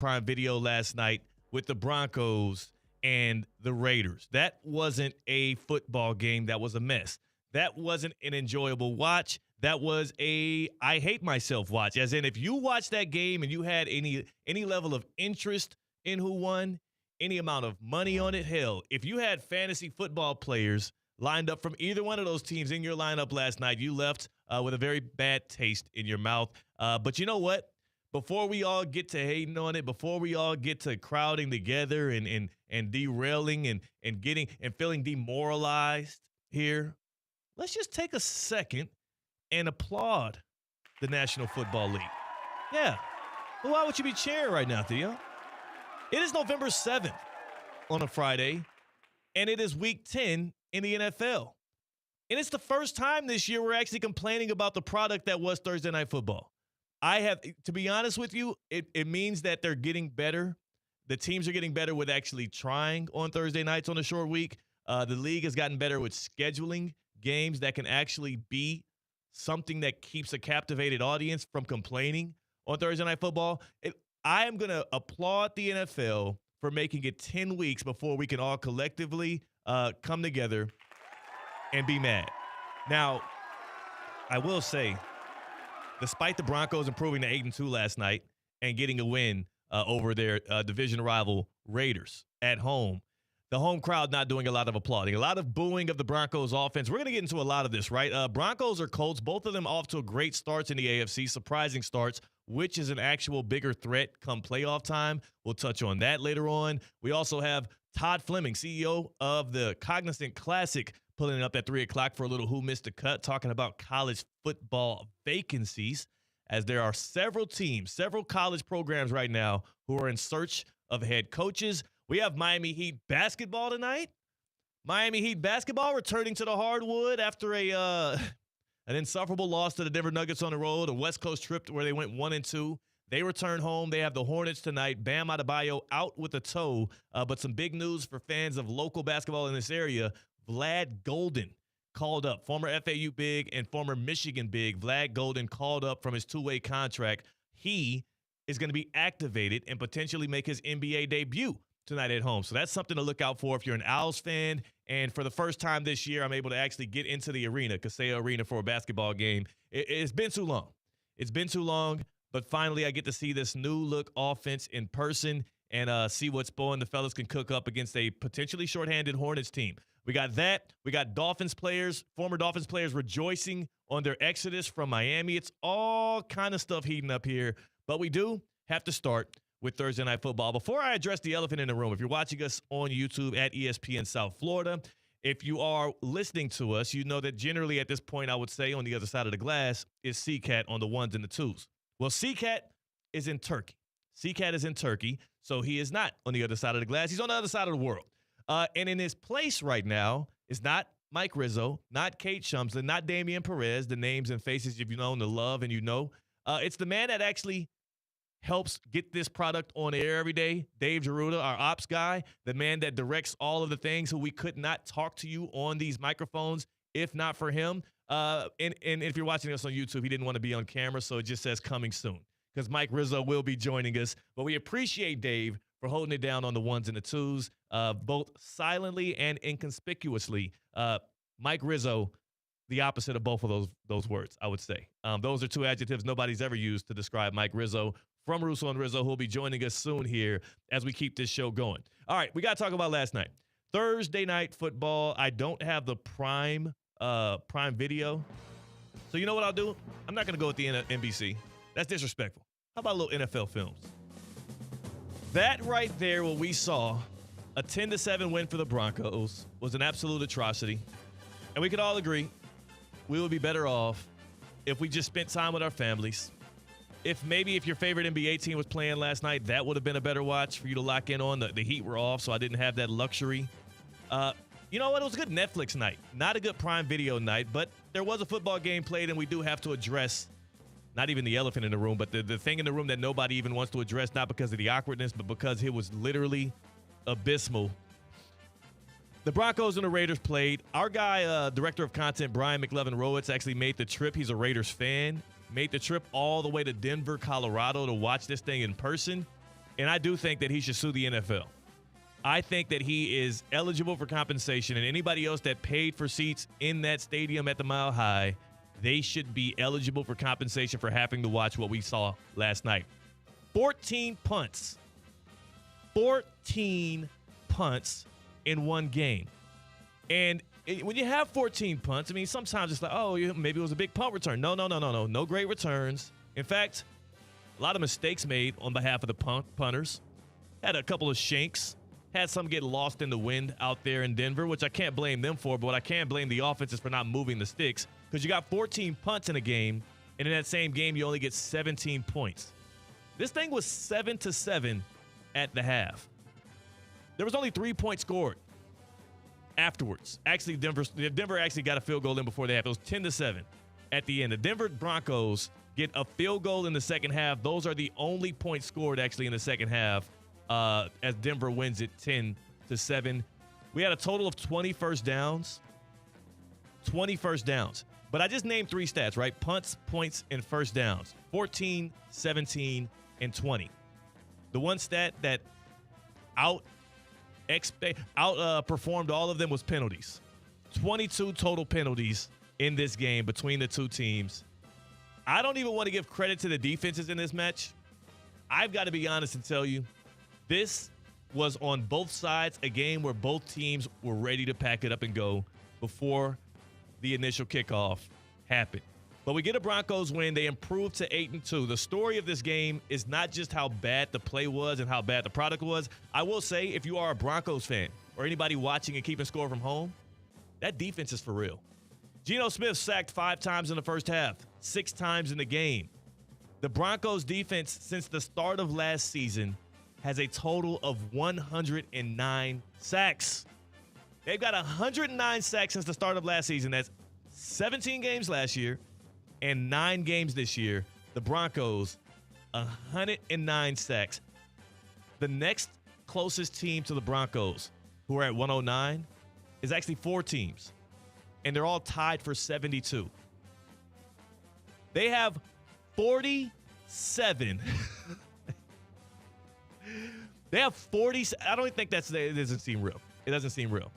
Prime Video last night with the Broncos and the Raiders. That wasn't a football game. That was a mess. That wasn't an enjoyable watch. That was a I hate myself watch. As in, if you watched that game and you had any level of interest in who won, any amount of money on it, hell, if you had fantasy football players lined up from either one of those teams in your lineup last night, you left with a very bad taste in your mouth. But you know what? Before we all get to hating on it, before we all get to crowding together and derailing and getting and feeling demoralized here, let's just take a second and applaud the National Football League. Yeah. Well, why would you be cheering right now, Theo? It is November 7th on a Friday, and it is Week 10 in the NFL. And it's the first time this year we're actually complaining about the product that was Thursday Night Football. To be honest with you, it means that they're getting better. The teams are getting better with actually trying on Thursday nights on a short week. The league has gotten better with scheduling games that can actually be something that keeps a captivated audience from complaining on Thursday Night Football. I am going to applaud the NFL for making it 10 weeks before we can all collectively come together and be mad. Now, I will say, despite the Broncos improving to 8-2 last night and getting a win over their division rival Raiders at home, the home crowd not doing a lot of applauding, a lot of booing of the Broncos offense. We're going to get into a lot of this, right? Broncos or Colts, both of them off to great starts in the AFC, surprising starts, which is an actual bigger threat come playoff time. We'll touch on that later on. We also have Todd Fleming, CEO of the Cognizant Classic, pulling up at 3 o'clock for a little Who Missed the Cut, talking about college football vacancies, as there are several teams, several college programs right now who are in search of head coaches. We have Miami Heat basketball tonight. Miami Heat basketball returning to the hardwood after an insufferable loss to the Denver Nuggets on the road, a West Coast trip where they went 1-2. They return home. They have the Hornets tonight. Bam Adebayo out with a toe, but some big news for fans of local basketball in this area. Vlad Golden called up, former FAU big and former Michigan big. Vlad Golden called up from his two-way contract. He is going to be activated and potentially make his NBA debut tonight at home. So that's something to look out for if you're an Owls fan. And for the first time this year, I'm able to actually get into the arena, Kaseya Arena, for a basketball game. It's been too long. It's been too long, but finally I get to see this new look offense in person and see what Spo and the fellas can cook up against a potentially shorthanded Hornets team. We got that. We got Dolphins players, former Dolphins players rejoicing on their exodus from Miami. It's all kind of stuff heating up here, but we do have to start with Thursday Night Football. Before I address the elephant in the room, if you're watching us on YouTube at ESPN South Florida, if you are listening to us, you know that generally at this point, I would say on the other side of the glass is CCAT on the ones and the twos. Well, CCAT is in Turkey. CCAT is in Turkey, so he is not on the other side of the glass. He's on the other side of the world. And in his place right now is not Mike Rizzo, not Kate Shumsden, not Damian Perez, the names and faces you've known, the love and you know. It's the man that actually helps get this product on air every day, Dave Girouda, our ops guy, the man that directs all of the things, who we could not talk to you on these microphones if not for him. And if you're watching us on YouTube, he didn't want to be on camera, so it just says coming soon, because Mike Rizzo will be joining us. But we appreciate Dave for holding it down on the ones and the twos, both silently and inconspicuously. Mike Rizzo, the opposite of both of those words, I would say. Those are two adjectives nobody's ever used to describe Mike Rizzo from Russo and Rizzo, who will be joining us soon here as we keep this show going. All right, we got to talk about last night. Thursday Night Football. I don't have the Prime Video. So you know what I'll do? I'm not going to go with the NBC. That's disrespectful. How about a little NFL Films? That right there, what we saw, a 10-7 win for the Broncos, was an absolute atrocity. And we could all agree we would be better off if we just spent time with our families. If your favorite NBA team was playing last night, that would have been a better watch for you to lock in on. The Heat were off, so I didn't have that luxury. You know what? It was a good Netflix night. Not a good Prime Video night, but there was a football game played, and we do have to address not even the elephant in the room, but the thing in the room that nobody even wants to address, not because of the awkwardness, but because it was literally abysmal. The Broncos and the Raiders played. Our guy, director of content, Brian McLevin-Rowitz, actually made the trip. He's a Raiders fan. Made the trip all the way to Denver, Colorado to watch this thing in person. And I do think that he should sue the NFL. I think that he is eligible for compensation, and anybody else that paid for seats in that stadium at the Mile High, they should be eligible for compensation for having to watch what we saw last night. 14 punts. 14 punts in one game. And when you have 14 punts, I mean, sometimes it's like, oh, maybe it was a big punt return. No. No great returns. In fact, a lot of mistakes made on behalf of the punters. Had a couple of shanks. Had some get lost in the wind out there in Denver, which I can't blame them for, but what I can blame the offenses for not moving the sticks, because you got 14 punts in a game, and in that same game, you only get 17 points. This thing was 7-7 at the half. There was only 3 points scored afterwards. Actually, Denver actually got a field goal in before the half. It was 10-7 at the end. The Denver Broncos get a field goal in the second half. Those are the only points scored actually in the second half. As Denver wins it 10-7. We had a total of 20 first downs. 20 first downs. But I just named 3 stats, right? Punts, points, and first downs. 14, 17, and 20. The one stat that outperformed all of them was penalties. 22 total penalties in this game between the two teams. I don't even want to give credit to the defenses in this match. I've got to be honest and tell you, this was on both sides a game where both teams were ready to pack it up and go before the initial kickoff happened. But we get a Broncos win. They improved to 8-2. The story of this game is not just how bad the play was and how bad the product was. I will say, if you are a Broncos fan or anybody watching and keeping score from home, that defense is for real. Geno Smith sacked 5 times in the first half, 6 times in the game. The Broncos defense since the start of last season has a total of 109 sacks. They've got 109 sacks since the start of last season. That's 17 games last year and 9 games this year. The Broncos, 109 sacks. The next closest team to the Broncos, who are at 109, is actually 4 teams. And they're all tied for 72. They have 47. They have 40. I don't think it doesn't seem real. It doesn't seem real.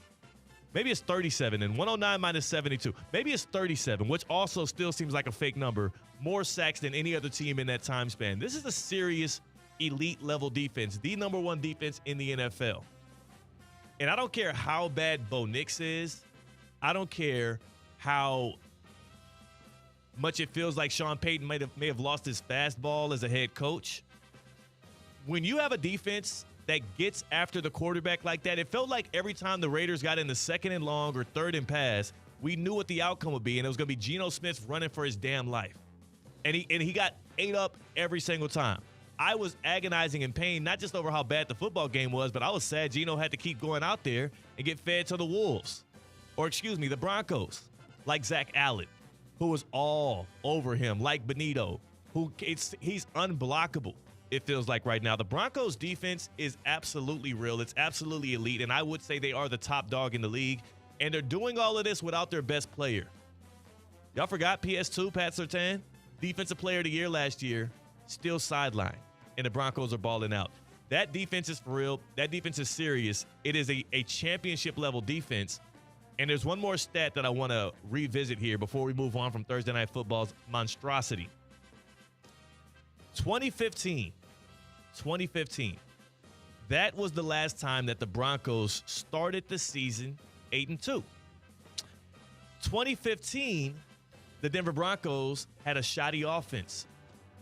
Maybe it's 37 and 109 minus 72. Maybe it's 37, which also still seems like a fake number. More sacks than any other team in that time span. This is a serious elite level defense, the number 1 defense in the NFL. And I don't care how bad Bo Nix is. I don't care how much it feels like Sean Payton may have lost his fastball as a head coach. When you have a defense that gets after the quarterback like that, it felt like every time the Raiders got in the 2nd and long or 3rd and pass, we knew what the outcome would be, and it was going to be Geno Smith running for his damn life. And he got ate up every single time. I was agonizing in pain, not just over how bad the football game was, but I was sad Geno had to keep going out there and get fed to the Wolves. Or, the Broncos, like Zach Allen, who was all over him, like Benito, he's unblockable. It feels like right now. The Broncos defense is absolutely real. It's absolutely elite, and I would say they are the top dog in the league, and they're doing all of this without their best player. Y'all forgot PS2, Pat Surtain, Defensive Player of the Year last year, still sidelined, and the Broncos are balling out. That defense is for real. That defense is serious. It is a championship-level defense, and there's one more stat that I want to revisit here before we move on from Thursday Night Football's monstrosity. 2015. That was the last time that the Broncos started the season 8-2. 2015, the Denver Broncos had a shoddy offense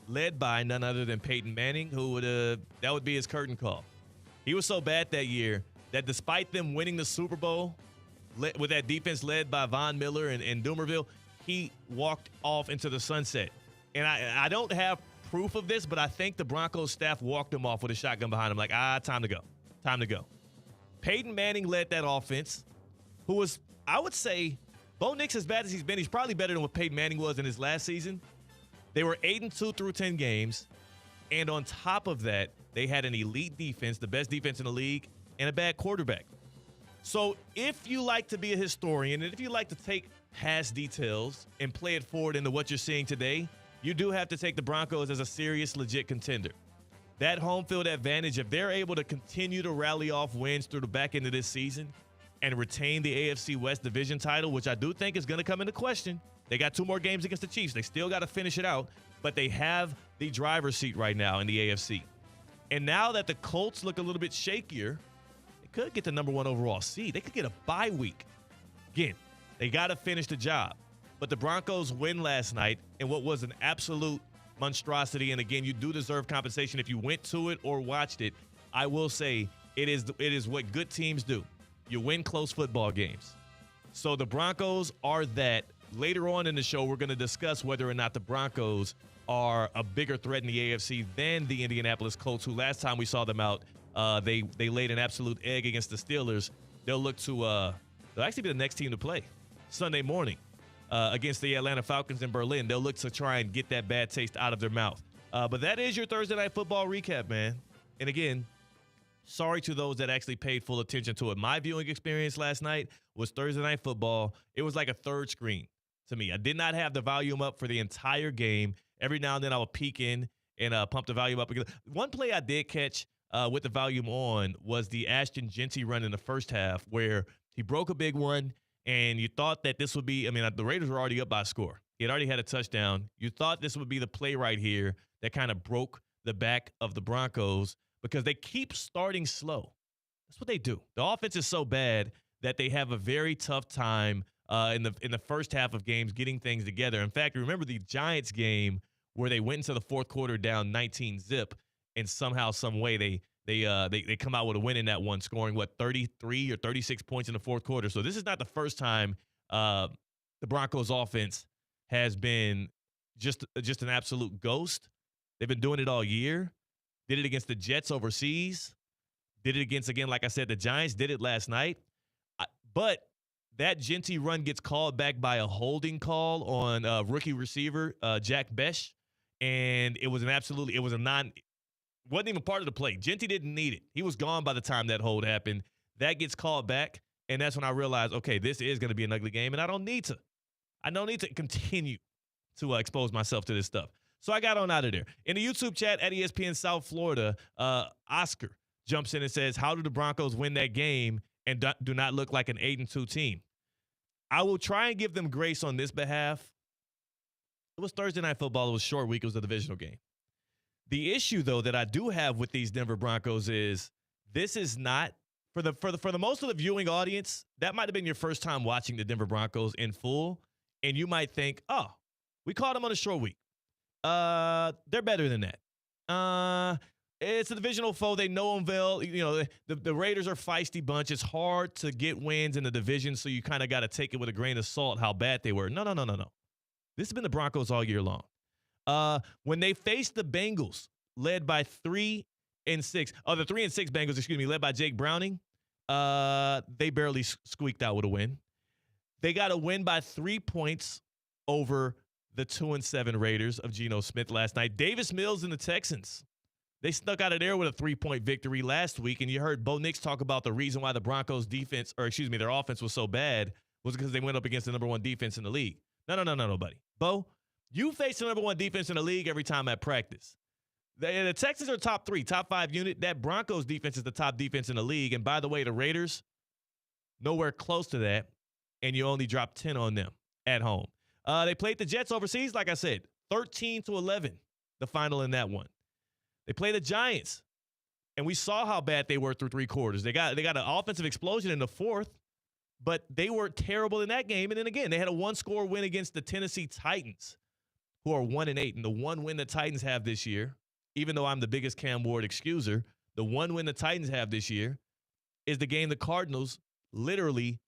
led by none other than Peyton Manning, that would be his curtain call. He was so bad that year that despite them winning the Super Bowl with that defense led by Von Miller and Doomerville, he walked off into the sunset. And I don't have proof of this, but I think the Broncos staff walked him off with a shotgun behind him, like, time to go. Peyton Manning led that offense, who was, I would say, Bo Nix, as bad as he's been, he's probably better than what Peyton Manning was in his last season. They were 8-2 through 10 games, and on top of that, they had an elite defense, the best defense in the league, and a bad quarterback. So if you like to be a historian, and if you like to take past details and play it forward into what you're seeing today, you do have to take the Broncos as a serious, legit contender. that home field advantage, if they're able to continue to rally off wins through the back end of this season and retain the AFC West division title, which I do think is going to come into question. They got 2 more games against the Chiefs. They still got to finish it out, but they have the driver's seat right now in the AFC. And now that the Colts look a little bit shakier, they could get the number 1 overall seed. They could get a bye week. Again, they got to finish the job. But the Broncos win last night in what was an absolute monstrosity. And again, you do deserve compensation if you went to it or watched it. I will say it is what good teams do. You win close football games. So the Broncos are that. Later on in the show, we're going to discuss whether or not the Broncos are a bigger threat in the AFC than the Indianapolis Colts, who last time we saw them out, they laid an absolute egg against the Steelers. They'll look to they'll actually be the next team to play Sunday morning against the Atlanta Falcons in Berlin. They'll look to try and get that bad taste out of their mouth. But that is your Thursday Night Football recap, man. And again, sorry to those that actually paid full attention to it. My viewing experience last night was Thursday Night Football. It was like a third screen to me. I did not have the volume up for the entire game. Every now and then I would peek in and pump the volume up. One play I did catch with the volume on was the Ashton Jeanty run in the first half where he broke a big one, and you thought that this would be, the Raiders were already up by a score. He had already had a touchdown. You thought this would be the play right here that kind of broke the back of the Broncos because they keep starting slow. That's what they do. The offense is so bad that they have a very tough time in the first half of games getting things together. In fact, remember the Giants game where they went into the fourth quarter down 19-zip, and somehow, some way they come out with a win in that one, scoring 33 or 36 points in the fourth quarter. So this is not the first time the Broncos offense has been just an absolute ghost. They've been doing it all year. Did it against the Jets overseas. Did it against, again, like I said, the Giants. Did it last night. But that Jeanty run gets called back by a holding call on rookie receiver Jack Besh, and it wasn't even part of the play. Jeanty didn't need it. He was gone by the time that hold happened. That gets called back, and that's when I realized, okay, this is going to be an ugly game, and I don't need to continue to expose myself to this stuff. So I got on out of there. In the YouTube chat at ESPN South Florida, Oscar jumps in and says, how do the Broncos win that game and do not look like an 8-2 team? I will try and give them grace on this behalf. It was Thursday Night Football. It was a short week. It was a divisional game. The issue, though, that I do have with these Denver Broncos is this is not for the most of the viewing audience. That might have been your first time watching the Denver Broncos in full, and you might think, "Oh, we caught them on a short week. They're better than that. It's a divisional foe. They know them well. You know, the Raiders are a feisty bunch. It's hard to get wins in the division, so you kind of got to take it with a grain of salt how bad they were. No. This has been the Broncos all year long. When they faced the Bengals, led by 3-6, the 3-6 Bengals, led by Jake Browning, they barely squeaked out with a win. They got a win by 3 points over the 2-7 Raiders of Geno Smith last night. Davis Mills and the Texans, they snuck out of there with a 3-point victory last week, and you heard Bo Nix talk about the reason why the Broncos their offense was so bad was because they went up against the number one defense in the league. No, buddy. Bo, you face the number one defense in the league every time at practice. The Texans are top 5 unit. That Broncos defense is the top defense in the league. And by the way, the Raiders, nowhere close to that, and you only dropped 10 on them at home. They played the Jets overseas, like I said, 13-11, the final in that one. They played the Giants, and we saw how bad they were through three quarters. They got an offensive explosion in the fourth, but they were terrible in that game. And then again, they had a one-score win against the Tennessee Titans, who are 1-8. And the one win the Titans have this year, even though I'm the biggest Cam Ward excuser, the one win the Titans have this year is the game the Cardinals literally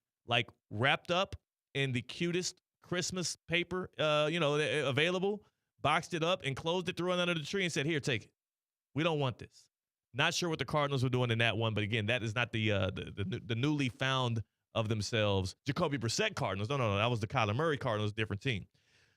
wrapped up in the cutest Christmas paper, available, boxed it up and closed it, threw it under the tree and said, "Here, take it. We don't want this." Not sure what the Cardinals were doing in that one, but again, that is not the newly found of themselves Jacoby Brissett Cardinals. No, that was the Kyler Murray Cardinals, different team.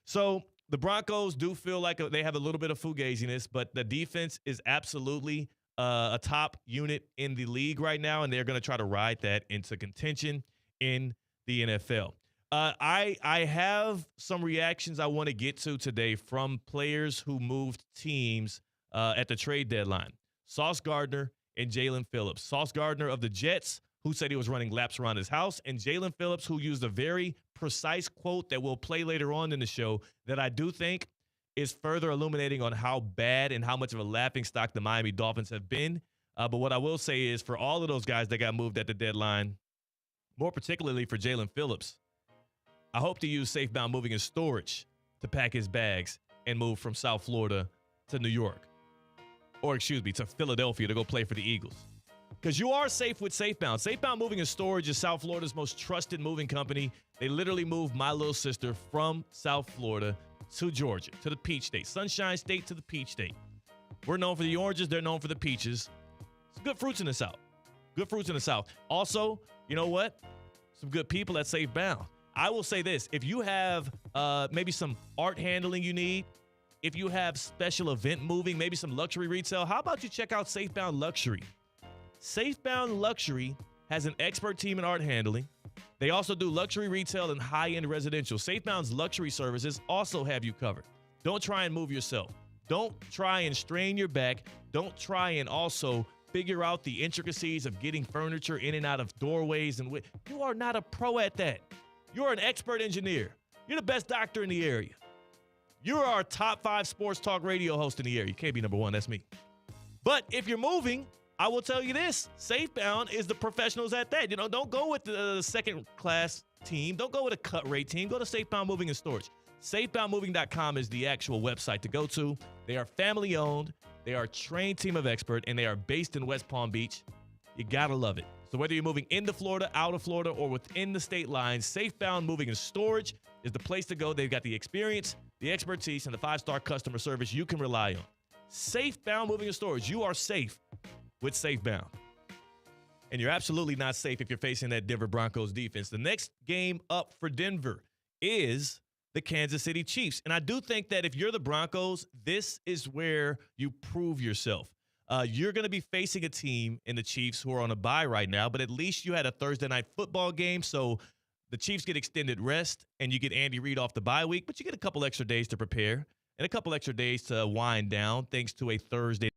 So the Broncos do feel like they have a little bit of fugaziness, but the defense is absolutely a top unit in the league right now, and they're going to try to ride that into contention in the NFL. I have some reactions I want to get to today from players who moved teams at the trade deadline. Sauce Gardner and Jalen Phillips. Sauce Gardner of the Jets, who said he was running laps around his house, and Jalen Phillips, who used a very precise quote that we'll play later on in the show that I do think is further illuminating on how bad and how much of a laughingstock the Miami Dolphins have been. But what I will say is for all of those guys that got moved at the deadline, more particularly for Jalen Phillips, I hope to use Safebound Moving and Storage to pack his bags and move from South Florida to New York. Or, to Philadelphia to go play for the Eagles. Because you are safe with Safebound. Safebound Moving and Storage is South Florida's most trusted moving company. They literally moved my little sister from South Florida to Georgia, to the Peach State. Sunshine State to the Peach State. We're known for the oranges. They're known for the peaches. Some good fruits in the South. Good fruits in the South. Also, you know what? Some good people at Safebound. I will say this. If you have maybe some art handling you need, if you have special event moving, maybe some luxury retail, how about you check out Safebound Luxury? Safebound Luxury has an expert team in art handling. They also do luxury retail and high-end residential. Safebound's luxury services also have you covered. Don't try and move yourself. Don't try and strain your back. Don't try and also figure out the intricacies of getting furniture in and out of doorways. You are not a pro at that. You're an expert engineer. You're the best doctor in the area. You're our top 5 sports talk radio host in the area. You can't be number 1. That's me. But if you're moving, I will tell you this. Safebound is the professionals at that. Don't go with the second-class team. Don't go with a cut-rate team. Go to Safebound Moving and Storage. SafeboundMoving.com is the actual website to go to. They are family-owned. They are a trained team of experts, and they are based in West Palm Beach. You got to love it. So whether you're moving into Florida, out of Florida, or within the state lines, Safebound Moving and Storage is the place to go. They've got the experience, the expertise, and the 5-star customer service you can rely on. Safebound Moving and Storage. You are safe with Safebound. And you're absolutely not safe if you're facing that Denver Broncos defense. The next game up for Denver is the Kansas City Chiefs. And I do think that if you're the Broncos, this is where you prove yourself. You're going to be facing a team in the Chiefs who are on a bye right now, but at least you had a Thursday night football game, so the Chiefs get extended rest, and you get Andy Reid off the bye week, but you get a couple extra days to prepare and a couple extra days to wind down thanks to a Thursday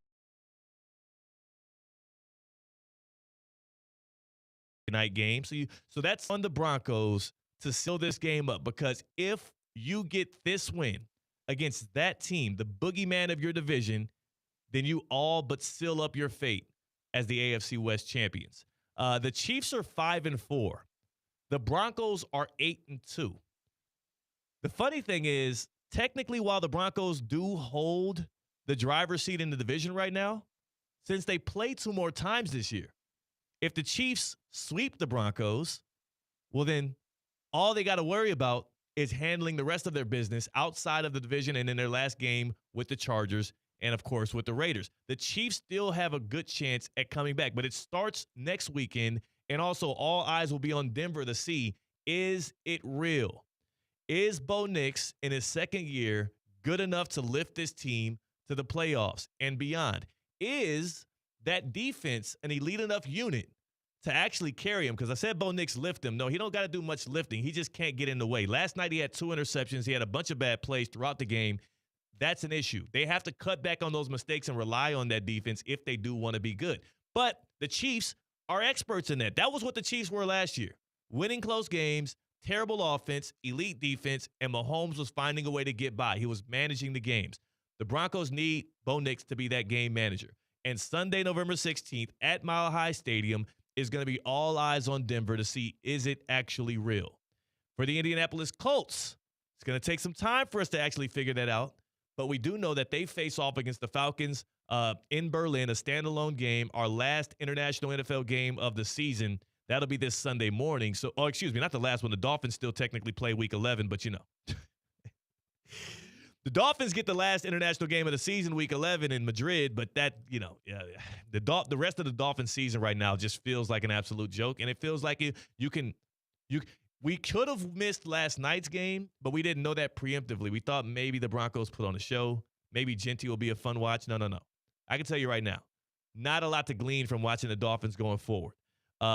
night game. So that's on the Broncos to seal this game up, because if you get this win against that team, the boogeyman of your division, then you all but seal up your fate as the AFC West champions. The Chiefs are 5-4. The Broncos are 8-2. The funny thing is, technically, while the Broncos do hold the driver's seat in the division right now, since they play 2 more times this year, if the Chiefs sweep the Broncos, well, then all they got to worry about is handling the rest of their business outside of the division and in their last game with the Chargers and, of course, with the Raiders. The Chiefs still have a good chance at coming back, but it starts next weekend, and also all eyes will be on Denver to see, is it real? Is Bo Nix, in his second year, good enough to lift this team to the playoffs and beyond? Is that defense an elite enough unit to actually carry him? Because I said Bo Nix lift him. No, he don't got to do much lifting. He just can't get in the way. Last night he had 2 interceptions. He had a bunch of bad plays throughout the game. That's an issue. They have to cut back on those mistakes and rely on that defense if they do want to be good. But the Chiefs are experts in that. That was what the Chiefs were last year. Winning close games, terrible offense, elite defense, and Mahomes was finding a way to get by. He was managing the games. The Broncos need Bo Nix to be that game manager. And Sunday, November 16th at Mile High Stadium is going to be all eyes on Denver to see, is it actually real? For the Indianapolis Colts, it's going to take some time for us to actually figure that out. But we do know that they face off against the Falcons in Berlin, a standalone game, our last international NFL game of the season. That'll be this Sunday morning. So, not the last one. The Dolphins still technically play Week 11, but you know. The Dolphins get the last international game of the season, Week 11 in Madrid, but that, the rest of the Dolphins season right now just feels like an absolute joke, and it feels like we could have missed last night's game, but we didn't know that preemptively. We thought maybe the Broncos put on a show. Maybe Genty will be a fun watch. No. I can tell you right now, not a lot to glean from watching the Dolphins going forward.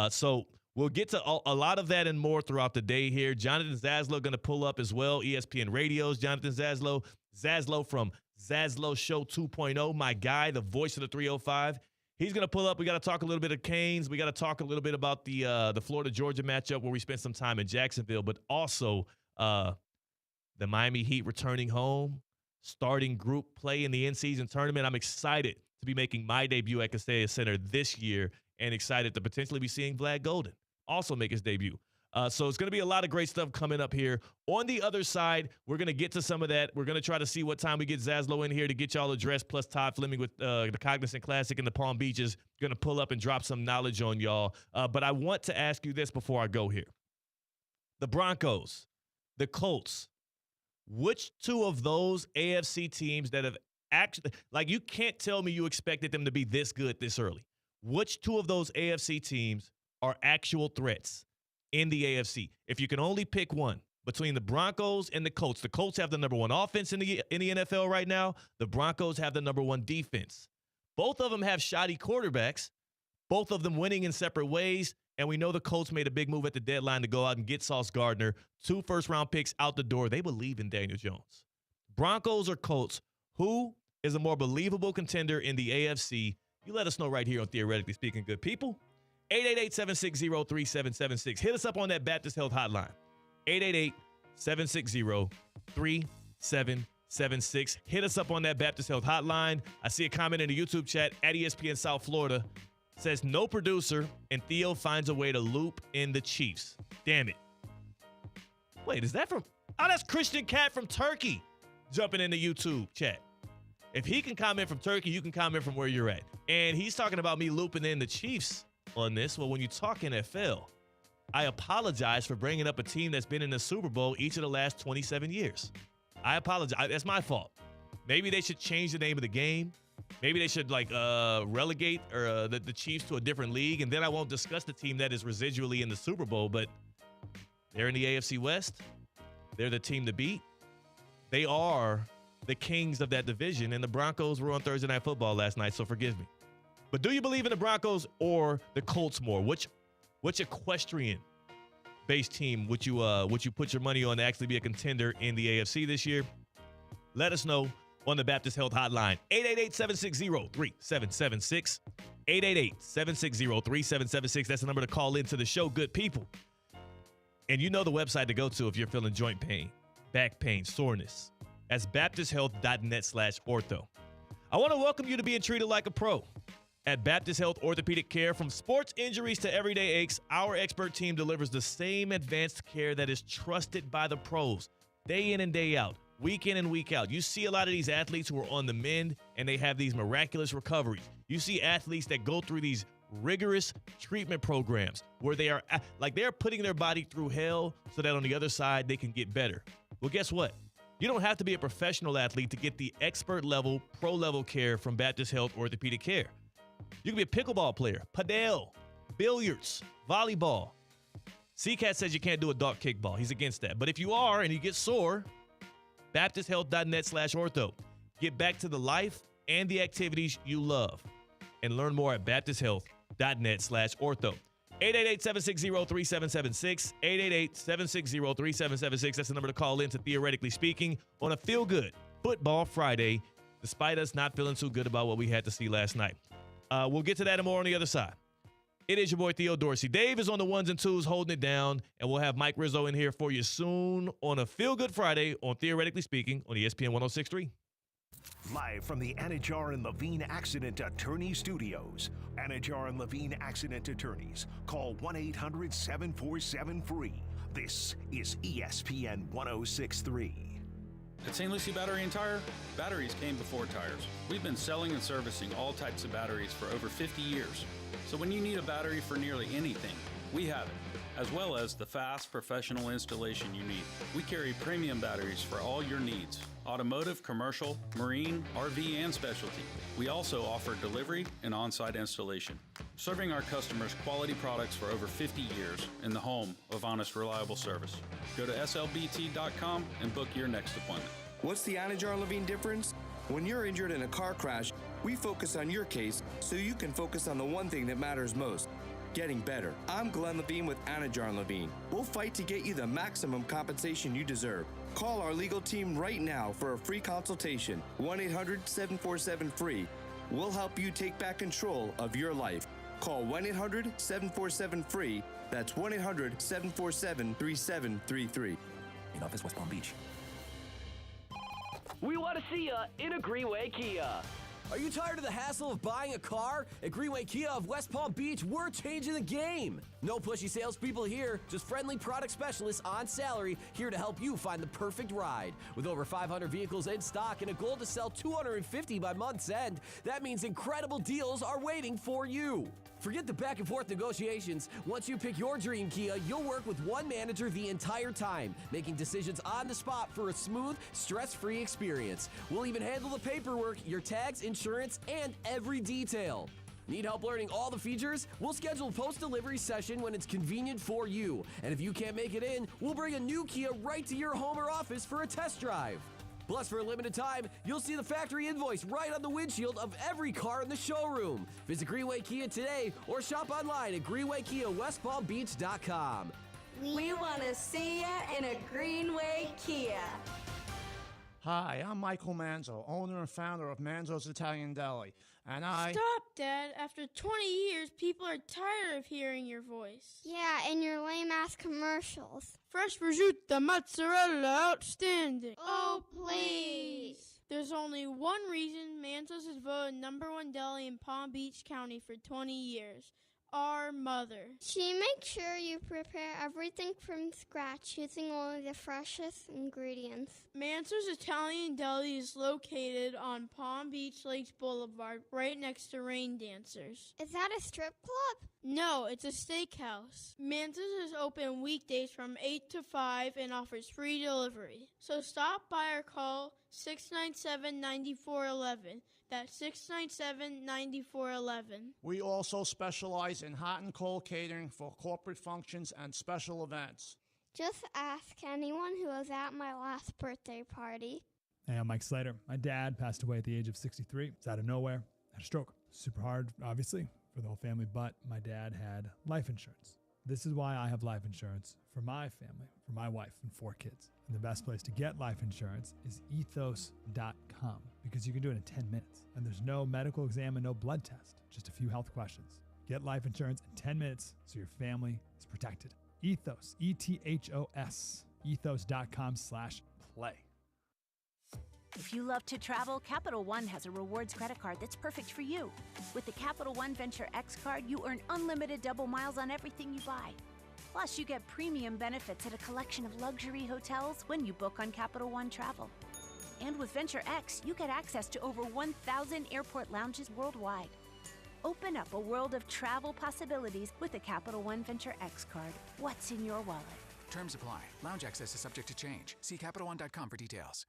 So we'll get to a lot of that and more throughout the day here. Jonathan Zaslow going to pull up as well, ESPN Radio's Jonathan Zaslow. Zaslow from Zaslow Show 2.0, my guy, the voice of the 305. He's going to pull up. We got to talk a little bit of Canes. We got to talk a little bit about the Florida-Georgia matchup where we spent some time in Jacksonville, but also the Miami Heat returning home, starting group play in the in-season tournament. I'm excited to be making my debut at Kaseya Center this year and excited to potentially be seeing Vlad Golden also make his debut. So it's going to be a lot of great stuff coming up here. On the other side, we're going to get to some of that. We're going to try to see what time we get Zaslow in here to get y'all addressed, plus Todd Fleming with the Cognizant Classic in the Palm Beaches. Going to pull up and drop some knowledge on y'all. But I want to ask you this before I go here. The Broncos, the Colts, which two of those AFC teams that have actually, like, you can't tell me you expected them to be this good this early. Which two of those AFC teams are actual threats in the AFC? If you can only pick one between the Broncos and the Colts have the number one offense in the NFL right now. The Broncos have the number one defense. Both of them have shoddy quarterbacks, both of them winning in separate ways. And we know the Colts made a big move at the deadline to go out and get Sauce Gardner. 2 first-round picks out the door. They believe in Daniel Jones. Broncos or Colts, who is a more believable contender in the AFC? You let us know right here on Theoretically Speaking, good people. 888-760-3776. Hit us up on that Baptist Health hotline. 888-760-3776. Hit us up on that Baptist Health hotline. I see a comment in the YouTube chat at ESPN South Florida. Says no producer, and Theo finds a way to loop in the Chiefs. Damn it. Wait, is that from? Oh, that's Christian Cat from Turkey jumping in the YouTube chat. If he can comment from Turkey, you can comment from where you're at. And he's talking about me looping in the Chiefs on this. Well, when you talk NFL, I apologize for bringing up a team that's been in the Super Bowl each of the last 27 years. I apologize. That's my fault. Maybe they should change the name of the game. Maybe they should relegate the Chiefs to a different league, and then I won't discuss the team that is residually in the Super Bowl, but they're in the AFC West. They're the team to beat. They are the kings of that division, and the Broncos were on Thursday Night Football last night, so forgive me. But do you believe in the Broncos or the Colts more? Which equestrian-based team would you put your money on to actually be a contender in the AFC this year? Let us know on the Baptist Health hotline. 888-760-3776. 888-760-3776. That's the number to call into the show, good people. And you know the website to go to if you're feeling joint pain, back pain, soreness. That's baptisthealth.net/ortho. I want to welcome you to being treated like a pro. At Baptist Health Orthopedic Care, from sports injuries to everyday aches, our expert team delivers the same advanced care that is trusted by the pros, day in and day out, week in and week out. You see a lot of these athletes who are on the mend, and they have these miraculous recoveries. You see athletes that go through these rigorous treatment programs where they are they're putting their body through hell so that on the other side they can get better. Well, guess what? You don't have to be a professional athlete to get the expert level, pro level care from Baptist Health Orthopedic Care. You can be a pickleball player, padel, billiards, volleyball. C-Cat says you can't do adult kickball. He's against that. But if you are and you get sore, baptisthealth.net/ortho. Get back to the life and the activities you love. And learn more at baptisthealth.net/ortho. 888-760-3776. 888-760-3776. That's the number to call in to Theoretically Speaking on a feel-good Football Friday, despite us not feeling too good about what we had to see last night. We'll get to that and more on the other side. It is your boy Theo Dorsey. Dave is on the ones and twos holding it down, and we'll have Mike Rizzo in here for you soon on a feel-good Friday on Theoretically Speaking on ESPN 106.3. Live from the Anajar and Levine Accident Attorney Studios. Anajar and Levine Accident Attorneys. Call 1-800-747-FREE. This is ESPN 106.3. At St. Lucie Battery and Tire, batteries came before tires. We've been selling and servicing all types of batteries for over 50 years. So when you need a battery for nearly anything, we have it, as well as the fast, professional installation you need. We carry premium batteries for all your needs: automotive, commercial, marine, RV, and specialty. We also offer delivery and on-site installation, serving our customers quality products for over 50 years in the home of honest, reliable service. Go to slbt.com and book your next appointment. What's the Anajar Levine difference? When you're injured in a car crash, we focus on your case so you can focus on the one thing that matters most: getting better. I'm Glenn Levine with Anajar & Levine. We'll fight to get you the maximum compensation you deserve. Call our legal team right now for a free consultation. 1-800-747-FREE. We'll help you take back control of your life. Call 1-800-747-FREE. That's 1-800-747-3733. In office, West Palm Beach. We want to see ya in a Greenway Kia. Are you tired of the hassle of buying a car? At Greenway Kia of West Palm Beach, we're changing the game. No pushy salespeople here, just friendly product specialists on salary here to help you find the perfect ride. With over 500 vehicles in stock and a goal to sell 250 by month's end, that means incredible deals are waiting for you. Forget the back and forth negotiations. Once you pick your dream Kia, you'll work with one manager the entire time, making decisions on the spot for a smooth, stress-free experience. We'll even handle the paperwork, your tags, insurance, and every detail. Need help learning all the features? We'll schedule a post-delivery session when it's convenient for you. And if you can't make it in, we'll bring a new Kia right to your home or office for a test drive. Plus, for a limited time, you'll see the factory invoice right on the windshield of every car in the showroom. Visit Greenway Kia today or shop online at GreenwayKiaWestPalmBeach.com. We want to see ya in a Greenway Kia. Hi, I'm Michael Manzo, owner and founder of Manzo's Italian Deli, and Stop, Dad. After 20 years, people are tired of hearing your voice. Yeah, and your lame-ass commercials. Fresh prosciutto, mozzarella, outstanding. Oh, please. There's only one reason Manzo's is voted #1 deli in Palm Beach County for 20 years. Our mother. She makes sure you prepare everything from scratch using only the freshest ingredients. Manzo's Italian Deli is located on Palm Beach Lakes Boulevard, right next to Rain Dancers. Is that a strip club? No, it's a steakhouse. Manzo's is open weekdays from 8 to 5 and offers free delivery. So stop by or call 697-9411. That's 697-9411. we also specialize in hot and cold catering for corporate functions and special events. Just ask anyone who was at my last birthday party. Hey, I'm Mike Slater. My dad passed away at the age of 63. It's out of nowhere. Had a stroke. Super hard, obviously, for the whole family, but my dad had life insurance. This is why I have life insurance for my family, for my wife and 4 kids. And the best place to get life insurance is ethos.com because you can do it in 10 minutes. And there's no medical exam and no blood test, just a few health questions. Get life insurance in 10 minutes so your family is protected. Ethos, ETHOS, ethos.com/play. If you love to travel, Capital One has a rewards credit card that's perfect for you. With the Capital One Venture X card, you earn unlimited double miles on everything you buy. Plus, you get premium benefits at a collection of luxury hotels when you book on Capital One Travel. And with Venture X, you get access to over 1,000 airport lounges worldwide. Open up a world of travel possibilities with the Capital One Venture X card. What's in your wallet? Terms apply. Lounge access is subject to change. See CapitalOne.com for details.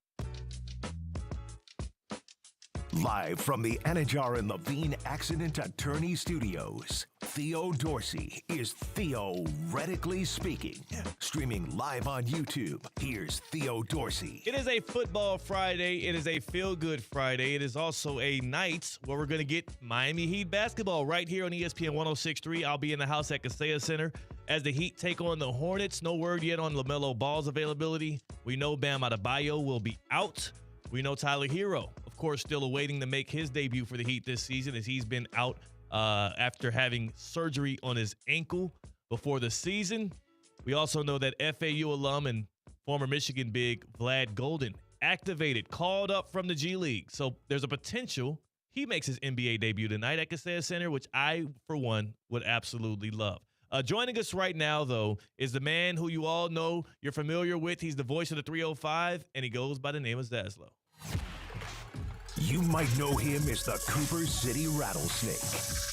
Live from the Anajar and Levine Accident Attorney Studios, Theo Dorsey is theoretically speaking. Streaming live on YouTube, here's Theo Dorsey. It is a football Friday. It is a feel-good Friday. It is also a night where we're going to get Miami Heat basketball right here on ESPN 106.3. I'll be in the house at Kaseya Center as the Heat take on the Hornets. No word yet on LaMelo Ball's availability. We know Bam Adebayo will be out. We know Tyler Hero, of course, still awaiting to make his debut for the Heat this season as he's been out after having surgery on his ankle before the season. We also know that FAU alum and former Michigan big Vlad Golden activated, called up from the G League. So there's a potential he makes his NBA debut tonight at Kaseya Center, which I, for one, would absolutely love. Joining us right now, though, is the man who you all know, you're familiar with. He's the voice of the 305, and he goes by the name of Zaslow. You might know him as the Cooper City Rattlesnake.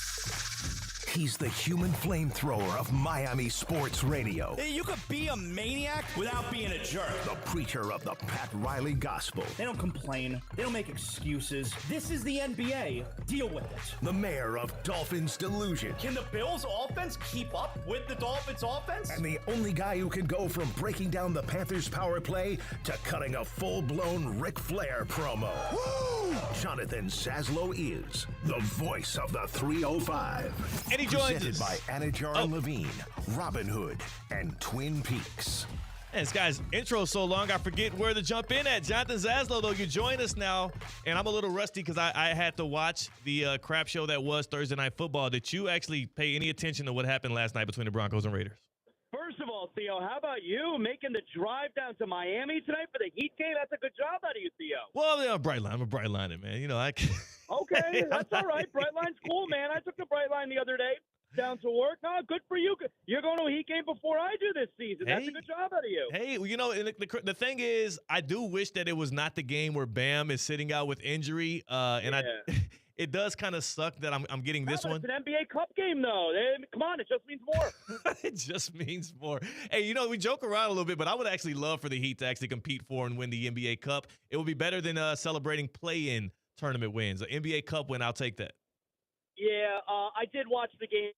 He's the human flamethrower of Miami sports radio. You could be a maniac without being a jerk. The preacher of the Pat Riley gospel. They don't complain. They don't make excuses. This is the NBA. Deal with it. The mayor of Dolphins Delusion. Can the Bills offense keep up with the Dolphins offense? And the only guy who can go from breaking down the Panthers power play to cutting a full-blown Ric Flair promo. Woo! Jonathan Zaslow is the voice of the 305. And He joins Presented us. by Anajar and Levine, Robin Hood, and Twin Peaks. And this guy's intro so long, I forget where to jump in at. Jonathan Zaslow, though, you join us now, and I'm a little rusty because I had to watch the crap show that was Thursday Night Football. Did you actually pay any attention to what happened last night between the Broncos and Raiders? First of all, Theo, how about you making the drive down to Miami tonight for the Heat game? That's a good job out of you, Theo. Well, I'm a Brightliner, man. You know, Okay, that's all right. Brightline's cool, man. I took the Brightline the other day down to work. No, good for you. You're going to a Heat game before I do this season. That's a good job out of you. Hey, well, you know, the thing is, I do wish that it was not the game where Bam is sitting out with injury, it does kind of suck that I'm getting this one. It's an NBA Cup game, though. Come on, it just means more. It just means more. Hey, you know, we joke around a little bit, but I would actually love for the Heat to actually compete for and win the NBA Cup. It would be better than celebrating play-in tournament wins. An NBA Cup win, I'll take that. Yeah, I did watch the game.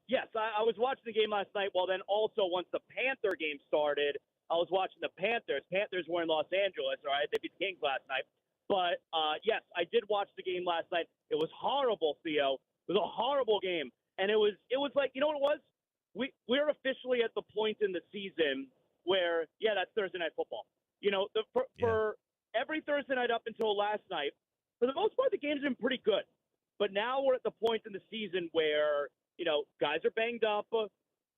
Yes, I was watching the game last night. Well, then also once the Panther game started, I was watching the Panthers. Panthers were in Los Angeles, all right? They beat the Kings last night. But, yes, I did watch the game last night. It was horrible, Theo. It was a horrible game. And it was like, you know what it was? We're officially at the point in the season where, yeah, that's Thursday Night Football. You know, for every Thursday night up until last night, for the most part, the game's been pretty good. But now we're at the point in the season where, you know, guys are banged up.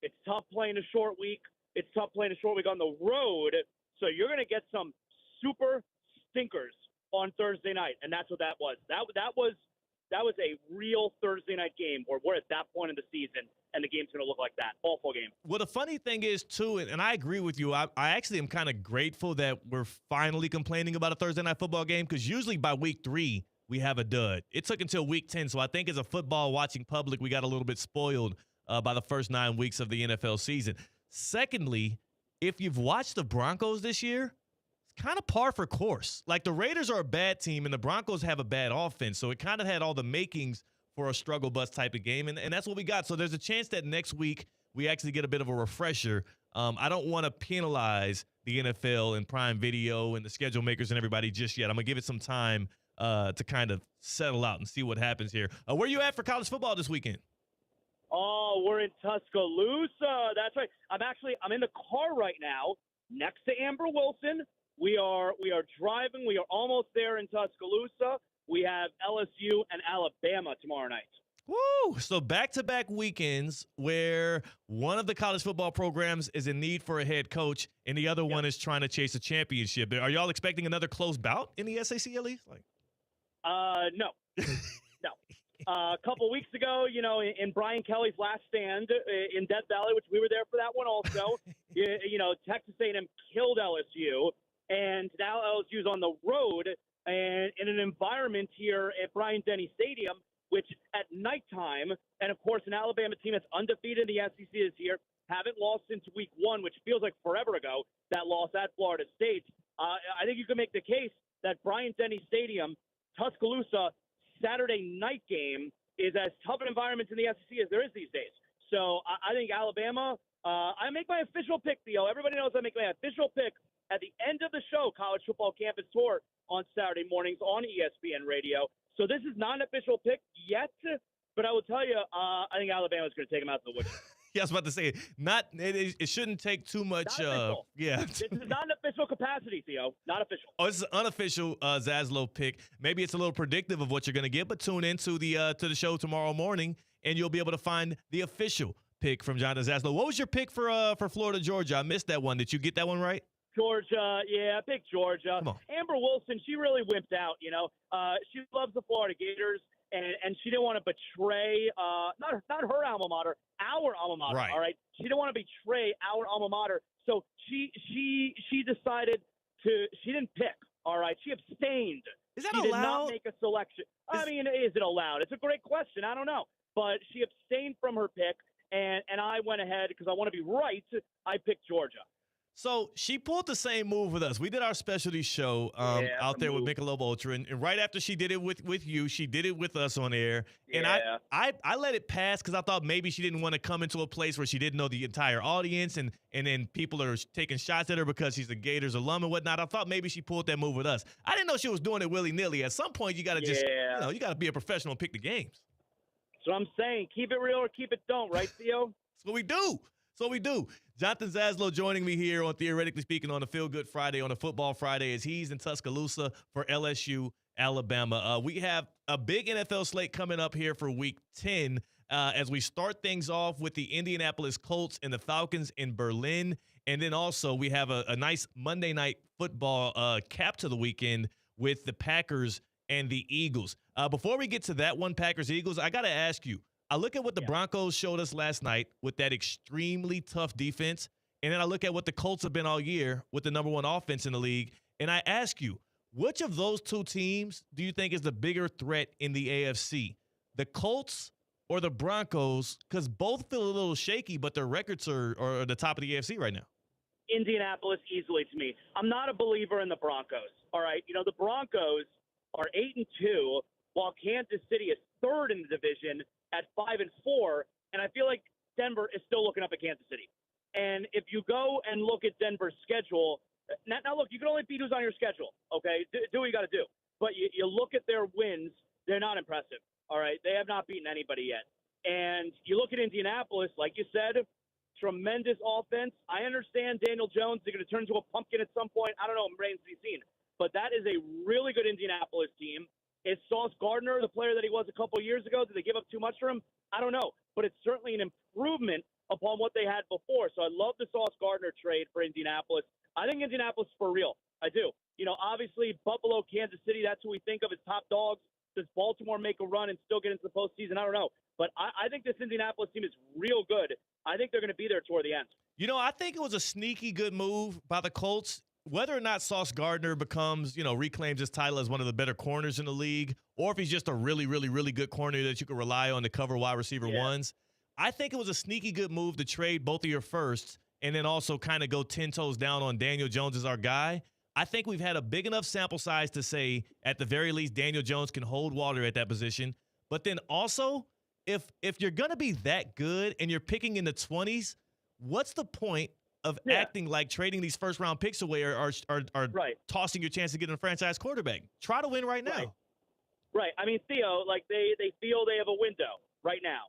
It's tough playing a short week. It's tough playing a short week on the road. So you're going to get some super stinkers on Thursday night, and that's what that was. That was a real Thursday night game where we're at that point in the season, and the game's going to look like that. Awful game. Well, the funny thing is, too, and I agree with you, I actually am kind of grateful that we're finally complaining about a Thursday night football game, because usually by week 3, we have a dud. It took until week 10, so I think as a football-watching public, we got a little bit spoiled by the first 9 weeks of the NFL season. Secondly, if you've watched the Broncos this year, it's kind of par for course. Like, the Raiders are a bad team, and the Broncos have a bad offense, so it kind of had all the makings for a struggle bus type of game, and that's what we got. So there's a chance that next week we actually get a bit of a refresher. I don't want to penalize the NFL and Prime Video and the schedule makers and everybody just yet. I'm going to give it some time to kind of settle out and see what happens here. Where you at for college football this weekend? Oh, we're in Tuscaloosa. That's right. I'm in the car right now next to Amber Wilson. We are driving. We are almost there in Tuscaloosa. We have LSU and Alabama tomorrow night. Woo! So back-to-back weekends where one of the college football programs is in need for a head coach and the other one is trying to chase a championship. Are y'all expecting another close bout in the SEC at least? No. No. A couple weeks ago, you know, in Brian Kelly's last stand in Death Valley, which we were there for that one also, you know, Texas A&M killed LSU, and now LSU's on the road and in an environment here at Bryant-Denny Stadium, which at nighttime, and of course an Alabama team that's undefeated in the SEC this year, haven't lost since week 1, which feels like forever ago, that loss at Florida State. I think you can make the case that Bryant-Denny Stadium, Tuscaloosa, Saturday night game is as tough an environment in the SEC as there is these days. So I think Alabama, I make my official pick, Theo. Everybody knows I make my official pick at the end of the show, College Football Campus Tour on Saturday mornings on ESPN Radio. So this is not an official pick yet, but I will tell you, I think Alabama's going to take them out to the woods. Yeah, I was about to say, it shouldn't take too much. Yeah. This is not an official capacity, Theo. Not official. Oh, this is an unofficial Zaslow pick. Maybe it's a little predictive of what you're going to get, but tune in to the show tomorrow morning, and you'll be able to find the official pick from Jonathan Zaslow. What was your pick for Florida, Georgia? I missed that one. Did you get that one right? Georgia, yeah, pick Georgia. Amber Wilson, she really wimped out, you know. She loves the Florida Gators, and she didn't want to betray, not her alma mater, our alma mater, right. All right? She didn't want to betray our alma mater, so she decided she didn't pick, all right? She abstained. Is that allowed? She did not make a selection. I mean, is it allowed? It's a great question. I don't know. But she abstained from her pick, and I went ahead because I want to be right. I picked Georgia. So she pulled the same move with us. We did our specialty show out there with Michelob Ultra, and right after she did it with you, she did it with us on air. And I let it pass because I thought maybe she didn't want to come into a place where she didn't know the entire audience, and then people are taking shots at her because she's a Gators alum and whatnot. I thought maybe she pulled that move with us. I didn't know she was doing it willy-nilly. At some point, you got to just, you got to be a professional and pick the games. So I'm saying, keep it real or keep it don't, right, Theo? That's what we do. So we do. Jonathan Zaslow joining me here on Theoretically Speaking on a Feel Good Friday, on a Football Friday, as he's in Tuscaloosa for LSU, Alabama. We have a big NFL slate coming up here for Week 10 as we start things off with the Indianapolis Colts and the Falcons in Berlin. And then also we have a nice Monday Night Football cap to the weekend with the Packers and the Eagles. Before we get to that one, Packers-Eagles, I got to ask you, I look at what the Broncos showed us last night with that extremely tough defense, and then I look at what the Colts have been all year with the number one offense in the league, and I ask you, which of those two teams do you think is the bigger threat in the AFC? The Colts or the Broncos? Because both feel a little shaky, but their records are at the top of the AFC right now. Indianapolis easily to me. I'm not a believer in the Broncos. All right, the Broncos are 8-2, while Kansas City is third in the division at 5-4, and I feel like Denver is still looking up at Kansas City. And if you go and look at Denver's schedule, now look, you can only beat who's on your schedule, okay? Do what you got to do. But you look at their wins, they're not impressive, all right? They have not beaten anybody yet. And you look at Indianapolis, like you said, tremendous offense. I understand Daniel Jones is going to turn into a pumpkin at some point. I don't know, remains to be seen. But that is a really good Indianapolis team. Is Sauce Gardner the player that he was a couple years ago? Did they give up too much for him? I don't know. But it's certainly an improvement upon what they had before. So I love the Sauce Gardner trade for Indianapolis. I think Indianapolis is for real. I do. Obviously, Buffalo, Kansas City, that's who we think of as top dogs. Does Baltimore make a run and still get into the postseason? I don't know. But I think this Indianapolis team is real good. I think they're going to be there toward the end. I think it was a sneaky good move by the Colts. Whether or not Sauce Gardner becomes, reclaims his title as one of the better corners in the league, or if he's just a really, really, really good corner that you can rely on to cover wide receiver ones, I think it was a sneaky good move to trade both of your firsts and then also kind of go 10 toes down on Daniel Jones as our guy. I think we've had a big enough sample size to say, at the very least, Daniel Jones can hold water at that position. But then also, if you're going to be that good and you're picking in the 20s, what's the point of acting like trading these first-round picks away or tossing your chance to get a franchise quarterback? Try to win right now. Right. I mean, Theo, they feel they have a window right now.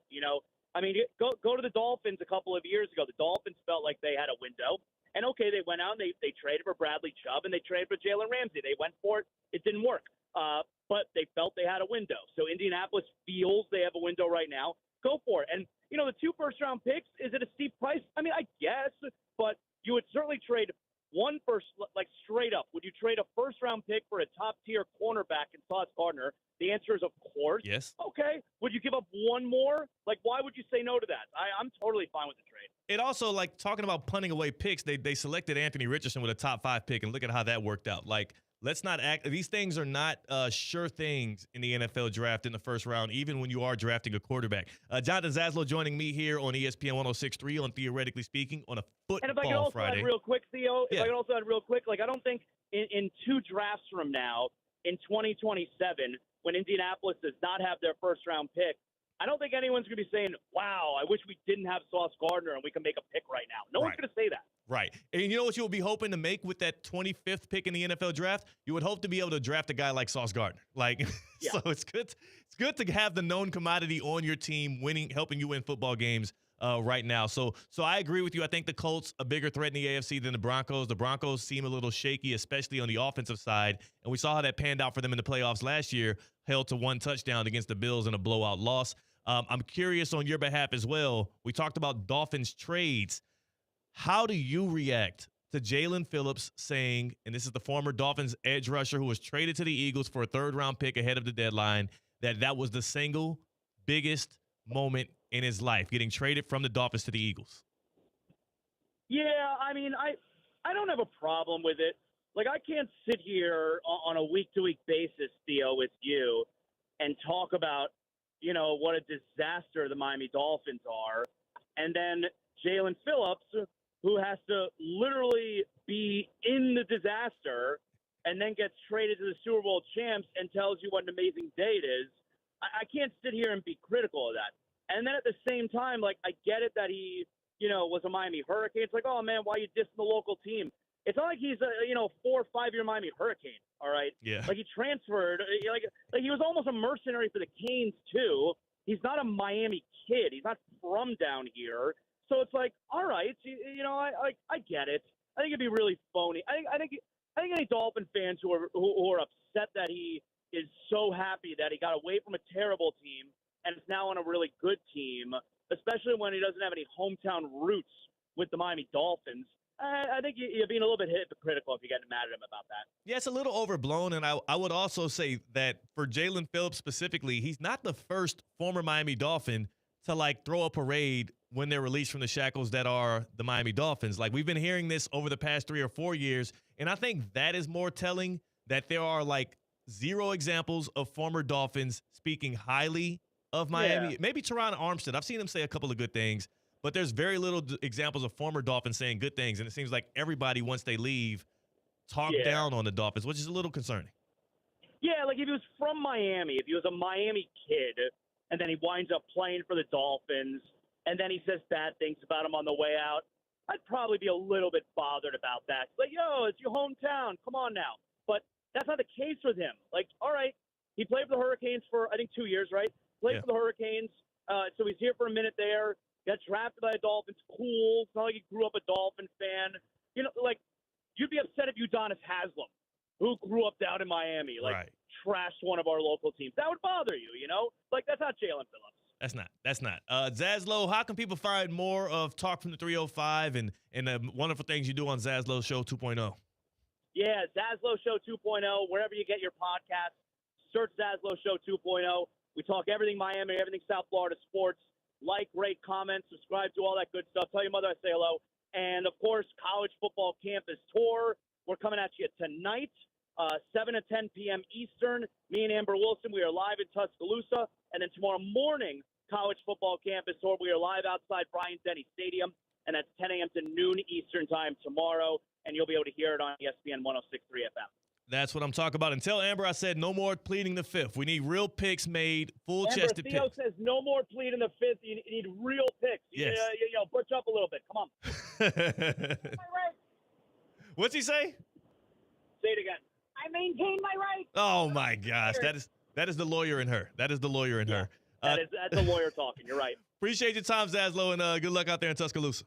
I mean, go to the Dolphins a couple of years ago. The Dolphins felt like they had a window. And, okay, they went out and they traded for Bradley Chubb and they traded for Jalen Ramsey. They went for it. It didn't work. But they felt they had a window. So Indianapolis feels they have a window right now. Go for it. And, the 2 first-round picks, is it a steep price? I mean, I guess. But you would certainly trade one first, like straight up. Would you trade a first-round pick for a top-tier cornerback in Sauce Gardner? The answer is, of course. Yes. Okay. Would you give up one more? Why would you say no to that? I'm totally fine with the trade. It also, talking about punting away picks, they selected Anthony Richardson with a top 5 pick, and look at how that worked out. Let's not act. These things are not sure things in the NFL draft in the first round, even when you are drafting a quarterback. Jonathan Zaslow joining me here on ESPN 106.3 on Theoretically Speaking on a Football Friday. And if I could also add real quick, Theo, I don't think in 2 drafts from now, in 2027, when Indianapolis does not have their first-round pick, I don't think anyone's going to be saying, wow, I wish we didn't have Sauce Gardner and we can make a pick right now. No one's going to say that. Right. And you know what you'll be hoping to make with that 25th pick in the NFL draft? You would hope to be able to draft a guy like Sauce Gardner. So it's good to have the known commodity on your team helping you win football games right now. So I agree with you. I think the Colts a bigger threat in the AFC than the Broncos. The Broncos seem a little shaky, especially on the offensive side. And we saw how that panned out for them in the playoffs last year, held to 1 touchdown against the Bills in a blowout loss. I'm curious on your behalf as well. We talked about Dolphins trades. How do you react to Jalen Phillips saying, and this is the former Dolphins edge rusher who was traded to the Eagles for a 3rd-round pick ahead of the deadline, that was the single biggest moment in his life, getting traded from the Dolphins to the Eagles? Yeah, I mean, I don't have a problem with it. I can't sit here on a week-to-week basis, Theo, with you and talk about, what a disaster the Miami Dolphins are, and then Jalen Phillips, who has to literally be in the disaster and then gets traded to the Super Bowl champs and tells you what an amazing day it is. I can't sit here and be critical of that. And then at the same time, I get it that he, was a Miami Hurricane. It's oh, man, why are you dissing the local team? It's not like he's a, 4 or 5 year Miami Hurricane, all right? Yeah. He transferred, he was almost a mercenary for the Canes, too. he's not a Miami kid. He's not from down here. So it's like, all right, I get it. I think it'd be really phony. I think any Dolphin fans who are upset that he is so happy that he got away from a terrible team and is now on a really good team, especially when he doesn't have any hometown roots with the Miami Dolphins. I think you're being a little bit hypocritical if you're getting mad at him about that. Yeah, it's a little overblown, and I would also say that for Jalen Phillips specifically, he's not the first former Miami Dolphin to, throw a parade when they're released from the shackles that are the Miami Dolphins. We've been hearing this over the past 3 or 4 years, and I think that is more telling that there are, 0 examples of former Dolphins speaking highly of Miami. Yeah. Maybe Teron Armstead. I've seen him say a couple of good things, but there's very little examples of former Dolphins saying good things, and it seems like everybody, once they leave, talk down on the Dolphins, which is a little concerning. Yeah, if he was from Miami, if he was a Miami kid, and then he winds up playing for the Dolphins, and then he says bad things about him on the way out, I'd probably be a little bit bothered about that. It's your hometown. Come on now. But that's not the case with him. All right, he played for the Hurricanes for, I think, 2 years, right? Played for the Hurricanes, so he's here for a minute there. Got drafted by the Dolphins. Cool. It's not like he grew up a Dolphin fan. You'd be upset if Udonis Haslem, who grew up down in Miami, trashed one of our local teams. That would bother you, That's not Jalen Phillips. That's not. Zaslow, how can people find more of Talk from the 305 and the wonderful things you do on Zaslow Show 2.0? Yeah, Zaslow Show 2.0, wherever you get your podcast, search Zaslow Show 2.0. We talk everything Miami, everything South Florida sports. Rate, comment, subscribe to all that good stuff. Tell your mother I say hello. And, of course, College Football Campus Tour. We're coming at you tonight, 7 to 10 p.m. Eastern. Me and Amber Wilson, we are live in Tuscaloosa. And then tomorrow morning, College Football Campus Tour. We are live outside Bryant-Denny Stadium, and that's 10 a.m. to noon Eastern time tomorrow. And you'll be able to hear it on ESPN 106.3 FM. That's what I'm talking about. And tell Amber I said no more pleading the fifth. We need real picks made, full-chested picks. Theo says no more pleading the fifth. You need real picks. Yes. Butch up a little bit. Come on. My right. What's he say? Say it again. I maintain my right. Oh, my gosh. That is the lawyer in her. That is the lawyer in her. That's the lawyer talking. You're right. Appreciate your time, Zaslow, and good luck out there in Tuscaloosa.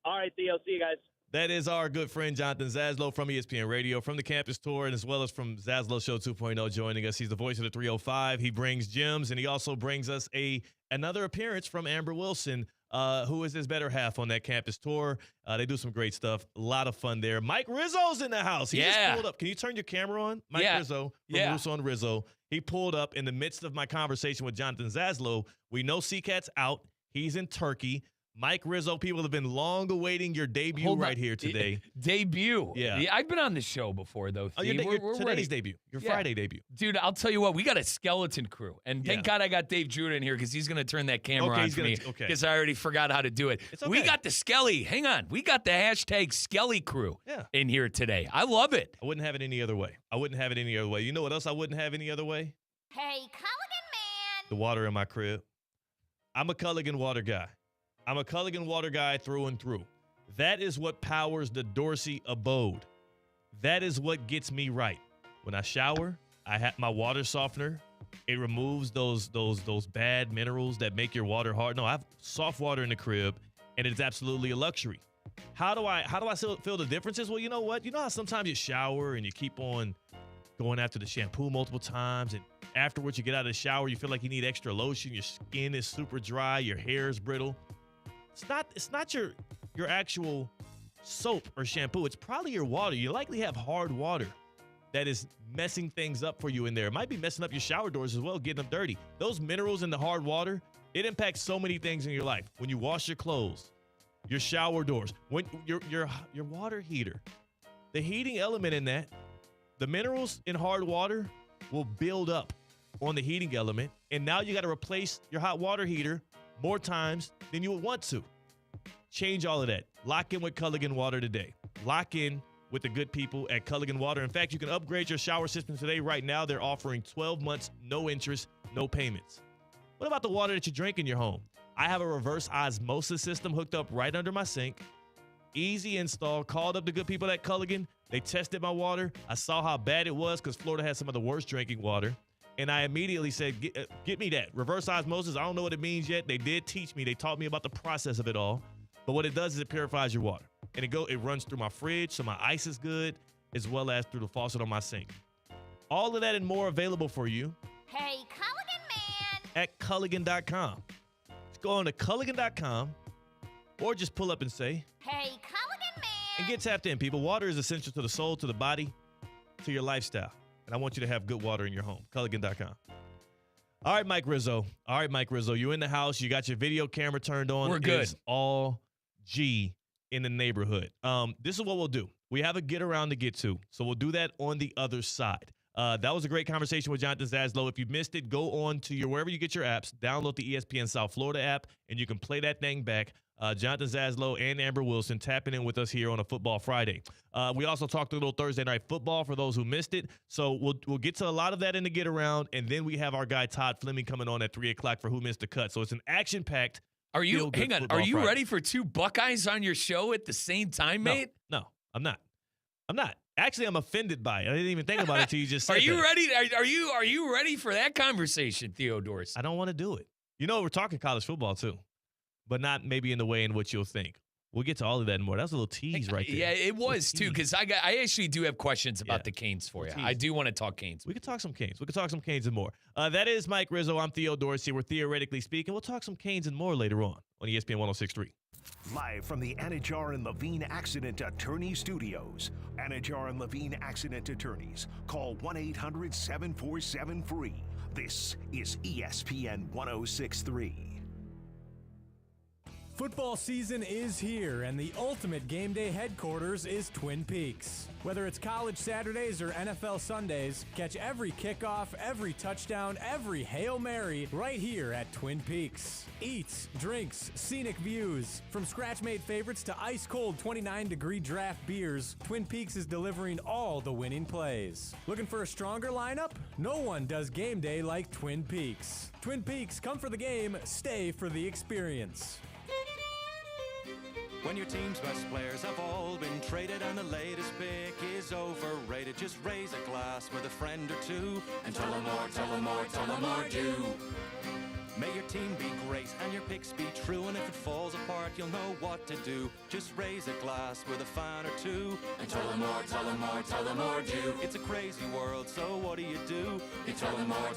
All right, Theo. See you guys. That is our good friend Jonathan Zaslow from ESPN Radio, from the campus tour, and as well as from Zaslow Show 2.0 joining us. He's the voice of the 305. He brings gems, and he also brings us another appearance from Amber Wilson, who is his better half on that campus tour. They do some great stuff. A lot of fun there. Mike Rizzo's in the house. He just pulled up. Can you turn your camera on? Mike Rizzo from Russo and Rizzo. He pulled up in the midst of my conversation with Jonathan Zaslow. We know C-Cat's out. He's in Turkey. Mike Rizzo, people have been long awaiting your debut here today. Debut? Yeah. I've been on the show before, though. Oh, today's debut. Your Friday debut. Dude, I'll tell you what, we got a skeleton crew. And thank God I got Dave Judah in here because he's going to turn that camera on for me because I already forgot how to do it. It's okay. We got the Skelly. Hang on. We got the hashtag Skelly crew in here today. I love it. I wouldn't have it any other way. You know what else I wouldn't have any other way? Hey, Culligan man. The water in my crib. I'm a Culligan water guy. I'm a Culligan water guy through and through. That is what powers the Dorsey abode. That is what gets me right. When I shower, I have my water softener. It removes those bad minerals that make your water hard. No, I have soft water in the crib, and it's absolutely a luxury. How do I feel the differences? Well, you know what? You know how sometimes you shower and you keep on going after the shampoo multiple times, and afterwards you get out of the shower, you feel like you need extra lotion. Your skin is super dry. Your hair is brittle. It's not your actual soap or shampoo. It's probably your water. You likely have hard water that is messing things up for you in there. It might be messing up your shower doors as well, getting them dirty. Those minerals in the hard water, it impacts so many things in your life. When you wash your clothes, your shower doors, when your water heater, the heating element in that, the minerals in hard water will build up on the heating element, and now you got to replace your hot water heater more times than you would want to. Change all of that. Lock in with Culligan Water today. Lock in with the good people at Culligan Water. In fact, you can upgrade your shower system today. Right now, they're offering 12 months, no interest, no payments. What about the water that you drink in your home? I have a reverse osmosis system hooked up right under my sink. Easy install. Called up the good people at Culligan. They tested my water. I saw how bad it was because Florida has some of the worst drinking water. And I immediately said, get me that. Reverse osmosis, I don't know what it means yet. They did teach me. They taught me about the process of it all. But what it does is it purifies your water. And it runs through my fridge, so my ice is good, as well as through the faucet on my sink. All of that and more available for you. Hey, Culligan man! At Culligan.com. Just go on to Culligan.com or just pull up and say, Hey, Culligan man! And get tapped in, people. Water is essential to the soul, to the body, to your lifestyle. And I want you to have good water in your home. Culligan.com. All right, Mike Rizzo. You're in the house. You got your video camera turned on. We're good. It's all G in the neighborhood. This is what we'll do. We have a get around to get to, so we'll do that on the other side. That was a great conversation with Jonathan Zaslow. If you missed it, go on to wherever you get your apps, download the ESPN South Florida app, and you can play that thing back. Jonathan Zaslow and Amber Wilson tapping in with us here on a Football Friday. We also talked a little Thursday Night Football for those who missed it. So we'll get to a lot of that in the get around, and then we have our guy Todd Fleming coming on at 3 o'clock for Who Missed the Cut. So it's an action-packed. Are you Friday. ready for 2 Buckeyes on your show at the same time, mate? No, I'm not. Actually, I'm offended by it. I didn't even think about it until you just said ready? Are you ready for that conversation, Theo Dorsey? I don't want to do it. We're talking college football too, but not maybe in the way in which you'll think. We'll get to all of that and more. That was a little tease right there. Yeah, it was too, because I actually do have questions about the Canes for you. I do want to talk Canes. We could talk some Canes. and more. That is Mike Rizzo. I'm Theo Dorsey. We're theoretically speaking. We'll talk some Canes and more later on ESPN 106.3. Live from the Anajar and Levine Accident Attorney Studios. Anajar and Levine Accident Attorneys. Call 1-800-747-FREE. This is ESPN 106.3. Football season is here, and the ultimate game day headquarters is Twin Peaks. Whether it's college Saturdays or NFL Sundays, catch every kickoff, every touchdown, every Hail Mary right here at Twin Peaks. Eats, drinks, scenic views. From scratch-made favorites to ice-cold 29-degree draft beers, Twin Peaks is delivering all the winning plays. Looking for a stronger lineup? No one does game day like Twin Peaks. Twin Peaks, come for the game, stay for the experience. When your team's best players have all been traded and the latest pick is overrated, just raise a glass with a friend or two and tell them more do. May your team be great and your picks be true, and if it falls apart, you'll know what to do. Just raise a glass with a fan or two and tell them more do. It's a crazy world, so what do? You tell them more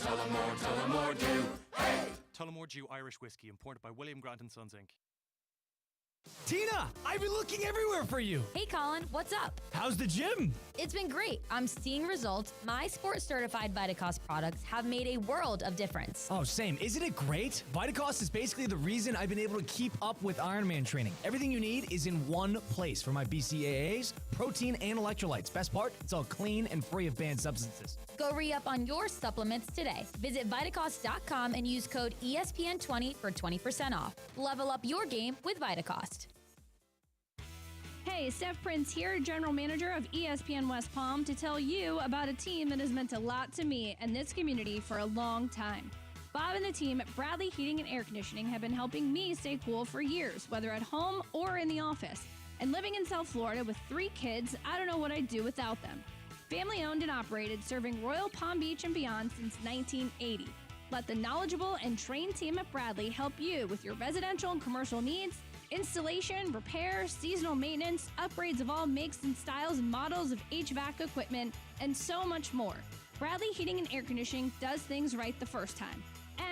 do. Hey! Tullamore Dew Irish Whiskey, imported by William Grant & Sons, Inc. Tina, I've been looking everywhere for you. Hey, Colin, what's up? How's the gym? It's been great. I'm seeing results. My sports-certified Vitacost products have made a world of difference. Oh, same. Isn't it great? Vitacost is basically the reason I've been able to keep up with Ironman training. Everything you need is in one place for my BCAAs, protein, and electrolytes. Best part, it's all clean and free of banned substances. Go re-up on your supplements today. Visit Vitacost.com and use code ESPN20 for 20% off. Level up your game with Vitacost. Hey, Steph Prince here, General Manager of ESPN West Palm, to tell you about a team that has meant a lot to me and this community for a long time. Bob and the team at Bradley Heating and Air Conditioning have been helping me stay cool for years, whether at home or in the office. And living in South Florida with 3 kids, I don't know what I'd do without them. Family owned and operated, serving Royal Palm Beach and beyond since 1980. Let the knowledgeable and trained team at Bradley help you with your residential and commercial needs, installation, repair, seasonal maintenance, upgrades of all makes and styles and models of HVAC equipment, and so much more. Bradley Heating and Air Conditioning does things right the first time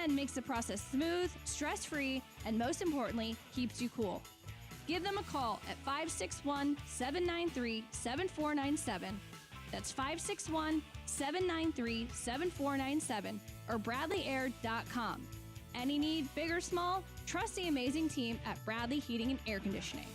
and makes the process smooth, stress-free, and most importantly, keeps you cool. Give them a call at 561-793-7497. That's 561-793-7497 or BradleyAir.com. Any need, big or small, trust the amazing team at Bradley Heating and Air Conditioning.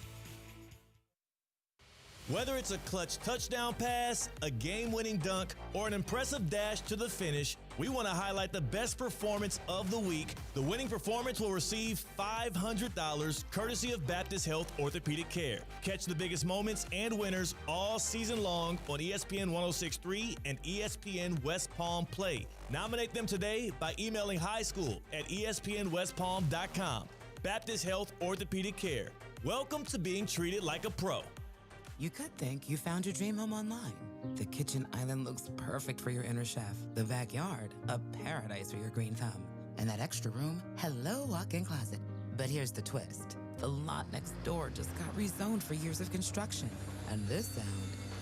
Whether it's a clutch touchdown pass, a game-winning dunk, or an impressive dash to the finish, we want to highlight the best performance of the week. The winning performance will receive $500 courtesy of Baptist Health Orthopedic Care. Catch the biggest moments and winners all season long on ESPN 106.3 and ESPN West Palm Play. Nominate them today by emailing highschool@espnwestpalm.com. Baptist Health Orthopedic Care. Welcome to being treated like a pro. You could think you found your dream home online. The kitchen island looks perfect for your inner chef. The backyard, a paradise for your green thumb. And that extra room, hello walk-in closet. But here's the twist. The lot next door just got rezoned for years of construction. And this sound,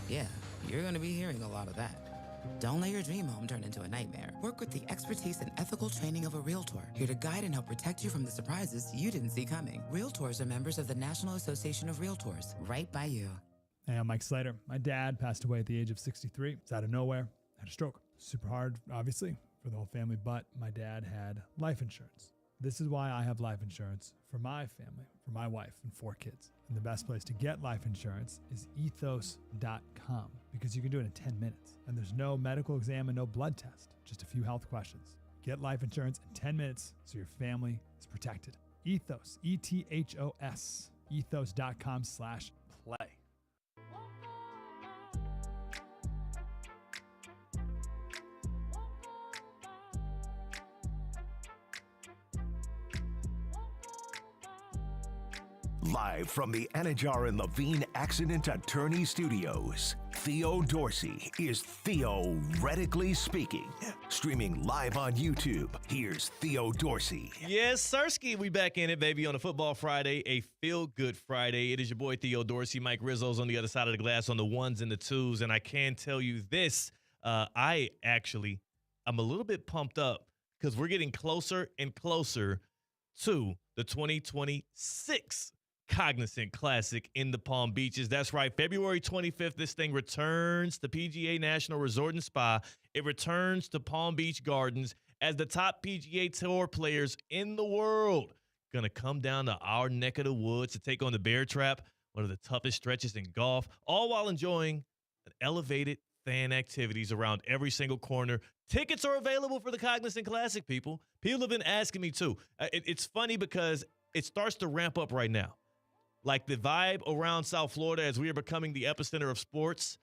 yeah, you're gonna be hearing a lot of that. Don't let your dream home turn into a nightmare. Work with the expertise and ethical training of a Realtor, here to guide and help protect you from the surprises you didn't see coming. Realtors are members of the National Association of Realtors, right by you. Hey, I'm Mike Slater. My dad passed away at the age of 63. It's out of nowhere. Had a stroke. Super hard, obviously, for the whole family, but my dad had life insurance. This is why I have life insurance for my family, for my wife and 4 kids. And the best place to get life insurance is ethos.com, because you can do it in 10 minutes. And there's no medical exam and no blood test, just a few health questions. Get life insurance in 10 minutes so your family is protected. Ethos, ETHOS, ethos.com/play. Live from the Anajar and Levine Accident Attorney Studios, Theo Dorsey is theoretically speaking. Streaming live on YouTube, here's Theo Dorsey. Yes, Sirski, we back in it, baby, on a Football Friday, a feel-good Friday. It is your boy Theo Dorsey. Mike Rizzo's on the other side of the glass on the ones and the twos, and I can tell you this, I'm a little bit pumped up because we're getting closer and closer to the 2026 Cognizant Classic in the Palm Beaches. That's right. February 25th, this thing returns to PGA National Resort and Spa. It returns to Palm Beach Gardens as the top PGA Tour players in the world going to come down to our neck of the woods to take on the Bear Trap, one of the toughest stretches in golf, all while enjoying an elevated fan activities around every single corner. Tickets are available for the Cognizant Classic, people. People have been asking me, too. It's funny because it starts to ramp up right now. Like the vibe around South Florida as we are becoming the epicenter of sports.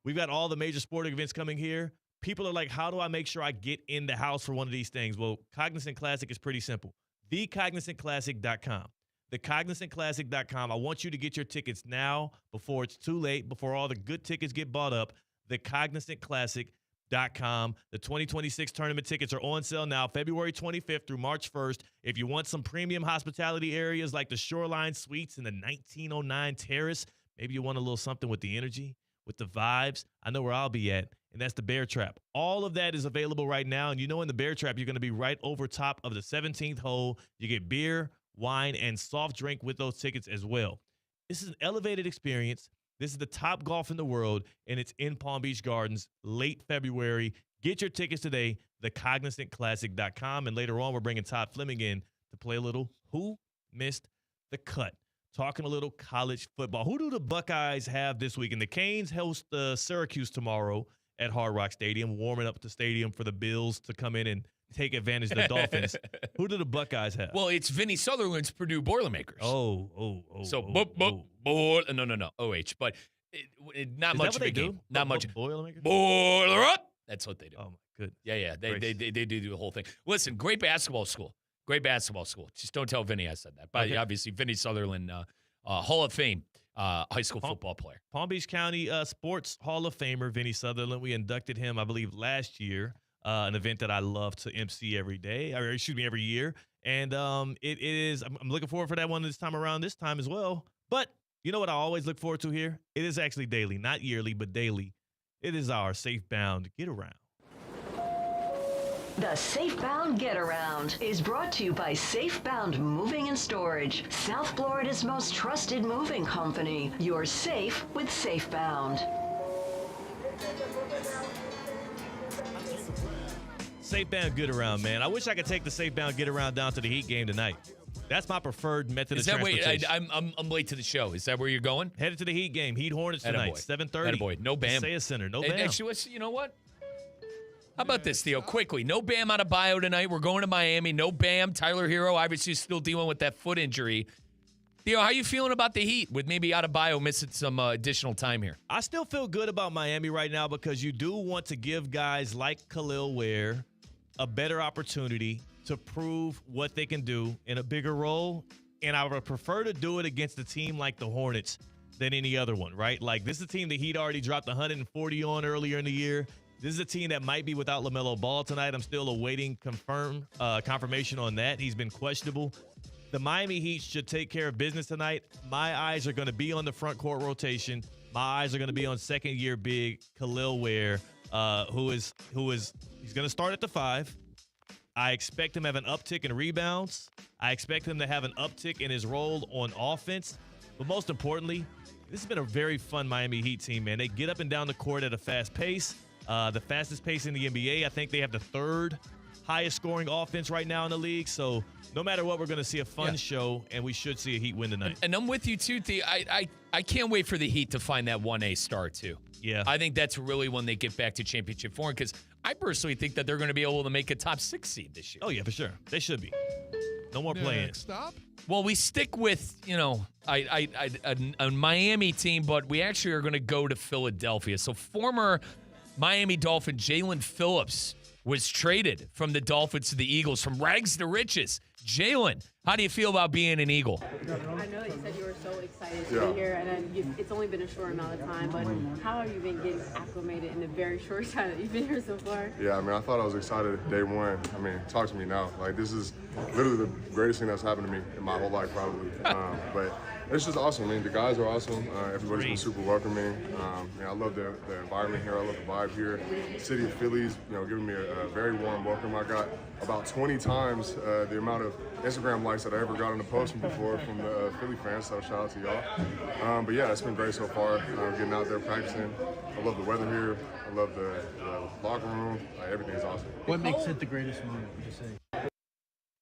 We've got all the major sporting events coming here. People are like, how do I make sure I get in the house for one of these things? Well, Cognizant Classic is pretty simple. TheCognizantClassic.com. TheCognizantClassic.com. I want you to get your tickets now before it's too late, before all the good tickets get bought up. TheCognizantClassic.com. The 2026 tournament tickets are on sale now, February 25th through March 1st. If you want some premium hospitality areas like the Shoreline Suites and the 1909 Terrace, maybe you want a little something with the energy, with the vibes, I know where I'll be at, and that's the Bear Trap. All of that is available right now, and you know in the Bear Trap, you're going to be right over top of the 17th hole. You get beer, wine, and soft drink with those tickets as well. This is an elevated experience. This is the top golf in the world, and it's in Palm Beach Gardens late February. Get your tickets today, thecognizantclassic.com. And later on, we're bringing Todd Fleming in to play a little Who Missed the Cut? Talking a little college football. Who do the Buckeyes have this week? And the Canes host Syracuse tomorrow at Hard Rock Stadium, warming up the stadium for the Bills to come in and take advantage of the Dolphins. Who do the Buckeyes have? Well, it's Vinny Sutherland's Purdue Boilermakers. Oh. So, no, OH. But not much of a game. Not much. Boilermakers? Boiler up. That's what they do. Oh, my goodness. Yeah. They do the whole thing. Listen, great basketball school. Just don't tell Vinny I said that. But obviously, Vinny Sutherland, Hall of Fame high school football player. Palm Beach County Sports Hall of Famer, Vinny Sutherland. We inducted him, I believe, last year. An event that I love to MC every year. And it is, I'm looking forward for that one this time as well. But you know what I always look forward to here? It is actually daily, not yearly, but daily. It is our Safebound Get Around. The Safebound Get Around is brought to you by Safebound Moving and Storage, South Florida's most trusted moving company. You're safe with Safebound. Safebound Get Around, man. I wish I could take the Safebound Get Around down to the Heat game tonight. That's my preferred method of transportation. I'm late to the show. Is that where you're going? Headed to the Heat game. Heat Hornets tonight, 7:30. Attaboy. No Bam. Say a center. No Bam. Actually, you know what? How about this, Theo? Quickly. No Bam out of bio tonight. We're going to Miami. No Bam. Tyler Hero, obviously, still dealing with that foot injury. Theo, how are you feeling about the Heat with maybe out of bio missing some additional time here? I still feel good about Miami right now because you do want to give guys like Khalil Ware a better opportunity to prove what they can do in a bigger role. And I would prefer to do it against a team like the Hornets than any other one, right? Like, this is a team that he'd already dropped 140 on earlier in the year. This is a team that might be without LaMelo Ball tonight. I'm still awaiting confirmation on that. He's been questionable. The Miami Heat should take care of business tonight. My eyes are going to be on the front court rotation. My eyes are going to be on second-year big Khalil Ware, he's going to start at the 5. I expect him to have an uptick in rebounds. I expect him to have an uptick in his role on offense. But most importantly, this has been a very fun Miami Heat team, man. They get up and down the court at a fast pace, the fastest pace in the NBA. I think they have the 3rd highest scoring offense right now in the league. So no matter what, we're going to see a fun show, and we should see a Heat win tonight. And I'm with you, too, Thea. I can't wait for the Heat to find that 1A star, too. Yeah. I think that's really when they get back to championship form, because I personally think that they're going to be able to make a top 6 seed this year. Oh, yeah, for sure. They should be. No more playing. Stop. Well, we stick with, a Miami team, but we actually are going to go to Philadelphia. So former Miami Dolphin Jalen Phillips was traded from the Dolphins to the Eagles, from rags to riches. Jalen, how do you feel about being an Eagle? I know you said you were so excited to be here, and it's only been a short amount of time, but how have you been getting acclimated in the very short time that you've been here so far? Yeah, I mean, I thought I was excited day one. I mean, talk to me now. Like, this is literally the greatest thing that's happened to me in my whole life, probably. But it's just awesome. I mean, the guys are awesome. Everybody's been super welcoming. I love the environment here. I love the vibe here. The city of Philly's, giving me a very warm welcome. I got about 20 times the amount of Instagram likes that I ever got on the posting before from the Philly fans, so shout out to y'all. But yeah, it's been great so far, getting out there practicing. I love the weather here. I love the locker room. Everything's awesome. What makes it the greatest moment, would you say?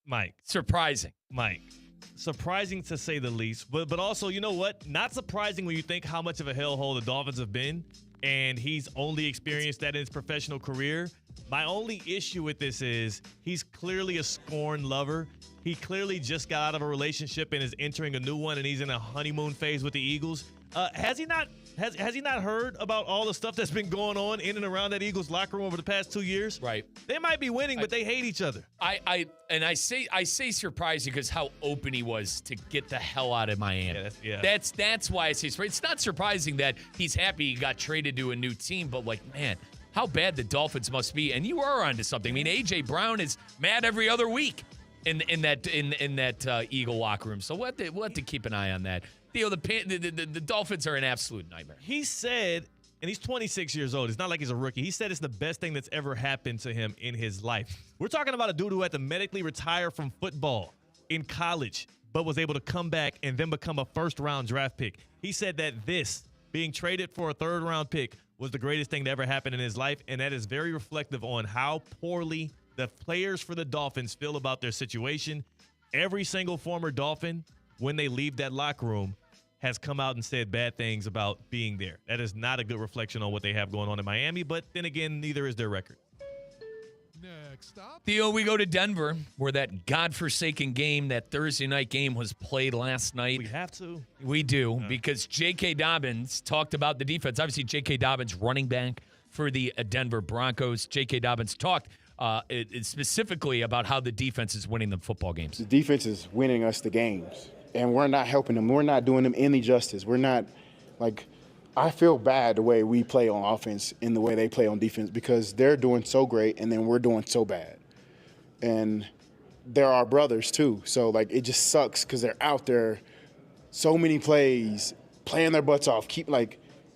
Mike. Surprising. Mike. Surprising to say the least. But also, you know what? Not surprising when you think how much of a hellhole the Dolphins have been, and he's only experienced that in his professional career. My only issue with this is he's clearly a scorned lover. He clearly just got out of a relationship and is entering a new one, and he's in a honeymoon phase with the Eagles. Has he not heard about all the stuff that's been going on in and around that Eagles locker room over the past 2 years? Right. They might be winning, but they hate each other. I say surprising because how open he was to get the hell out of Miami. That's why I say surprising. It's not surprising that he's happy he got traded to a new team, but man, how bad the Dolphins must be. And you are onto something. I mean, A.J. Brown is mad every other week in that Eagle locker room. So we'll have to keep an eye on that. The Dolphins are an absolute nightmare. He said, and he's 26 years old. It's not like he's a rookie. He said it's the best thing that's ever happened to him in his life. We're talking about a dude who had to medically retire from football in college, but was able to come back and then become a first-round draft pick. He said that being traded for a third-round pick, was the greatest thing to ever happen in his life, and that is very reflective on how poorly the players for the Dolphins feel about their situation. Every single former Dolphin, when they leave that locker room, has come out and said bad things about being there. That is not a good reflection on what they have going on in Miami, but then again, neither is their record. Next up. Theo, we go to Denver, where that godforsaken game, that Thursday night game, was played last night. We have to. We do, because J.K. Dobbins talked about the defense. Obviously, J.K. Dobbins, running back for the Denver Broncos. J.K. Dobbins talked specifically about how the defense is winning the football games. The defense is winning us the games, and we're not helping them. We're not doing them any justice. We're not, I feel bad the way we play on offense and the way they play on defense, because they're doing so great and then we're doing so bad. And they're our brothers too. So it just sucks because they're out there so many plays, playing their butts off.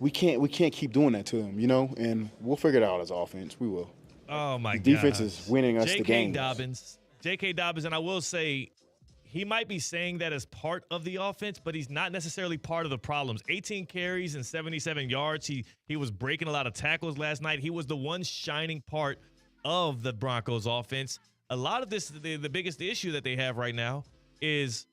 We can't keep doing that to them, and we'll figure it out as offense. We will. Oh my God. The defense is winning us the game. J.K. Dobbins, and I will say, he might be saying that as part of the offense, but he's not necessarily part of the problems. 18 carries and 77 yards. He was breaking a lot of tackles last night. He was the one shining part of the Broncos offense. A lot of this, the biggest issue that they have right now is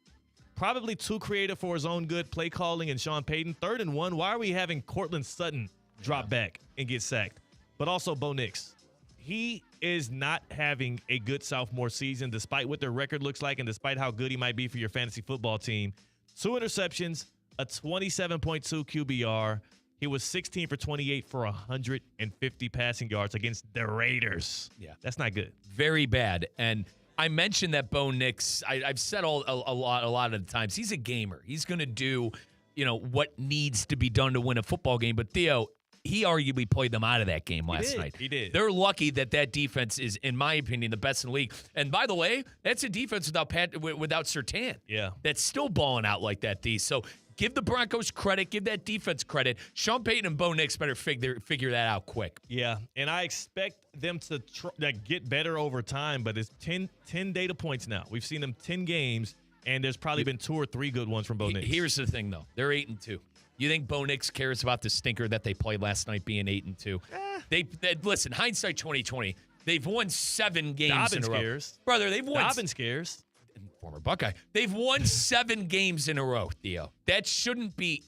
probably too creative for his own good play calling and Sean Payton. 3rd and 1. Why are we having Cortland Sutton drop back and get sacked? But also Bo Nix. He is not having a good sophomore season, despite what their record looks like and despite how good he might be for your fantasy football team. 2 interceptions, a 27.2 QBR. He was 16 for 28 for 150 passing yards against the Raiders. Yeah. That's not good. Very bad. And I mentioned that Bo Nix, I've said a lot of the times, he's a gamer. He's going to do what needs to be done to win a football game. But Theo, he arguably played them out of that game last night. He did. They're lucky that defense is, in my opinion, the best in the league. And by the way, that's a defense without Surtain. Yeah. That's still balling out like that, D. So give the Broncos credit. Give that defense credit. Sean Payton and Bo Nix better figure that out quick. Yeah, and I expect them to get better over time, but it's 10 data points now. We've seen them 10 games, and there's probably been 2 or 3 good ones from Bo Nix. Here's the thing, though. They're 8-2. You think Bo Nix cares about the stinker that they played last night being 8-2? Listen, hindsight 2020. They've won 7 games Dobbins in a row. cares. Brother, they've won. Dobbins cares. Former Buckeye. They've won 7 games in a row, Theo. That shouldn't be,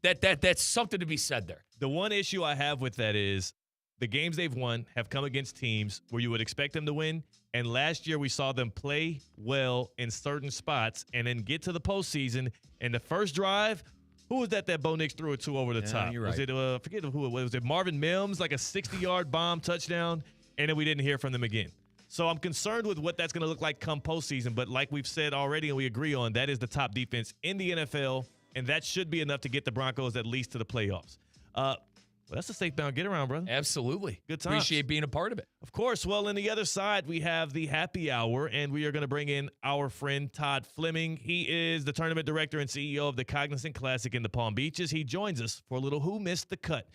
that's something to be said there. The one issue I have with that is the games they've won have come against teams where you would expect them to win. And last year we saw them play well in certain spots and then get to the postseason. And the first drive, who was that Bo Nix threw it to over the top? You're right. Was it, I forget who it was. Was it Marvin Mims, like a 60-yard bomb touchdown? And then we didn't hear from them again. So I'm concerned with what that's going to look like come postseason. But like we've said already and we agree on, that is the top defense in the NFL, and that should be enough to get the Broncos at least to the playoffs. Well, that's a safe bound get around, brother. Absolutely. Good times. Appreciate being a part of it. Of course. Well, on the other side, we have the happy hour, and we are going to bring in our friend Todd Fleming. He is the tournament director and CEO of the Cognizant Classic in the Palm Beaches. He joins us for a little Who Missed the Cut.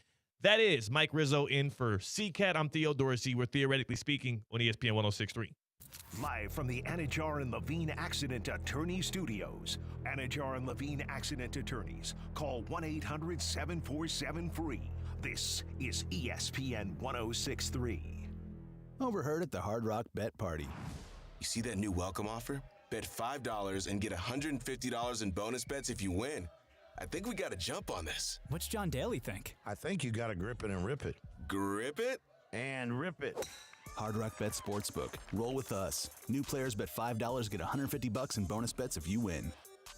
That is Mike Rizzo in for CCAT. I'm Theo Dorsey. We're theoretically speaking on ESPN 106.3. Live from the Anajar and Levine Accident Attorney Studios. Anajar and Levine Accident Attorneys. Call 1-800-747-FREE. This is ESPN 106.3. Overheard at the Hard Rock Bet Party. You see that new welcome offer? Bet $5 and get $150 in bonus bets if you win. I think we got to jump on this. What's John Daly think? I think you got to grip it and rip it. Grip it? And rip it. Hard Rock Bet Sportsbook. Roll with us. New players bet $5, get $150 in bonus bets if you win.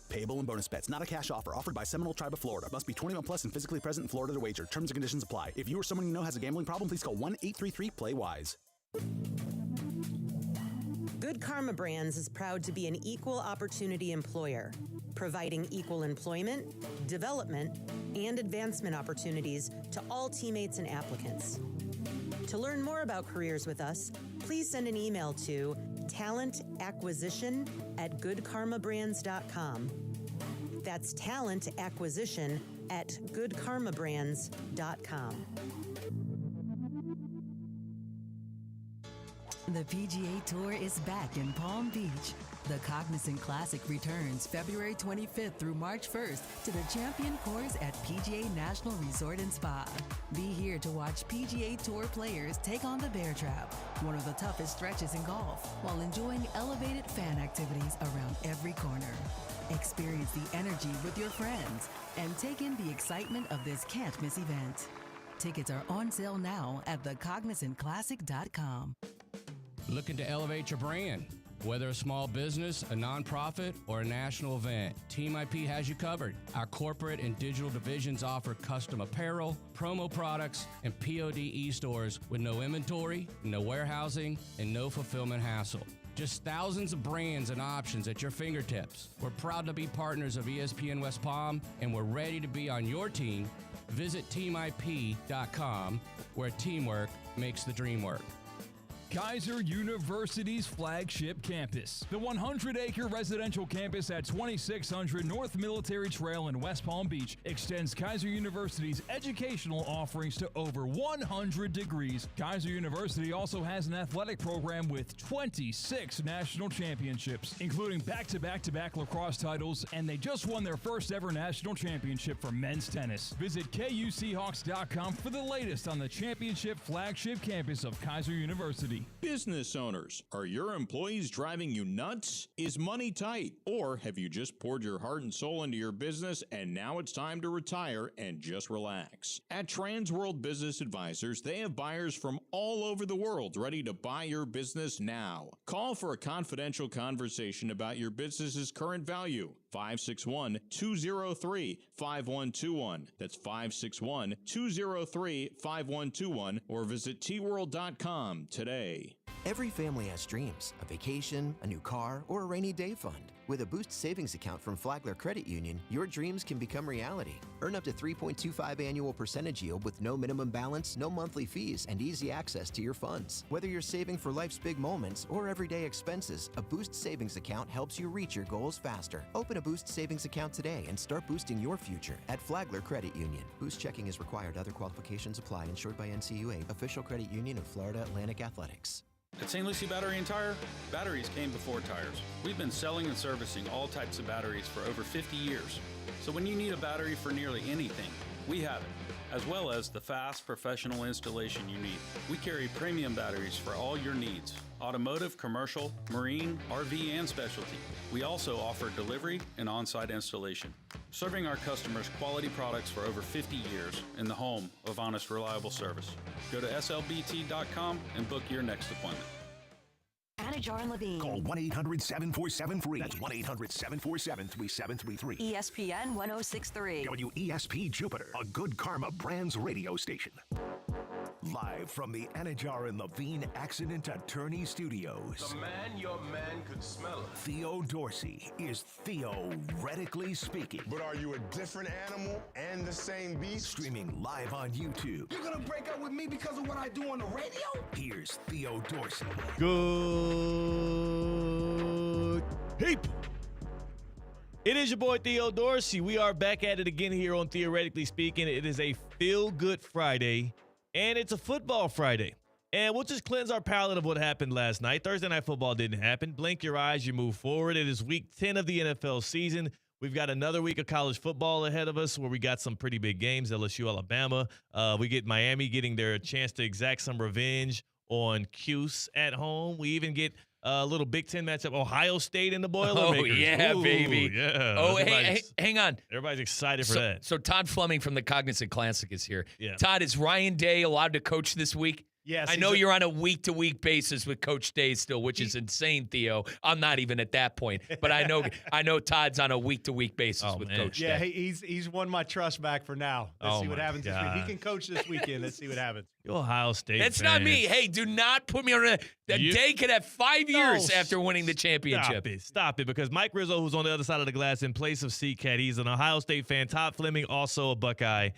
Payable in bonus bets. Not a cash offer. Offered by Seminole Tribe of Florida. Must be 21 plus and physically present in Florida to wager. Terms and conditions apply. If you or someone you know has a gambling problem, please call 1-833-PLAY-WISE. Good Karma Brands is proud to be an equal opportunity employer, providing equal employment, development, and advancement opportunities to all teammates and applicants. To learn more about careers with us, please send an email to talentacquisition@goodkarmabrands.com. That's talentacquisition@goodkarmabrands.com. The PGA Tour is back in Palm Beach. The Cognizant Classic returns February 25th through March 1st to the Champion Course at PGA National Resort and Spa. Be here to watch PGA Tour players take on the Bear Trap, one of the toughest stretches in golf, while enjoying elevated fan activities around every corner. Experience the energy with your friends and take in the excitement of this can't-miss event. Tickets are on sale now at thecognizantclassic.com. Looking to elevate your brand? Whether a small business, a nonprofit, or a national event, Team IP has you covered. Our corporate and digital divisions offer custom apparel, promo products, and POD e-stores with no inventory, no warehousing, and no fulfillment hassle. Just thousands of brands and options at your fingertips. We're proud to be partners of ESPN West Palm, and we're ready to be on your team. Visit teamip.com, where teamwork makes the dream work. Kaiser University's flagship campus. The 100-acre residential campus at 2600 North Military Trail in West Palm Beach extends Kaiser University's educational offerings to over 100 degrees. Kaiser University also has an athletic program with 26 national championships, including back-to-back-to-back lacrosse titles, and they just won their first ever national championship for men's tennis. Visit KUSeahawks.com for the latest on the championship flagship campus of Kaiser University. Business owners, are your employees driving you nuts? Is money tight? Or have you just poured your heart and soul into your business and now it's time to retire and just relax? At Transworld Business Advisors, they have buyers from all over the world ready to buy your business now. Call for a confidential conversation about your business's current value. 561-203-5121. That's 561-203-5121, or visit tworld.com today. Every family has dreams, a vacation, a new car, or a rainy day fund. With a Boost savings account from Flagler Credit Union, your dreams can become reality. Earn up to 3.25 annual percentage yield with no minimum balance, no monthly fees, and easy access to your funds. Whether you're saving for life's big moments or everyday expenses, a Boost savings account helps you reach your goals faster. Open a Boost savings account today and start boosting your future at Flagler Credit Union. Boost checking is required. Other qualifications apply. Insured by NCUA, official credit union of Florida Atlantic Athletics. At St. Lucie Battery and Tire, batteries came before tires. We've been selling and servicing all types of batteries for over 50 years. So when you need a battery for nearly anything, we have it, as well as the fast professional installation you need. We carry premium batteries for all your needs: automotive, commercial, marine, RV, and specialty. We also offer delivery and on-site installation, serving our customers quality products for over 50 years in the home of honest, reliable service. Go to slbt.com and book your next appointment. Anajar and Levine. Call 1-800-747-FREE. That's 1-800-747-3733. ESPN 1063. WESP Jupiter, a Good Karma Brands radio station. Live from the Anajar and Levine Accident Attorney Studios. The man, your man could smell it. Theo Dorsey is theoretically speaking. But are you a different animal and the same beast? Streaming live on YouTube. You're gonna break up with me because of what I do on the radio? Here's Theo Dorsey. Good people. It is your boy Theo Dorsey. We are back at it again here on Theoretically Speaking. It is a feel-good Friday, and it's a football Friday. And we'll just cleanse our palate of what happened last night. Thursday Night Football didn't happen. Blink your eyes, you move forward. It is week 10 of the NFL season. We've got another week of college football ahead of us where we got some pretty big games, LSU, Alabama. We get Miami getting their chance to exact some revenge on Cuse at home. We even get a little Big Ten matchup, Ohio State and the Boilermakers. Oh, yeah, Ooh, baby. Yeah. Oh, hey, hang on. Everybody's excited for that. So Todd Fleming from the Cognizant Classic is here. Yeah. Todd, is Ryan Day allowed to coach this week? Yes. I know you're on a week-to-week basis with Coach Day still, which is insane, Theo. I'm not even at that point, but I know Todd's on a week-to-week basis with Coach yeah, Day. he's won my trust back for now. Let's see what happens this week. He can coach this weekend. Let's see what happens. You Ohio State That's fans. not me. Hey, do not put me on a Day could have 5 years after winning the championship. Stop it, because Mike Rizzo, who's on the other side of the glass in place of C-Cat, he's an Ohio State fan. Todd Fleming, also a Buckeye.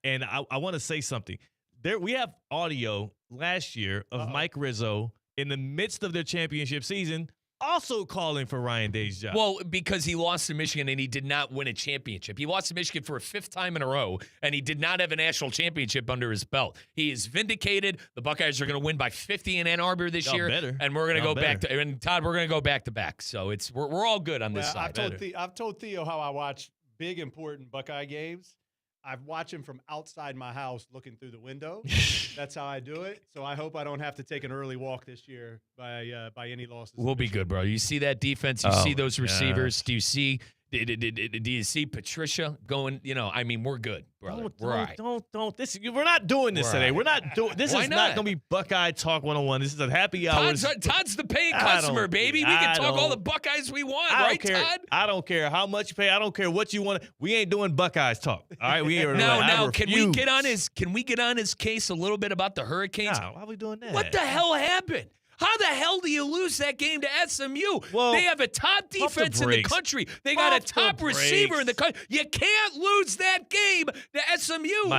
And I want to say something. We have audio last year of Mike Rizzo in the midst of their championship season also calling for Ryan Day's job. Well, because he lost to Michigan and he did not win a championship. He lost to Michigan for a 5th time in a row, and he did not have a national championship under his belt. He is vindicated. The Buckeyes are going to win by 50 in Ann Arbor this year, and we're going to go back to. And Todd, we're going to go back to back. So we're all good on this side. I've told Theo how I watch big important Buckeye games. I've watched him from outside my house looking through the window. That's how I do it. So I hope I don't have to take an early walk this year by any losses. We'll be good, bro. You see that defense? You see those receivers? Do you see Patricia going? I mean, we're good, brother. We're all right. Don't. We're not doing this today. We're not doing. This is not going to be Buckeye Talk 101. This is a happy hour. Todd's the paying customer, baby. We can talk all the Buckeyes we want, right, Todd? I don't care how much you pay. I don't care what you want. We ain't doing Buckeyes talk. All right, we ain't. Now, can we get on his case a little bit about the Hurricanes? No, why are we doing that? What the hell happened? How the hell do you lose that game to SMU? Well, they have a top defense in the country. They got a top receiver in the country. You can't lose that game to SMU.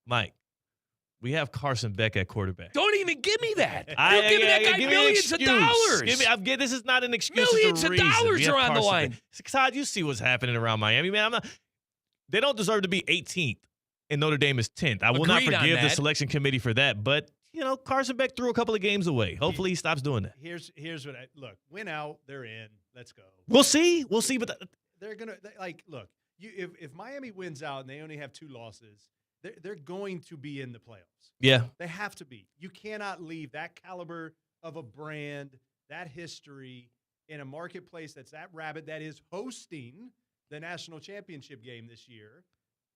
Mike, we have Carson Beck at quarterback. Don't even give me that. You're giving that guy millions of dollars. This is not an excuse. Millions of dollars are on the line. Todd, you see what's happening around Miami, man. They don't deserve to be 18th, and Notre Dame is 10th. I will not forgive the selection committee for that, but Carson Beck threw a couple of games away. Hopefully he stops doing that. Here's what look, win out, they're in. Let's go. We'll see, but they're going to look, if Miami wins out and they only have 2 losses, they're going to be in the playoffs. Yeah. They have to be. You cannot leave that caliber of a brand, that history in a marketplace that's that rabid that is hosting the national championship game this year.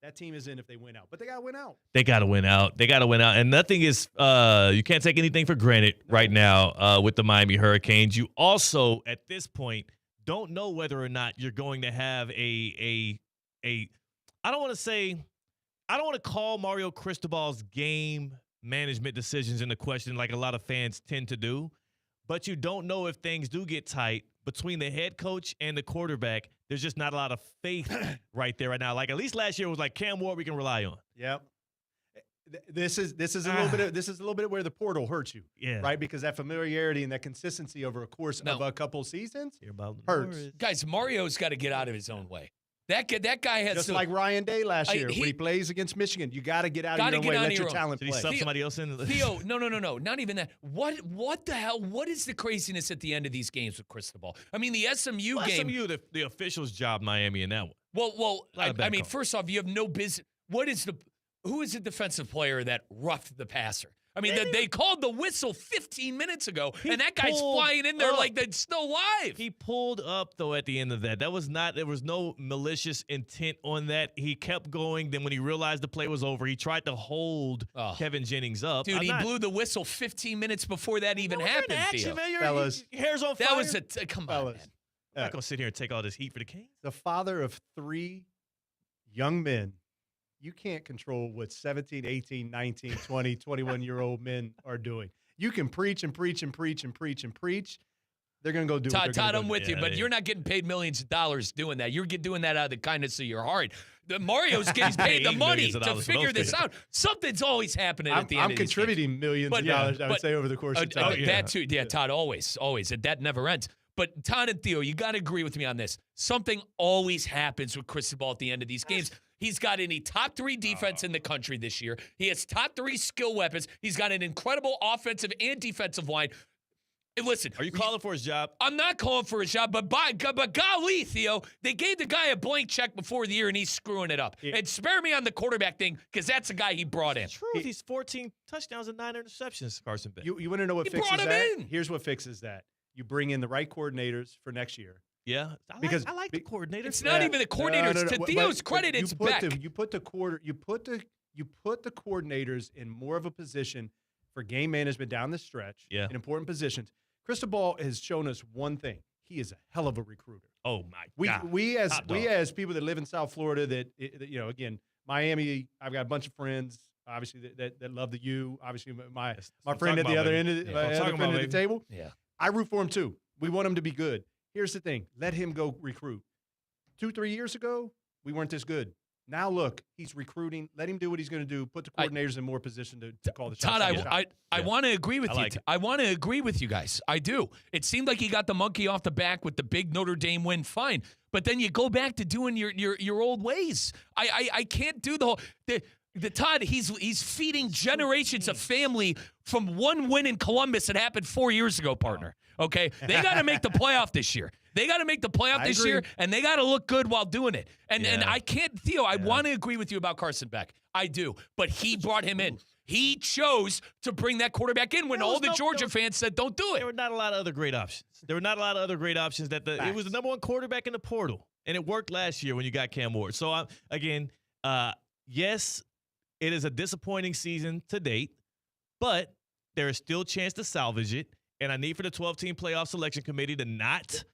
That team is in if they win out. But they got to win out. They got to win out. And nothing is you can't take anything for granted right now with the Miami Hurricanes. You also, at this point, don't know whether or not you're going to have I don't want to call Mario Cristobal's game management decisions into question like a lot of fans tend to do. but you don't know if things do get tight between the head coach and the quarterback. There's just not a lot of faith right there right now. Like at least last year it was like Cam Ward we can rely on. Yep. This is a little bit where the portal hurts you, right? Because that familiarity and that consistency over a course of a couple seasons hurts. Guys, Mario's got to get out of his own way. That guy has just like Ryan Day last year when he plays against Michigan. You got to get out of your own way. Let your talent play. Did he sub somebody else in? Theo, no, not even that. What the hell? What is the craziness at the end of these games with Cristobal? I mean, the SMU game. SMU, the officials jobbed Miami in that one. Well, I mean, first off, you have no business. Who is the defensive player that roughed the passer? I mean, they called the whistle 15 minutes ago, and that guy's flying in there like they're still live. He pulled up, though, at the end of that. There was no malicious intent on that. He kept going. Then when he realized the play was over, he tried to hold Kevin Jennings up. Dude, he blew the whistle 15 minutes before that even happened, Theo. Fellas. Your hair's on fire. That was come on, man. I'm not going to sit here and take all this heat for the Kings. The father of 3 young men. You can't control what 17, 18, 19, 20, 21-year-old men are doing. You can preach and preach and preach and preach and preach. They're going to go do what they're Todd, going to I'm with you, but you're not getting paid millions of dollars doing that. You're doing that out of the kindness of your heart. Mario's getting paid the money to figure this out. Something's always happening at the end of I'm contributing millions of dollars, I would say, over the course of time. That too, Todd, always. And that never ends. But Todd and Theo, you got to agree with me on this. Something always happens with Cristobal at the end of these games. He's got any top 3 defense in the country this year. He has top 3 skill weapons. He's got an incredible offensive and defensive line. And listen, are you calling for his job? I'm not calling for his job, but golly, Theo, they gave the guy a blank check before the year, and he's screwing it up. And spare me on the quarterback thing, because that's the guy he brought in. It's true. He's 14 touchdowns and 9 interceptions, Carson Beck. You want to know what fixes brought him that? in. Here's what fixes that. You bring in the right coordinators for next year. Yeah, I like the coordinators. It's not even the coordinators. To Theo's credit, it's Beck. You put the coordinators in more of a position for game management down the stretch. Yeah. In important positions. Cristobal has shown us one thing: he is a hell of a recruiter. Oh my God! We as people that live in South Florida, that again, Miami. I've got a bunch of friends, obviously that love the U. Obviously, my friend at the other end of the table. Yeah. I root for him too. We want him to be good. Here's the thing. Let him go recruit. 2-3 years ago, we weren't this good. Now, look, he's recruiting. Let him do what he's going to do. Put the coordinators in more position to call the shots. Todd, I want to agree with you. I want to agree with you guys. I do. It seemed like he got the monkey off the back with the big Notre Dame win. Fine. But then you go back to doing your old ways. I can't do the whole the Todd, he's feeding generations of family from one win in Columbus that happened 4 years ago, partner. Okay? They got to make the playoff this year. They got to make the playoff this year, and they got to look good while doing it. And I can't, Theo, I want to agree with you about Carson Beck. I do. But he brought him in. He chose to bring that quarterback in when all the Georgia fans said, don't do it. There were not a lot of other great options. It was the number one quarterback in the portal, and it worked last year when you got Cam Ward. So, yes, it is a disappointing season to date, but there is still a chance to salvage it. And I need for the 12-team playoff selection committee to not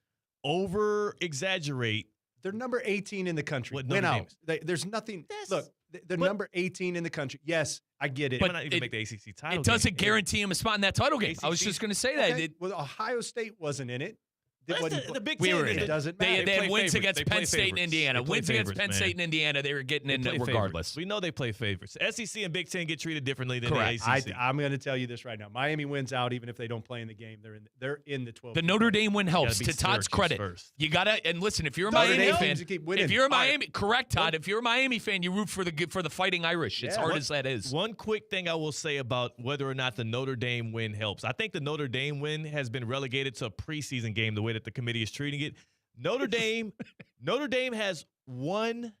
over-exaggerate. They're number 18 in the country. Win out. There's nothing. Look, they're number 18 in the country. Yes, I get it. But not even make the ACC title. It doesn't guarantee him a spot in that title game. I was just going to say that. Okay. Well, Ohio State wasn't in it. The Big we Ten were in it. it. Doesn't they matter. had wins against Penn State and Indiana. Wins against Penn State and Indiana, they were getting in regardless. We know they play favorites. SEC and Big Ten get treated differently than Correct. the ACC. I'm going to tell you this right now. Miami wins out even if they don't play in the game. They're in the 12. The Notre Dame win helps. To Todd's credit, you got to and listen. If you're a Miami fan, if you're a Miami, correct, Todd. If you're a Miami fan, you root for the Fighting Irish. As hard as that is. One quick thing I will say about whether or not the Notre Dame win helps. I think the Notre Dame win has been relegated to a preseason game the way that the committee is treating it. Notre Dame has one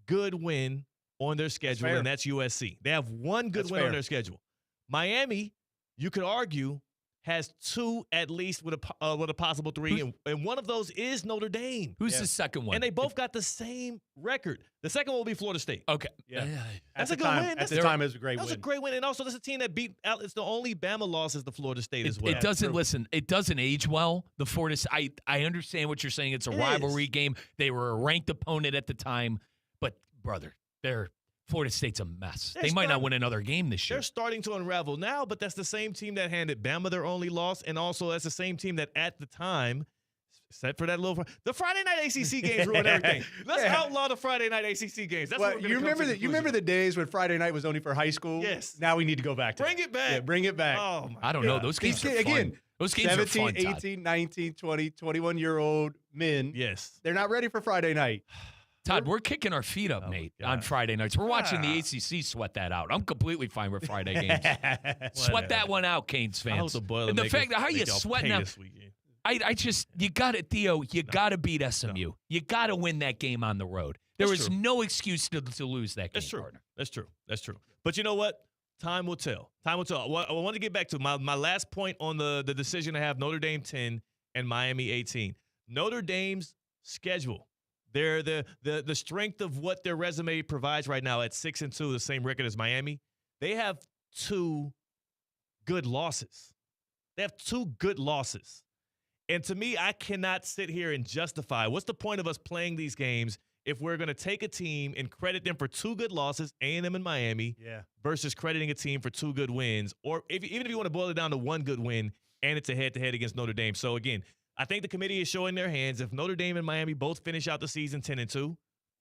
good win on their schedule, and that's USC. They have one good win on their schedule. Miami, you could argue, has two at least with a possible three, and one of those is Notre Dame. Who's the second one? And they both got the same record. The second one will be Florida State. Okay. Yeah. That's a good win. At the time, it was a great win. That's a great win. And also, that's a team that beat out. It's the only Bama loss is the Florida State as well. It doesn't age well. The Florida State, I understand what you're saying. It's a rivalry game. They were a ranked opponent at the time. But, brother, Florida State's a mess. They're They might not starting- win another game this year. They're starting to unravel now, but that's the same team that handed Bama their only loss, and also that's the same team that at the time, except for that the Friday night ACC games ruin everything. Let's outlaw the Friday night ACC games. That's what we're you remember the days when Friday night was only for high school? Yes. Now we need to go back to Bring it back. Yeah, bring it back. Oh, my I don't know. Those games are fun. Again, Those games 17, are fun, Todd. 18, 19, 20, 21-year-old men. Yes. They're not ready for Friday night. Todd, we're kicking our feet up, mate, on Friday nights. We're watching the ACC sweat that out. I'm completely fine with Friday games. Sweat that one out, Canes fans. I hope the Boilermakers And the fact that how you make y'all sweating pay out. this weekend. I just, you got it, Theo. You got to beat SMU. You got to win that game on the road. There That's is true. no excuse to lose that game, That's true. partner. That's true. That's true. But you know what? Time will tell. Time will tell. Well, I want to get back to my last point on the decision to have Notre Dame 10 and Miami 18. Notre Dame's schedule. They're the strength of what their resume provides right now at 6-2, the same record as Miami. They have 2 good losses. They have 2 good losses. And to me, I cannot sit here and justify what's the point of us playing these games if we're going to take a team and credit them for 2 good losses, A&M and Miami, versus crediting a team for 2 good wins, or even if you want to boil it down to 1 good win and it's a head-to-head against Notre Dame. So, again, I think the committee is showing their hands. If Notre Dame and Miami both finish out the season 10-2,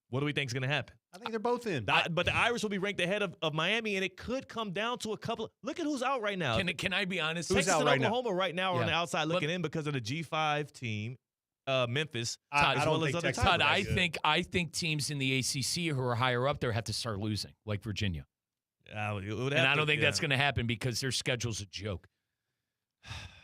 what do we think is going to happen? I think they're both in. But the Irish will be ranked ahead of Miami, and it could come down to a couple. Look at who's out right now. Can I be honest? Texas out and right now? Oklahoma right now are on the outside looking in because of the G5 team, Memphis, I as don't well as think other Texas- teams. Todd, I think teams in the ACC who are higher up there have to start losing, like Virginia. It would And have I to- don't think yeah. that's going to happen because their schedule's a joke.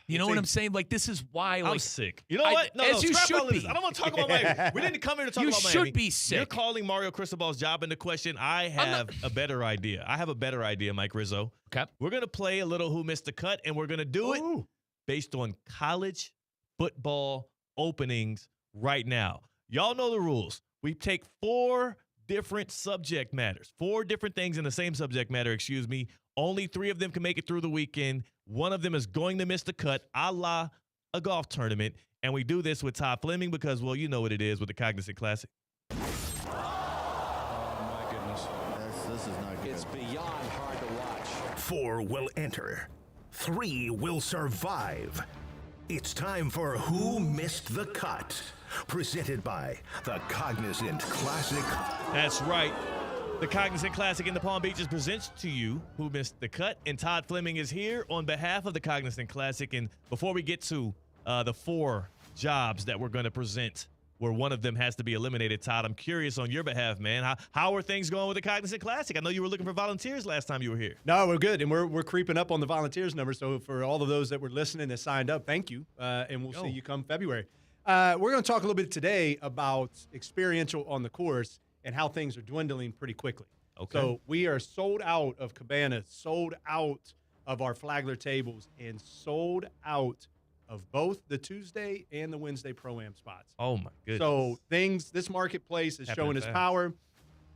You know See, what I'm saying? Like, this is why. Like, I'm sick. You know what? No, as you scrap all should of this. be. I don't want to talk about Miami. We didn't come here to talk You about should Miami. be sick. You're calling Mario Cristobal's job into question. I have a better idea. I have a better idea, Mike Rizzo. Okay. We're going to play a little Who Missed the Cut, and we're going to do it based on college football openings right now. Y'all know the rules. We take 4 different subject matters, 4 different things in the same subject matter, excuse me. Only 3 of them can make it through the weekend. One of them is going to miss the cut, a la a golf tournament. And we do this with Todd Fleming because, well, you know what it is with the Cognizant Classic. Oh, my goodness. This is not good. It's beyond hard to watch. 4 will enter. 3 will survive. It's time for Who Missed the Cut, presented by the Cognizant Classic. That's right. The Cognizant Classic in the Palm Beaches presents to you Who Missed the Cut. And Todd Fleming is here on behalf of the Cognizant Classic. And before we get to the 4 jobs that we're going to present, where one of them has to be eliminated, Todd, I'm curious on your behalf, man. How are things going with the Cognizant Classic? I know you were looking for volunteers last time you were here. No, we're good, and we're creeping up on the volunteers number. So for all of those that were listening that signed up, thank you, and we'll see you come February. We're going to talk a little bit today about experiential on the course and how things are dwindling pretty quickly. Okay. So we are sold out of cabanas, sold out of our Flagler tables, and sold out of both the Tuesday and the Wednesday Pro-Am spots. Oh, my goodness. So this marketplace is Happening showing its fast. power,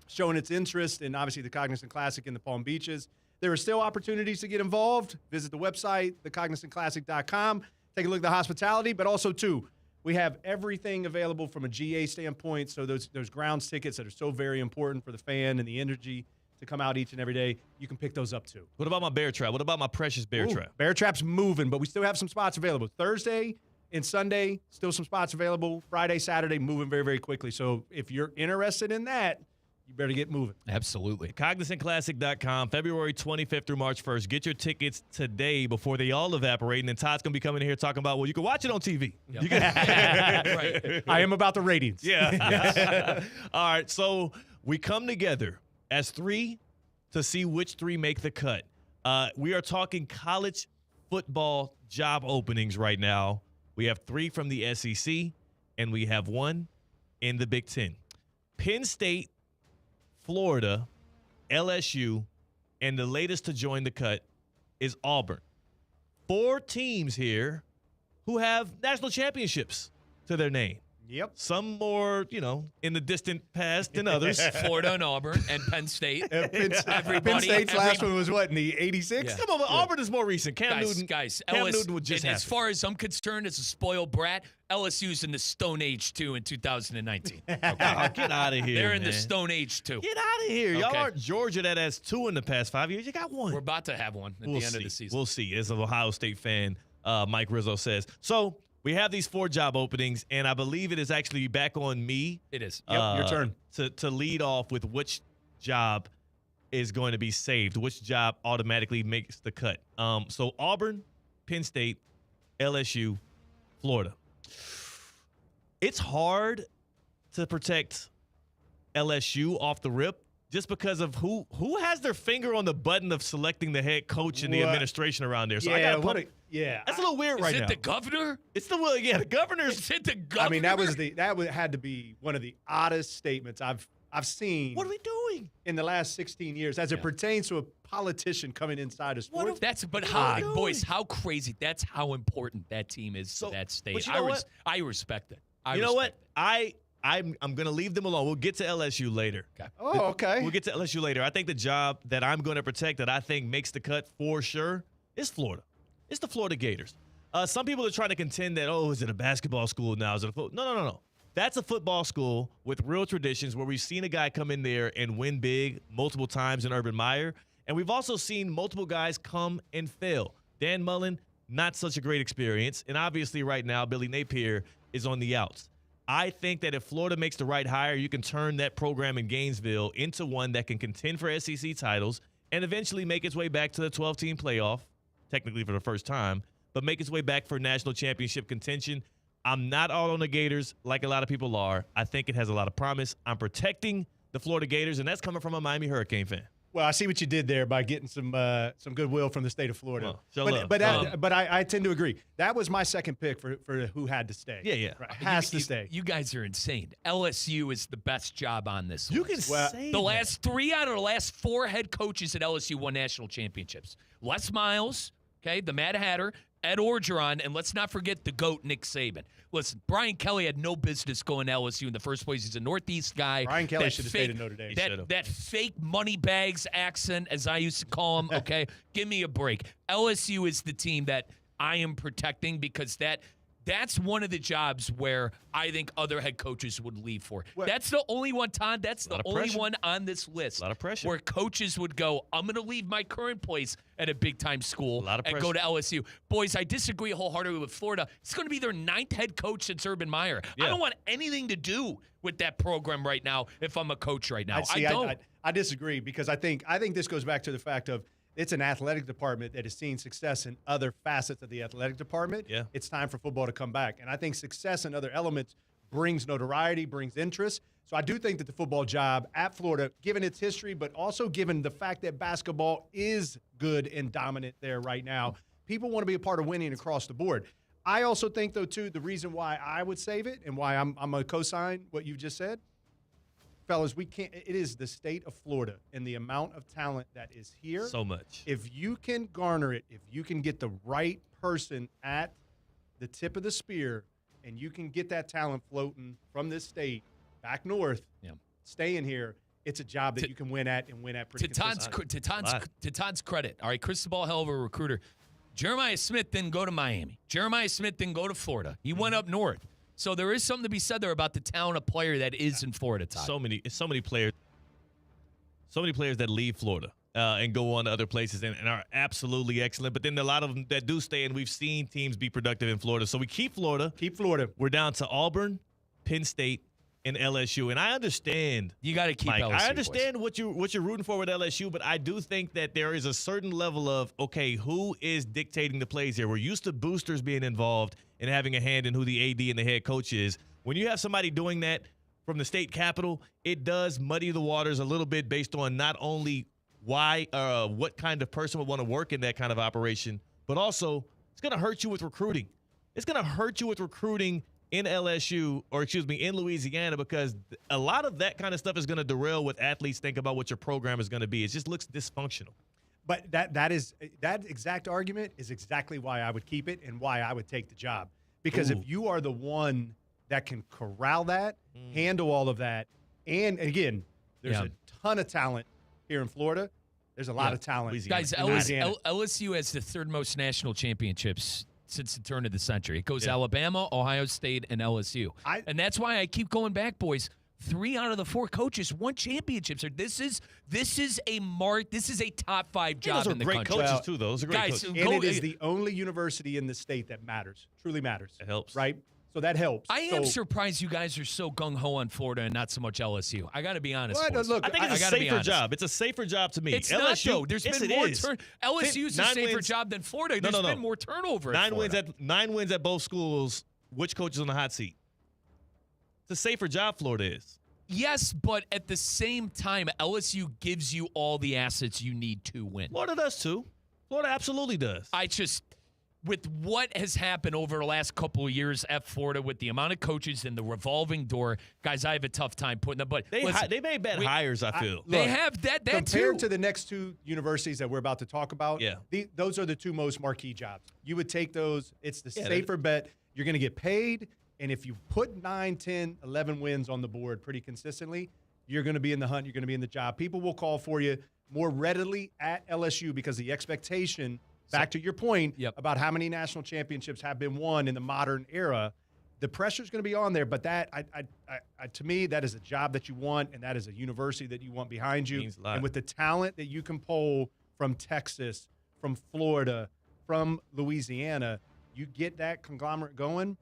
showing its interest in, obviously, the Cognizant Classic in the Palm Beaches. There are still opportunities to get involved. Visit the website, thecognizantclassic.com. Take a look at the hospitality, but also, too, we have everything available from a GA standpoint. So those grounds tickets that are so very important for the fan and the energy to come out each and every day, you can pick those up, too. What about my bear trap? What about my precious bear trap? Bear Trap's moving, but we still have some spots available. Thursday and Sunday, still some spots available. Friday, Saturday, moving very, very quickly. So if you're interested in that, you better get moving. Absolutely. CognizantClassic.com, February 25th through March 1st. Get your tickets today before they all evaporate. And then Todd's going to be coming in here talking about, well, you can watch it on TV. Yep. You can- Right. I am about the ratings. Yeah. All right. So we come together as 3 to see which 3 make the cut. We are talking college football job openings right now. We have 3 from the SEC, and we have 1 in the Big Ten. Penn State, Florida, LSU, and the latest to join the cut is Auburn. 4 teams here who have national championships to their name. Yep. Some more, in the distant past than others. Florida and Auburn and Penn State. Penn State's last one was what, in the 86? Yeah. Come on, Auburn is more recent. Cam Newton would just as far as I'm concerned, as a spoiled brat, LSU's in the Stone Age 2 in 2019. Okay? Get out of here. They're in man. the Stone Age 2. Get out of here. Y'all aren't Georgia that has 2 in the past 5 years. You got 1. We're about to have one at the end of the season. We'll see. As an Ohio State fan, Mike Rizzo says. So we have these 4 job openings, and I believe it is actually back on me. It is. Yep, your turn. To lead off with which job is going to be saved, which job automatically makes the cut. So Auburn, Penn State, LSU, Florida. It's hard to protect LSU off the rip just because of who has their finger on the button of selecting the head coach and the administration around there. So Yeah, I got that's a little weird right now. Is it the governor? It's the governor's. Is it the governor? I mean, that had to be one of the oddest statements I've seen. What are we doing in the last 16 years as it pertains to a politician coming inside of sports? Boys, how crazy. That's how important that team is to that state. But you know what? I respect it. You know what? I'm going to leave them alone. We'll get to LSU later. Okay. Oh, okay. We'll get to LSU later. I think the job that I'm going to protect that I think makes the cut for sure is Florida. It's the Florida Gators. Some people are trying to contend that, is it a basketball school now? Is it a football? No. That's a football school with real traditions where we've seen a guy come in there and win big multiple times in Urban Meyer. And we've also seen multiple guys come and fail. Dan Mullen, not such a great experience. And obviously right now, Billy Napier is on the outs. I think that if Florida makes the right hire, you can turn that program in Gainesville into one that can contend for SEC titles and eventually make its way back to the 12-team playoff, technically for the first time, but make its way back for national championship contention. I'm not all on the Gators like a lot of people are. I think it has a lot of promise. I'm protecting the Florida Gators, and that's coming from a Miami Hurricane fan. Well, I see what you did there by getting some goodwill from the state of Florida. Well, but I tend to agree. That was my second pick for who had to stay. Yeah. Right, has to stay. You guys are insane. LSU is the best job on this. You can say the last 3 out of the last 4 head coaches at LSU won national championships. Les Miles, the Mad Hatter, Ed Orgeron, and let's not forget the GOAT, Nick Saban. Listen, Brian Kelly had no business going to LSU in the first place. He's a Northeast guy. Brian Kelly should have stayed at Notre Dame. That fake money bags accent, as I used to call him, give me a break. LSU is the team that I am protecting because that's one of the jobs where I think other head coaches would leave for. That's the only one, Todd. That's the only one on this list. A lot of pressure. Where coaches would go, I'm going to leave my current place at a big-time school and go to LSU. Boys, I disagree wholeheartedly with Florida. It's going to be their 9th head coach since Urban Meyer. Yeah. I don't want anything to do with that program right now if I'm a coach right now. I don't. I disagree because I think this goes back to the fact of it's an athletic department that has seen success in other facets of the athletic department. Yeah. It's time for football to come back. And I think success in other elements brings notoriety, brings interest. So I do think that the football job at Florida, given its history, but also given the fact that basketball is good and dominant there right now, people want to be a part of winning across the board. I also think, though, too, the reason why I would save it and why I'm going to co-sign what you just said, fellas, it is the state of Florida and the amount of talent that is here. So much. If you can garner it, if you can get the right person at the tip of the spear and you can get that talent floating from this state back north, staying here, it's a job that you can win at and win at pretty consistently. To Todd's credit, all right, Cristobal, hell of a recruiter. Jeremiah Smith didn't go to Miami. Jeremiah Smith didn't go to Florida. He went up north. So there is something to be said there about the talent of player that is in Florida, Todd. So many players that leave Florida and go on to other places and are absolutely excellent. But then a lot of them that do stay, and we've seen teams be productive in Florida. So we keep Florida. We're down to Auburn, Penn State, and LSU. And I understand. You got to keep Mike, LSU. I understand what you're rooting for with LSU, but I do think that there is a certain level of, who is dictating the plays here? We're used to boosters being involved and having a hand in who the AD and the head coach is. When you have somebody doing that from the state capitol, it does muddy the waters a little bit based on not only what kind of person would want to work in that kind of operation, but also it's going to hurt you with recruiting. It's going to hurt you with recruiting in LSU, in Louisiana, because a lot of that kind of stuff is going to derail what athletes think about what your program is going to be. It just looks dysfunctional. But that exact argument is exactly why I would keep it and why I would take the job. Because if you are the one that can corral that, handle all of that. And again, there's a ton of talent here in Florida. There's a lot of talent. Guys, LSU has the third most national championships since the turn of the century. It goes Alabama, Ohio State, and LSU. And that's why I keep going back, boys. 3 out of the 4 coaches won championships. This is a top 5 job in the country. Great coaches too, though. Those are great coaches. And it is the only university in the state that matters. Truly matters. It helps, right? So that helps. I am surprised you guys are so gung-ho on Florida and not so much LSU. I got to be honest. Well, look, I think it's a safer job. It's a safer job to me. It's LSU, not, though. There's been more LSU's a safer wins. job than Florida. There's been more turnover. 9 wins at both schools. Which coach is on the hot seat? It's a safer job, Florida is. Yes, but at the same time, LSU gives you all the assets you need to win. Florida does too. Florida absolutely does. With what has happened over the last couple of years at Florida, with the amount of coaches and the revolving door, guys, I have a tough time putting them. But they made bad hires, I feel. They have that compared too. to the next 2 universities that we're about to talk about, those are the 2 most marquee jobs. You would take those. It's the safer bet. You're going to get paid. And if you put 9, 10, 11 wins on the board pretty consistently, you're going to be in the hunt. You're going to be in the job. People will call for you more readily at LSU because the expectation, back to your point about how many national championships have been won in the modern era, the pressure's going to be on there. But that, to me, that is a job that you want, and that is a university that you want behind you. And with the talent that you can pull from Texas, from Florida, from Louisiana, you get that conglomerate going.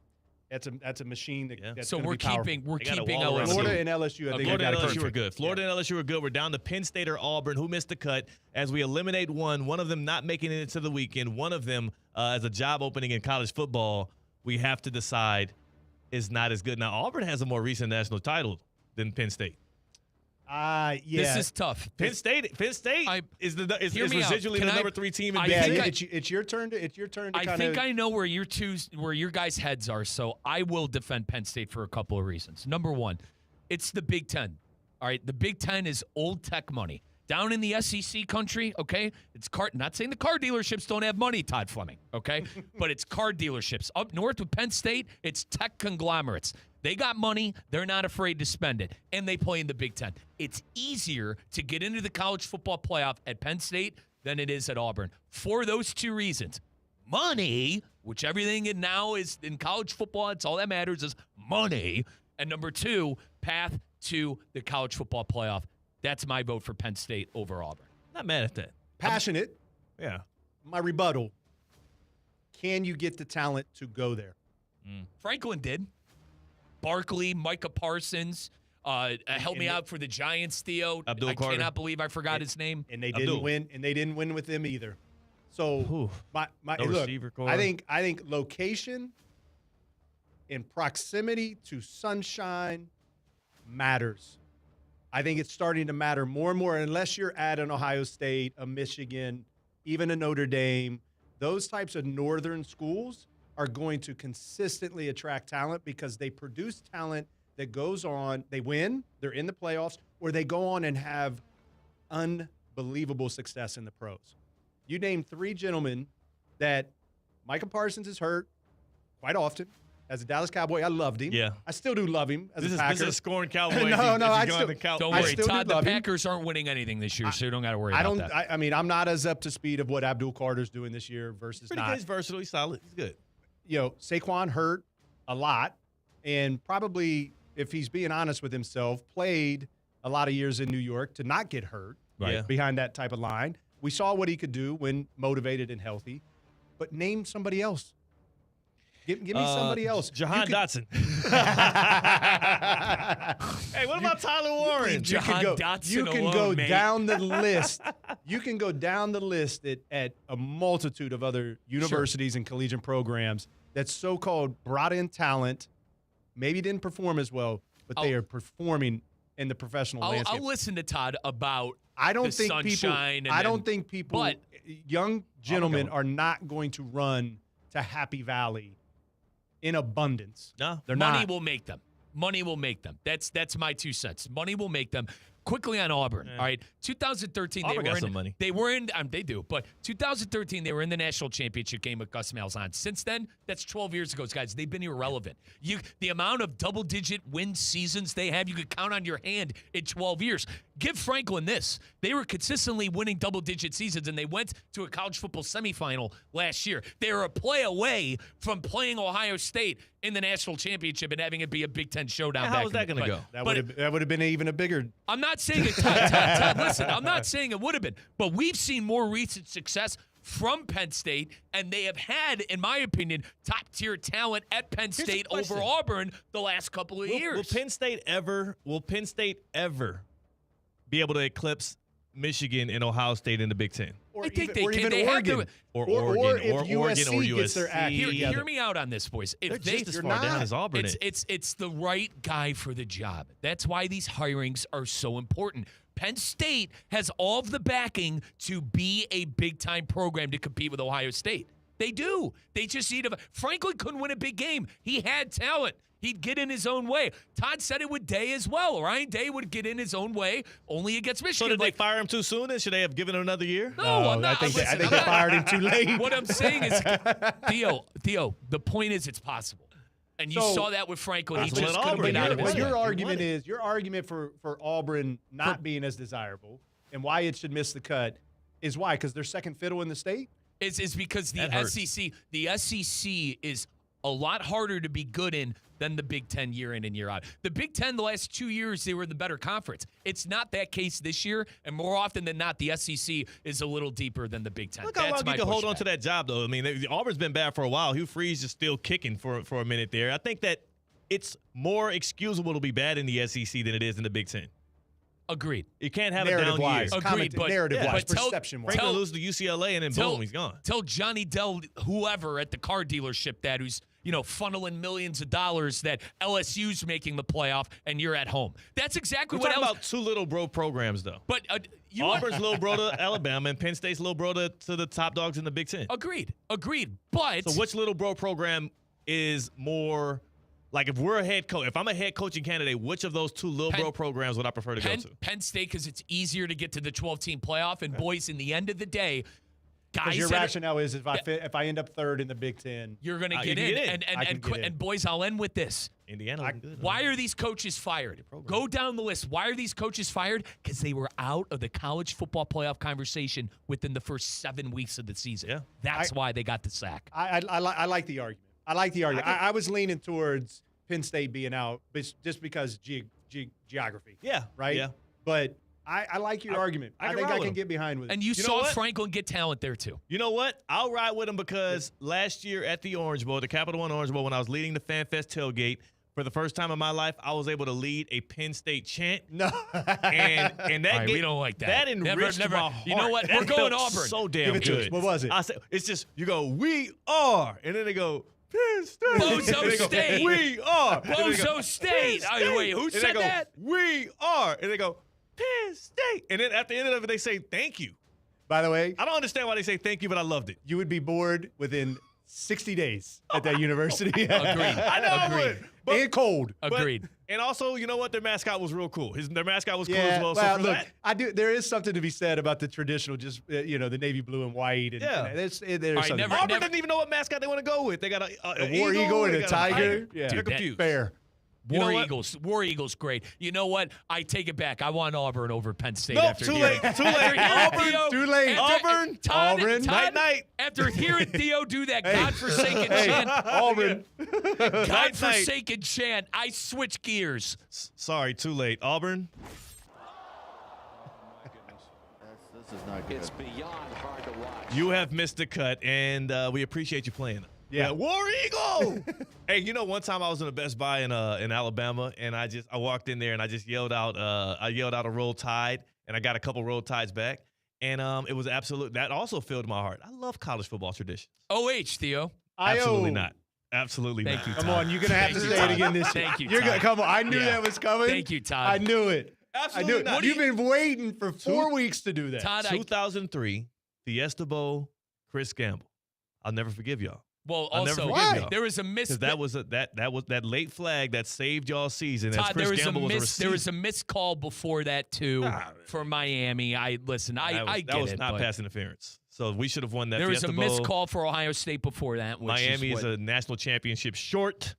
That's a machine that's so we're keeping LSU. Florida and LSU. I think Florida and LSU are good. Florida and LSU are good. We're down to Penn State or Auburn, who missed the cut as we eliminate one of them not making it into the weekend. One of them as a job opening in college football, we have to decide is not as good. Now, Auburn has a more recent national title than Penn State. This is tough. Penn State is residually the number 3 team in it's your turn to I think I know where your guys' heads are, so I will defend Penn State for a couple of reasons. Number one, it's the Big Ten. All right, the Big Ten is old tech money. Down in the SEC country, okay, it's not saying the car dealerships don't have money, Todd Fleming, okay, but it's car dealerships. Up north with Penn State, it's tech conglomerates. They got money. They're not afraid to spend it, and they play in the Big Ten. It's easier to get into the college football playoff at Penn State than it is at Auburn. For those 2 reasons. Money, which everything now is in college football, it's all that matters is money. And number 2, path to the college football playoff. That's my vote for Penn State over Auburn. Not mad at that. Passionate. Yeah. My rebuttal, can you get the talent to go there? Franklin did. Barkley, Micah Parsons, help me out for the Giants, Theo. Abdul Carter. Cannot believe I forgot his name. And they didn't win. And they didn't win with them either. So look, I think location and proximity to sunshine matters. I think it's starting to matter more and more. Unless you're at an Ohio State, a Michigan, even a Notre Dame, those types of northern schools are going to consistently attract talent because they produce talent that goes on, they win, they're in the playoffs, or they go on and have unbelievable success in the pros. You name 3 gentlemen that Micah Parsons is hurt quite often. As a Dallas Cowboy, I loved him. Yeah. I still do love him as a Packer. This is a scoring Cowboy. No, I still don't worry, Todd. The Packers aren't winning anything this year, so you don't got to worry about that. I mean, I'm not as up to speed of what Abdul Carter's doing this year versus Pretty good. He's versatile. He's solid. He's good. Saquon hurt a lot, and probably, if he's being honest with himself, played a lot of years in New York to not get hurt behind that type of line. We saw what he could do when motivated and healthy, but name somebody else. Give me somebody else. Jahan Dotson. Hey, what about Tyler Warren? You can go down the list. You can go down the list at a multitude of other universities and collegiate programs that so-called brought in talent, maybe didn't perform as well, but they are performing in the professional landscape. I'll listen to Todd about sunshine. I don't think people, young gentlemen, are not going to run to Happy Valley in abundance. No, they're Money not. will make them. Money will make them. That's my 2 cents. Money will make them. quickly on Auburn. All right, 2013 Auburn they got were some money. They were in. They do, but 2013 they were in the national championship game with Gus Malzahn. Since then, that's 12 years ago, guys. They've been irrelevant. The amount of double-digit win seasons they have, you could count on your hand in 12 years. Give Franklin this. They were consistently winning double-digit seasons, and they went to a college football semifinal last year. They were a play away from playing Ohio State in the national championship and having it be a Big Ten showdown. How is that going to go? That would have been even a bigger. I'm not saying it. Todd, listen, I'm not saying it would have been, but we've seen more recent success from Penn State, and they have had, in my opinion, top-tier talent at Penn State over Auburn the last couple of years. Will Penn State ever be able to eclipse Michigan and Ohio State in the Big Ten? I think they can. Even They Oregon. have to, Or if USC gets their act together. Hear me out on this, boys. If They're just as far down as Auburn is. It's the right guy for the job. That's why these hirings are so important. Penn State has all of the backing to be a big-time program to compete with Ohio State. They do. They just need Franklin couldn't win a big game. He had talent. He'd get in his own way. Todd said it with Day as well. Ryan Day would get in his own way, only against Michigan. So did they fire him too soon? And should they have given him another year? No, I'm not. I think they fired him too late. What I'm saying is, Theo, the point is it's possible. And you saw that with Franklin. He just couldn't get out of his way. Your argument for Auburn not being as desirable and why it should miss the cut is why? Because they're second fiddle in the state? Is because the SEC is a lot harder to be good in than the Big Ten year in and year out. The Big Ten, the last 2 years, they were the better conference. It's not that case this year, and more often than not, the SEC is a little deeper than the Big Ten. Look how long you can hold on to that job, though. I mean, Auburn's been bad for a while. Hugh Freeze is still kicking for a minute there. I think that it's more excusable to be bad in the SEC than it is in the Big Ten. Agreed. You can't have a down year. Agreed, but narrative-wise, perception-wise. Franklin loses to UCLA, and then boom, he's gone. Tell Johnny Dell, whoever at the car dealership that who's funneling millions of dollars that LSU's making the playoff and you're at home. That's exactly We're what talking about two little bro programs, though. But Auburn's little bro to Alabama, and Penn State's little bro to the top dogs in the Big Ten. Agreed. But so which little bro program is more? Like, if we're a head coach, if I'm a head coaching candidate, which of those two little bro programs would I prefer to go to? Penn State, because it's easier to get to the 12-team playoff. And, boys, in the end of the day, guys. Your rationale is if I end up third in the Big Ten, you're going to get in. And, boys, I'll end with this. Indiana. Why are these coaches fired? Go down the list. Why are these coaches fired? Because they were out of the college football playoff conversation within the first 7 weeks of the season. Yeah. That's why they got the sack. I like the argument. I was leaning towards Penn State being out just because geography. Yeah. Right? Yeah. But I like your argument. I think I can get behind with it. And you saw Franklin get talent there, too. You know what? I'll ride with him because last year at the Orange Bowl, the Capital One Orange Bowl, when I was leading the Fan Fest tailgate, for the first time in my life, I was able to lead a Penn State chant. No. and that we don't like that. That enriched my heart. You know what? That We're going felt Auburn. So damn good. What was it? I said, it's just, you go, we are. And then they go, Penn State. Bozo State. We are. Bozo State. Wait, who said that? We are. And they go, Penn State. And then at the end of it, they say, thank you. By the way, I don't understand why they say thank you, but I loved it. You would be bored within 60 days at that university. Agreed. I know I would. And cold. Agreed. And also, you know what? Their mascot was real cool. Their mascot was cool Yeah, as well. well, So look, I do. There is something to be said about the traditional, just the navy blue and white. And, Yeah. there's right, something. Auburn doesn't even know what mascot they want to go with. They got a war eagle and a tiger. Yeah, They're confused. Fair. War Eagles, great. You know what? I take it back. I want Auburn over Penn State. Nope, after too hearing, late. Too late. Auburn, too late. Auburn. Auburn. Night, night. After hearing Theo do that godforsaken chant, Auburn. godforsaken chant, I switch gears. Sorry, too late. Auburn. This is not good. It's beyond hard to watch. You have missed the cut, and we appreciate you playing. Yeah. War Eagle. Hey, one time I was in a Best Buy in Alabama, and I walked in there and I just yelled out a Roll Tide, and I got a couple Roll Tides back, and it was that also filled my heart. I love college football traditions. OH, Theo. Absolutely not. Absolutely Thank not. you, Todd. Come on, you're gonna have to say it again this year. Thank you, You're Todd. come on. I knew that was coming. Thank you, Todd. I knew it. Absolutely I knew it. not. You've been waiting for 4 weeks to do that. Todd, 2003 Fiesta Bowl, Chris Gamble. I'll never forgive y'all. Well, I'll never also, forget it. there was a miss. That was that late flag that saved y'all season. Todd, as Chris Gamble was a receiver. there was a missed call before that too for Miami. I get that was it, not but pass interference. So we should have won that. There was Fiesta a missed Bowl. call for Ohio State before that. Which Miami is a national championship short.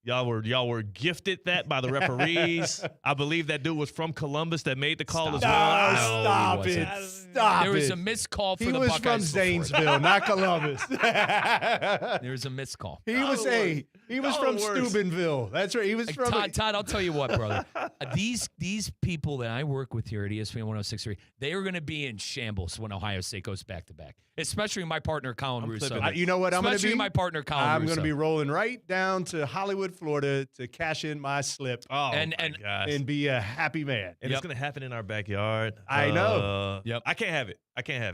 Y'all were gifted that by the referees. I believe that dude was from Columbus that made the call as well. Stop it. There was a missed call for he the was Buckeyes from before Zanesville, not Columbus. There was a missed call. He was from Steubenville. That's right. He was from Todd, I'll tell you what, brother. These people that I work with here at ESPN 106.3, they are going to be in shambles when Ohio State goes back-to-back, especially my partner, Colin Russo. You know what I'm going to be? Especially my partner, Colin Russo. I'm going to be rolling right down to Hollywood, Florida to cash in my slip and be a happy man. And it's going to happen in our backyard. I know. Yep. I can't have it.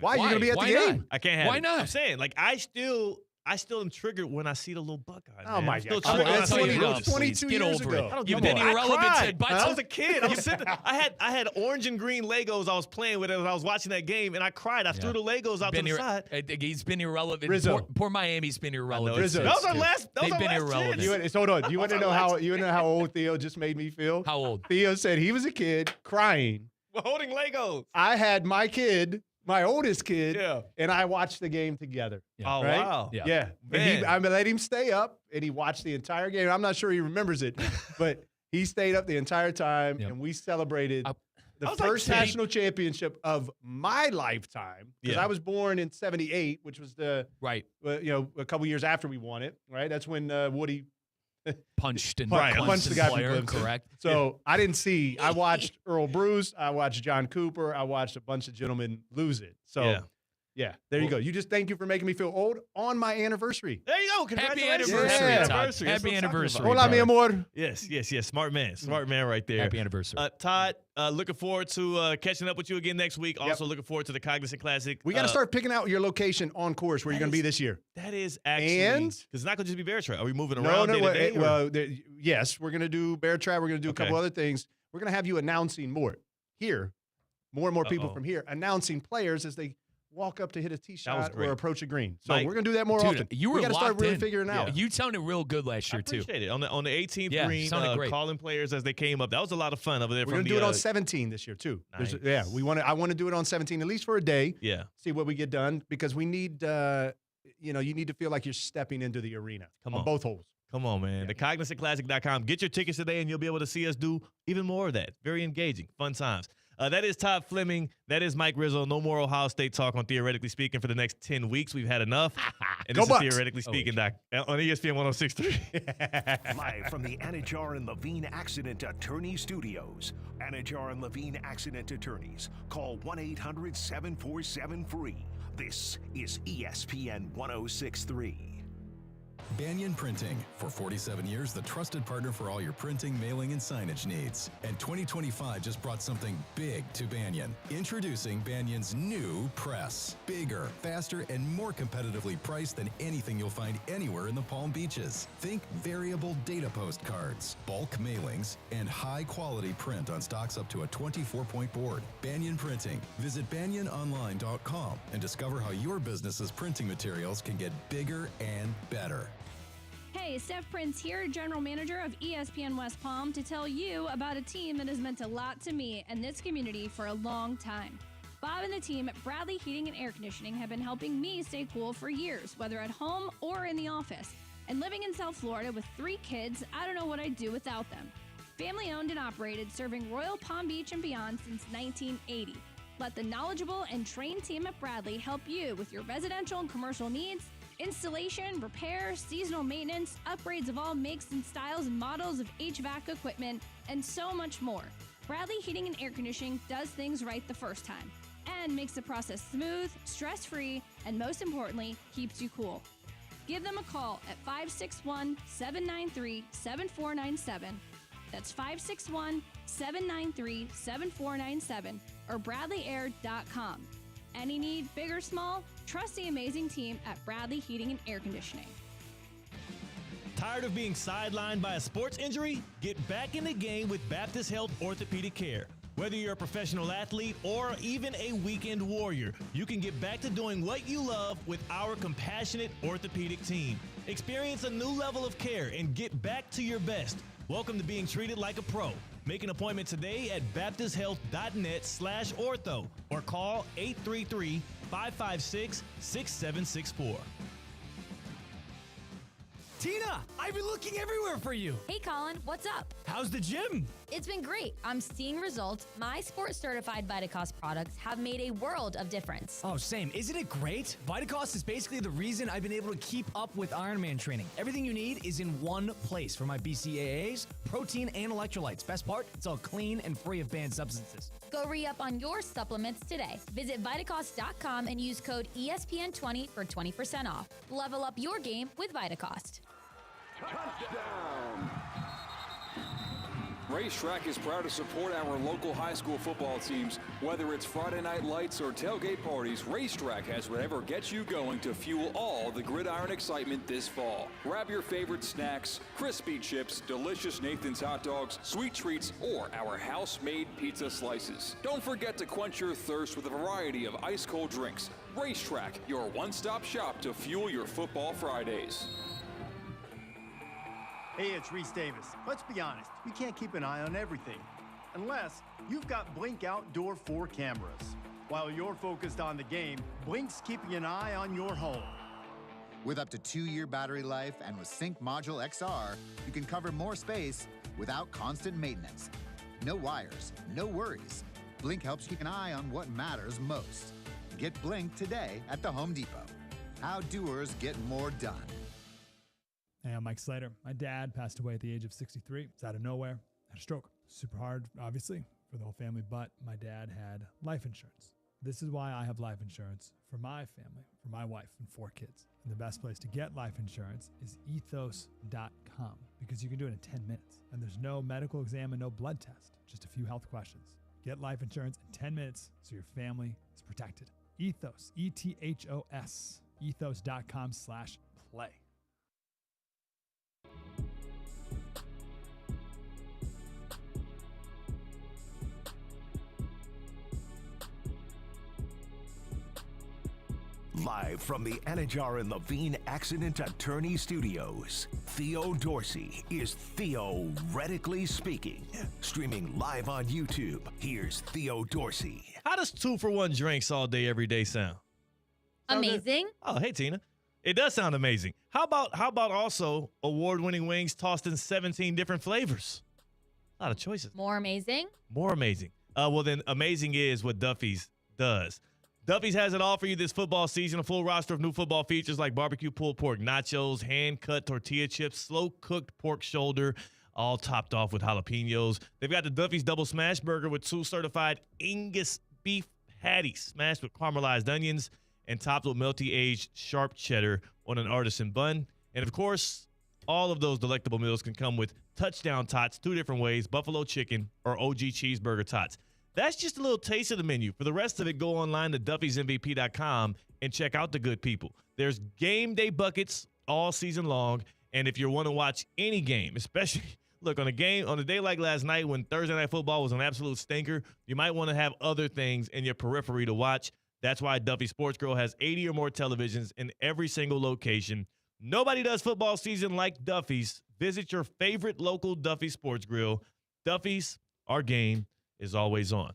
Why? You're going to be at the game? I can't have it. Why not? I'm saying, like, I still am triggered when I see the little Buckeye. Oh, my God. God. That's 22 Get years over ago. it. You've been irrelevant since. I was a kid. I had orange and green Legos I was playing with as I was watching that game, and I cried. I threw the Legos out to the side. He's been irrelevant. Rizzo. Poor Miami's been irrelevant. Rizzo. That was our last. They've been irrelevant. Hold on. You want to know how old Theo just made me feel? How old? Theo said he was a kid crying. We're holding Legos. I had my kid, my oldest kid, and I watched the game together. Yeah. Oh, right? wow. Yeah. And I let him stay up, and he watched the entire game. I'm not sure he remembers it, but he stayed up the entire time, and we celebrated the first national championship of my lifetime, because I was born in '78, which was a couple years after we won it. Right. That's when Woody punched the guy from Clemson. Correct. So I watched Earl Bruce. I watched John Cooper. I watched a bunch of gentlemen lose it. So. Yeah, there you go. You just thank you for making me feel old on my anniversary. There you go. Congratulations. Happy anniversary, Todd. Happy anniversary. Hola, mi amor. Yes. Smart man right there. Happy anniversary. Todd, looking forward to catching up with you again next week. Also looking forward to the Cognizant Classic. We got to start picking out your location on course where you're going to be this year. That is actually, because it's not going to just be Bear Trail. Are we moving around day to day? Well, yes, we're going to do Bear Trail. We're going to do a couple other things. We're going to have you announcing more here, more and more people from here announcing players as they walk up to hit a tee shot or approach a green. So we're going to do that more often. We got to start really figuring it out. Yeah. You sounded real good last year, too. I appreciate it. On the 18th green, calling players as they came up. That was a lot of fun over there. We're going to do it on 17 this year, too. Nice. I want to do it on 17 at least for a day. Yeah. See what we get done, because we need, you need to feel like you're stepping into the arena on both holes. Come on, man. Yeah. TheCognizantClassic.com. Get your tickets today, and you'll be able to see us do even more of that. Very engaging. Fun times. That is Todd Fleming. That is Mike Rizzo. No more Ohio State talk on Theoretically Speaking for the next 10 weeks. We've had enough. And this is Theoretically Speaking on ESPN 106.3. Live from the Anajar and Levine Accident Attorney Studios. Anajar and Levine Accident Attorneys. Call 1-800-747-FREE. This is ESPN 106.3. Banyan Printing. For 47 years, the trusted partner for all your printing, mailing, and signage needs. And 2025 just brought something big to Banyan. Introducing Banyan's new press. Bigger, faster, and more competitively priced than anything you'll find anywhere in the Palm Beaches. Think variable data postcards, bulk mailings, and high-quality print on stocks up to a 24-point board. Banyan Printing. Visit banyanonline.com and discover how your business's printing materials can get bigger and better. Hey, Steph Prince here, General Manager of ESPN West Palm, to tell you about a team that has meant a lot to me and this community for a long time. Bob and the team at Bradley Heating and Air Conditioning have been helping me stay cool for years, whether at home or in the office. And living in South Florida with 3 kids, I don't know what I'd do without them. Family owned and operated, serving Royal Palm Beach and beyond since 1980. Let the knowledgeable and trained team at Bradley help you with your residential and commercial needs, installation, repair, seasonal maintenance, upgrades of all makes and styles and models of HVAC equipment, and so much more. Bradley Heating and Air Conditioning does things right the first time and makes the process smooth, stress-free, and most importantly, keeps you cool. Give them a call at 561-793-7497. That's 561-793-7497 or BradleyAir.com. Any need, big or small, trust the amazing team at Bradley Heating and Air Conditioning. Tired of being sidelined by a sports injury? Get back in the game with Baptist Health Orthopedic Care. Whether you're a professional athlete or even a weekend warrior, you can get back to doing what you love with our compassionate orthopedic team. Experience a new level of care and get back to your best. Welcome to being treated like a pro. Make an appointment today at baptisthealth.net/ortho or call 833-556-6764. Tina, I've been looking everywhere for you. Hey, Colin, what's up? How's the gym? It's been great. I'm seeing results. My sports-certified Vitacost products have made a world of difference. Oh, same. Isn't it great? Vitacost is basically the reason I've been able to keep up with Ironman training. Everything you need is in one place for my BCAAs, protein, and electrolytes. Best part, it's all clean and free of banned substances. Go re-up on your supplements today. Visit Vitacost.com and use code ESPN20 for 20% off. Level up your game with Vitacost. Touchdown! Racetrack is proud to support our local high school football teams. Whether it's Friday night lights or tailgate parties, Racetrack has whatever gets you going to fuel all the gridiron excitement this fall. Grab your favorite snacks, crispy chips, delicious Nathan's hot dogs, sweet treats, or our house-made pizza slices. Don't forget to quench your thirst with a variety of ice-cold drinks. Racetrack, your one-stop shop to fuel your football Fridays. Hey, it's Reese Davis. Let's be honest, you can't keep an eye on everything unless you've got Blink Outdoor 4 cameras. While you're focused on the game, Blink's keeping an eye on your home. With up to 2-year battery life and with Sync Module XR, you can cover more space without constant maintenance. No wires, no worries. Blink helps keep an eye on what matters most. Get Blink today at the Home Depot. How doers get more done. Hey, I'm Mike Slater. My dad passed away at the age of 63. It's out of nowhere. Had a stroke. Super hard, obviously, for the whole family, but my dad had life insurance. This is why I have life insurance for my family, for my wife and 4 kids. And the best place to get life insurance is ethos.com because you can do it in 10 minutes. And there's no medical exam and no blood test, just a few health questions. Get life insurance in 10 minutes so your family is protected. Ethos, ETHOS, ethos.com/play. Live from the Anajar and Levine Accident Attorney Studios, Theo Dorsey is theoretically speaking. Streaming live on YouTube, here's Theo Dorsey. How does 2-for-1 drinks all day, every day sound? Amazing. Oh, hey, Tina. It does sound amazing. How about also award-winning wings tossed in 17 different flavors? A lot of choices. More amazing. More amazing. Well, then amazing is what Duffy's does. Duffy's has it all for you this football season. A full roster of new football features like barbecue pulled pork nachos, hand-cut tortilla chips, slow-cooked pork shoulder, all topped off with jalapenos. They've got the Duffy's Double Smash Burger with 2 certified Angus beef patties smashed with caramelized onions and topped with melty-aged sharp cheddar on an artisan bun. And, of course, all of those delectable meals can come with touchdown tots 2 different ways, buffalo chicken or OG cheeseburger tots. That's just a little taste of the menu. For the rest of it, go online to duffysmvp.com and check out the good people. There's game day buckets all season long, and if you want to watch any game, especially, look, on a day like last night when Thursday Night Football was an absolute stinker, you might want to have other things in your periphery to watch. That's why Duffy Sports Grill has 80 or more televisions in every single location. Nobody does football season like Duffy's. Visit your favorite local Duffy Sports Grill. Duffy's, our game is always on.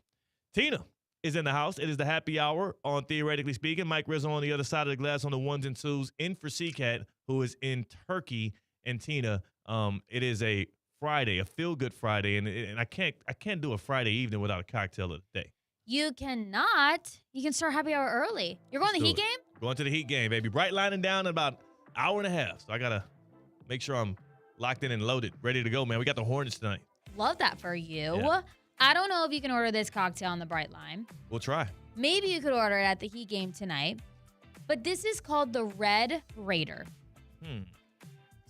Tina is in the house. It is the happy hour on Theoretically Speaking. Mike Rizzo on the other side of the glass on the 1s and 2s. In for C-Cat, who is in Turkey. And Tina, it is a Friday, a feel-good Friday, and I can't do a Friday evening without a cocktail of the day. You cannot. You can start happy hour early. You're going to the Heat game? Going to the Heat game, baby. Bright lining down in about an hour and a half. So I got to make sure I'm locked in and loaded, ready to go, man. We got the Hornets tonight. Love that for you. Yeah. I don't know if you can order this cocktail on the Bright Line. We'll try. Maybe you could order it at the Heat game tonight. But this is called the Red Raider.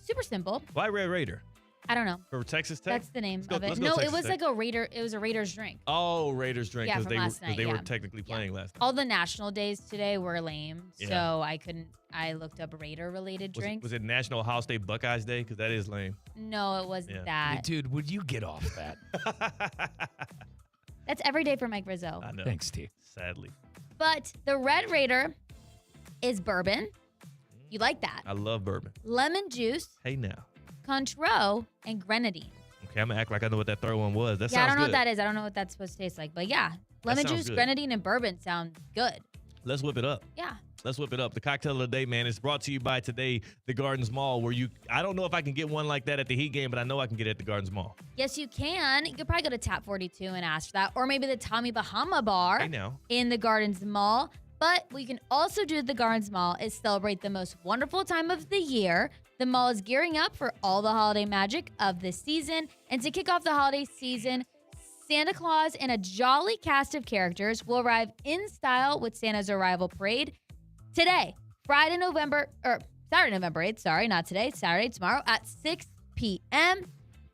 Super simple. Why Red Raider? I don't know. For Texas Tech? That's the name Let's go of it. Texas No, it was Tech. like a Raider. It was a Raiders drink. Oh, Raiders drink. Yeah, Because from last night, they were yeah. technically playing last night. All the national days today were lame, Yeah. so I couldn't. I looked up Raider-related drinks. Was it National Ohio State Buckeyes Day? Because that is lame. No, it wasn't Yeah. that. Dude, would you get off that? That's every day for Mike Rizzo. I know. Thanks, T. Sadly. But the Red Raider is bourbon. You like that? I love bourbon. Lemon juice, Hey, now. Cointreau, and grenadine. Okay, I'm going to act like I know what that third one was. That Yeah, I sounds don't know good. what that is. I don't know what that's supposed to taste like. But yeah, lemon sounds juice, good. grenadine, and bourbon sound good. Let's whip it up. Yeah. Let's whip it up. The cocktail of the day, man, is brought to you by today, the Gardens Mall, where I don't know if I can get one like that at the Heat game, but I know I can get it at the Gardens Mall. Yes, you can. You could probably go to Tap 42 and ask for that. Or maybe the Tommy Bahama Bar Hey, now. in the Gardens Mall. But what you can also do at the Gardens Mall is celebrate the most wonderful time of the year. The mall is gearing up for all the holiday magic of this season. And to kick off the holiday season, Santa Claus and a jolly cast of characters will arrive in style with Santa's arrival parade today, Saturday, November 8th. Sorry, not today. Saturday, tomorrow at 6 p.m.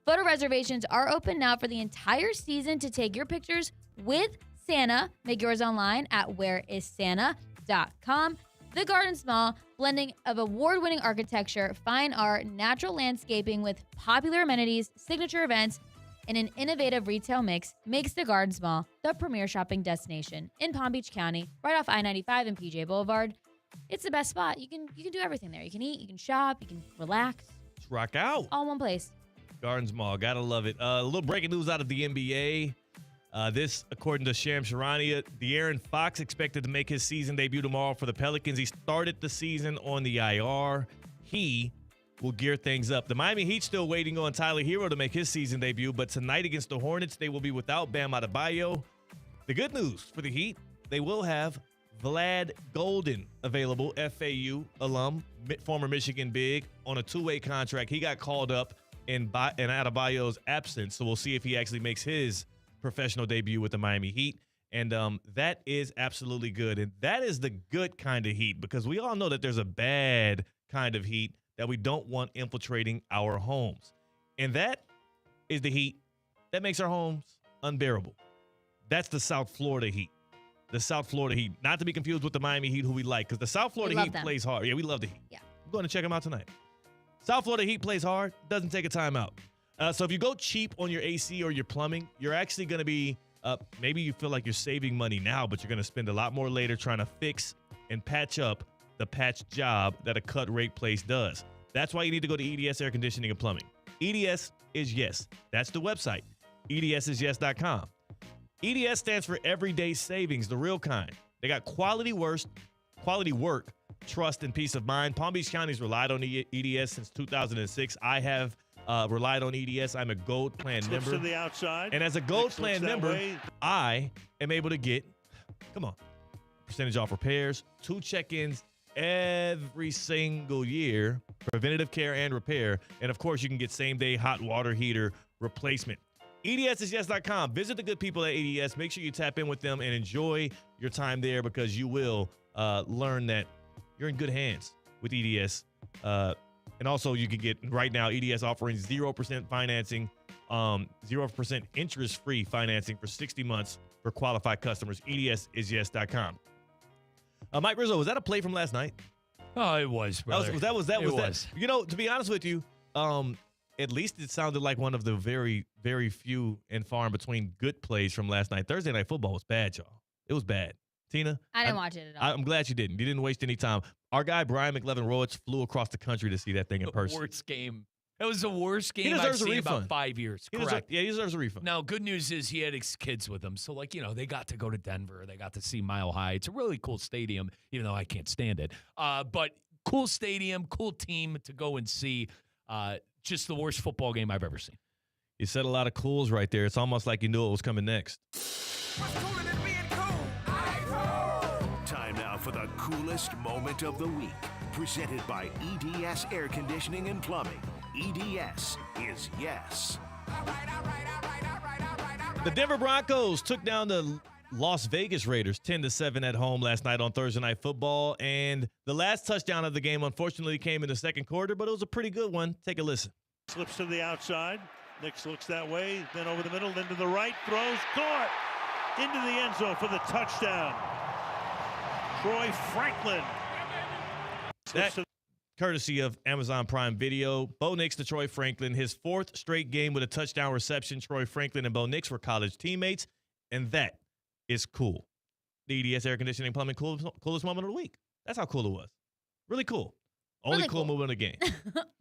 Photo reservations are open now for the entire season to take your pictures with Santa. Make yours online at whereissanta.com. The Gardens Mall, blending of award-winning architecture, fine art, natural landscaping with popular amenities, signature events, and an innovative retail mix, makes the Gardens Mall the premier shopping destination in Palm Beach County, right off I-95 and PJ Boulevard. It's the best spot. You can do everything there. You can eat, you can shop, you can relax. Let's rock out. All in one place. Gardens Mall. Gotta love it. A little breaking news out of the NBA. This, according to Shams Charania, De'Aaron Fox expected to make his season debut tomorrow for the Pelicans. He started the season on the IR. He will gear things up. The Miami Heat still waiting on Tyler Hero to make his season debut, but tonight against the Hornets, they will be without Bam Adebayo. The good news for the Heat, they will have Vlad Golden available, FAU alum, former Michigan big, on a two-way contract. He got called up in Adebayo's absence, so we'll see if he actually makes his professional debut with the Miami Heat. And that is absolutely good. And that is the good kind of Heat, because we all know that there's a bad kind of Heat that we don't want infiltrating our homes. And that is the Heat that makes our homes unbearable. That's the South Florida Heat. The South Florida Heat. Not to be confused with the Miami Heat, who we like, because the South Florida Heat plays hard. Yeah, we love the Heat. Yeah. I'm going to check them out tonight. South Florida Heat plays hard, doesn't take a timeout. So if you go cheap on your AC or your plumbing, you're actually going to be, maybe you feel like you're saving money now, but you're going to spend a lot more later trying to fix and patch up the patch job that a cut rate place does. That's why you need to go to EDS Air Conditioning and Plumbing. EDS is yes. That's the website. EDSisyes.com. EDS stands for Everyday Savings, the real kind. They got quality work, trust, and peace of mind. Palm Beach County's relied on EDS since 2006. I have relied on EDS. I'm a Gold Plan member. To the outside. And as a Gold Plan member, I am able to get, percentage off repairs, 2 check-ins every single year, preventative care and repair. And, of course, you can get same-day hot water heater replacement. EDSisyes.com. Visit the good people at EDS. Make sure you tap in with them and enjoy your time there, because you will learn that you're in good hands with EDS. And also, you can get, right now, EDS offering 0% financing, 0% interest-free financing for 60 months for qualified customers. EDSisyes.com. Mike Rizzo, was that a play from last night? Oh, it was, brother. That was. It was. You know, to be honest with you, at least it sounded like one of the very, very few and far in between good plays from last night. Thursday Night Football was bad, y'all. It was bad. Tina? I didn't watch it at all. I'm glad you didn't. You didn't waste any time. Our guy, Brian McLevin-Rowitz, flew across the country to see that thing in person. Worst game. That was the worst game I've deserves a seen in about refund. 5 years. He Correct. he deserves a refund. Now, good news is he had his kids with him. So, they got to go to Denver. They got to see Mile High. It's a really cool stadium, even though I can't stand it. But cool stadium, cool team to go and see. Just the worst football game I've ever seen. You said a lot of cools right there. It's almost like you knew what was coming next. Time now for the coolest moment of the week. Presented by EDS Air Conditioning and Plumbing. EDS is yes. The Denver Broncos took down the Las Vegas Raiders 10-7 at home last night on Thursday Night Football. And the last touchdown of the game, unfortunately, came in the second quarter, but it was a pretty good one. Take a listen. Slips to the outside. Nix looks that way, then over the middle, then to the right, throws, caught into the end zone for the touchdown. Troy Franklin. That, courtesy of Amazon Prime Video. Bo Nix to Troy Franklin, his 4th straight game with a touchdown reception. Troy Franklin and Bo Nix were college teammates. And that is cool. The EDS air conditioning plumbing coolest moment of the week. That's how cool it was. Really cool. Only Really cool moment of the game.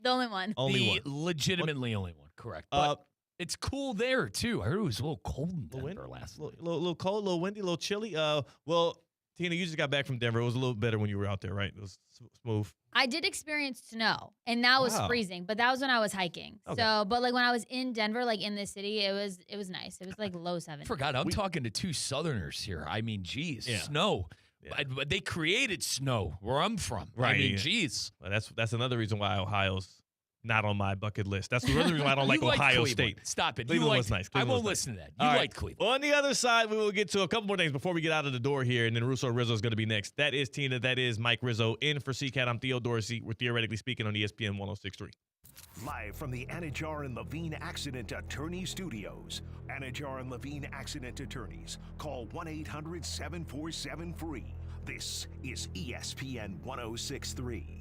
The only one. Only one. Legitimately only one. Correct. But it's cool there, too. I heard it was a little cold in Denver last night. Little cold, a little windy, a little chilly. Well, Tina, you just got back from Denver. It was a little better when you were out there, right? It was smooth. I did experience snow, and that was freezing, but that was when I was hiking. Okay. So, but like when I was in Denver, like in the city, it was nice. It was like low 70s. Forgot, I'm talking to two Southerners here. I mean, geez, snow. Yeah. But they created snow where I'm from. Right. I mean, geez. Well, that's another reason why Ohio's not on my bucket list. That's the reason why I don't like Ohio State. Stop it. Cleveland was nice. I won't listen to that. You like Cleveland. Well, on the other side, we will get to a couple more things before we get out of the door here, and then Russo Rizzo is going to be next. That is Tina. That is Mike Rizzo. In for CCAT, I'm Theo Dorsey. We're Theoretically Speaking on ESPN 106.3. Live from the Anajar and Levine Accident Attorney Studios. Anajar and Levine Accident Attorneys. Call 1-800-747-FREE. This is ESPN 106.3.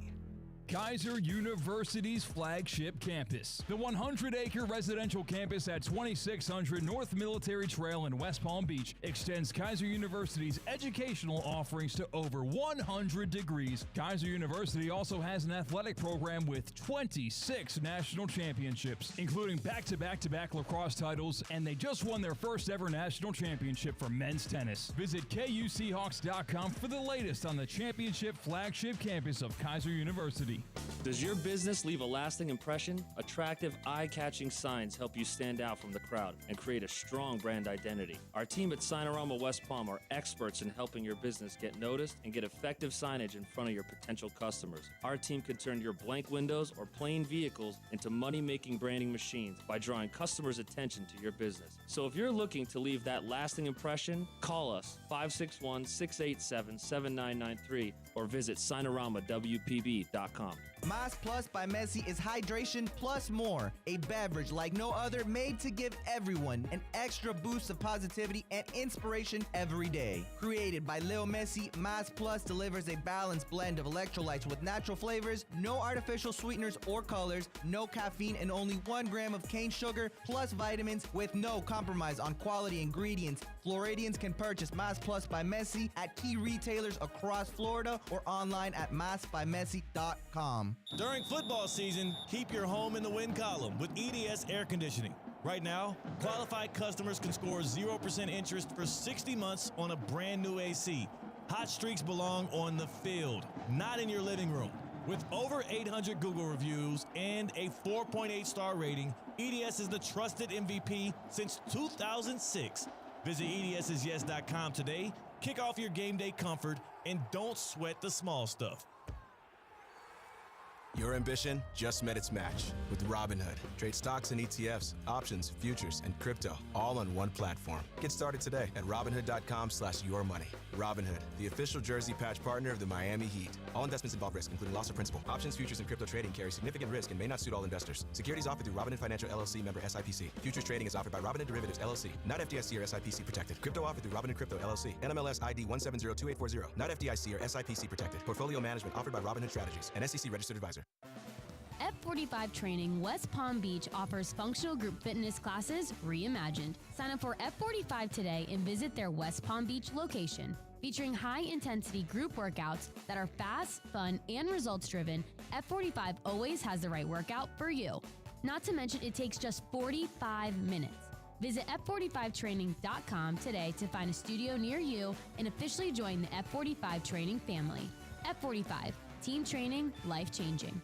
Kaiser University's flagship campus. The 100-acre residential campus at 2600 North Military Trail in West Palm Beach extends Kaiser University's educational offerings to over 100 degrees. Kaiser University also has an athletic program with 26 national championships, including back-to-back-to-back lacrosse titles, and they just won their first ever national championship for men's tennis. Visit KUSeahawks.com for the latest on the championship flagship campus of Kaiser University. Does your business leave a lasting impression? Attractive, eye-catching signs help you stand out from the crowd and create a strong brand identity. Our team at Signorama West Palm are experts in helping your business get noticed and get effective signage in front of your potential customers. Our team can turn your blank windows or plain vehicles into money-making branding machines by drawing customers' attention to your business. So if you're looking to leave that lasting impression, call us 561-687-7993 or visit signoramawpb.com. Mas Plus by Messi is hydration plus more. A beverage like no other, made to give everyone an extra boost of positivity and inspiration every day. Created by Lil Messi, Mas Plus delivers a balanced blend of electrolytes with natural flavors, no artificial sweeteners or colors, no caffeine, and only 1 gram of cane sugar, plus vitamins with no compromise on quality ingredients. Floridians can purchase Mas Plus by Messi at key retailers across Florida or online at masbymessi.com. During football season, keep your home in the win column with EDS Air Conditioning. Right now, qualified customers can score 0% interest for 60 months on a brand new AC. Hot streaks belong on the field, not in your living room. With over 800 Google reviews and a 4.8 star rating, EDS is the trusted MVP since 2006. Visit EDSIsYes.com today, kick off your game day comfort, and don't sweat the small stuff. Your ambition just met its match with Robinhood. Trade stocks and ETFs, options, futures, and crypto all on one platform. Get started today at Robinhood.com/yourmoney. Robinhood, the official jersey patch partner of the Miami Heat. All investments involve risk, including loss of principal. Options, futures, and crypto trading carry significant risk and may not suit all investors. Securities offered through Robinhood Financial LLC, member SIPC. Futures trading is offered by Robinhood Derivatives LLC, not FDIC or SIPC protected. Crypto offered through Robinhood Crypto LLC, NMLS ID 1702840, not FDIC or SIPC protected. Portfolio management offered by Robinhood Strategies, an SEC registered advisor. F45 Training West Palm Beach offers functional group fitness classes reimagined. Sign up for F45 today and visit their West Palm Beach location. Featuring high-intensity group workouts that are fast, fun, and results-driven, F45 always has the right workout for you. Not to mention, it takes just 45 minutes. Visit F45training.com today to find a studio near you and officially join the F45 Training family. F45, team training, life-changing.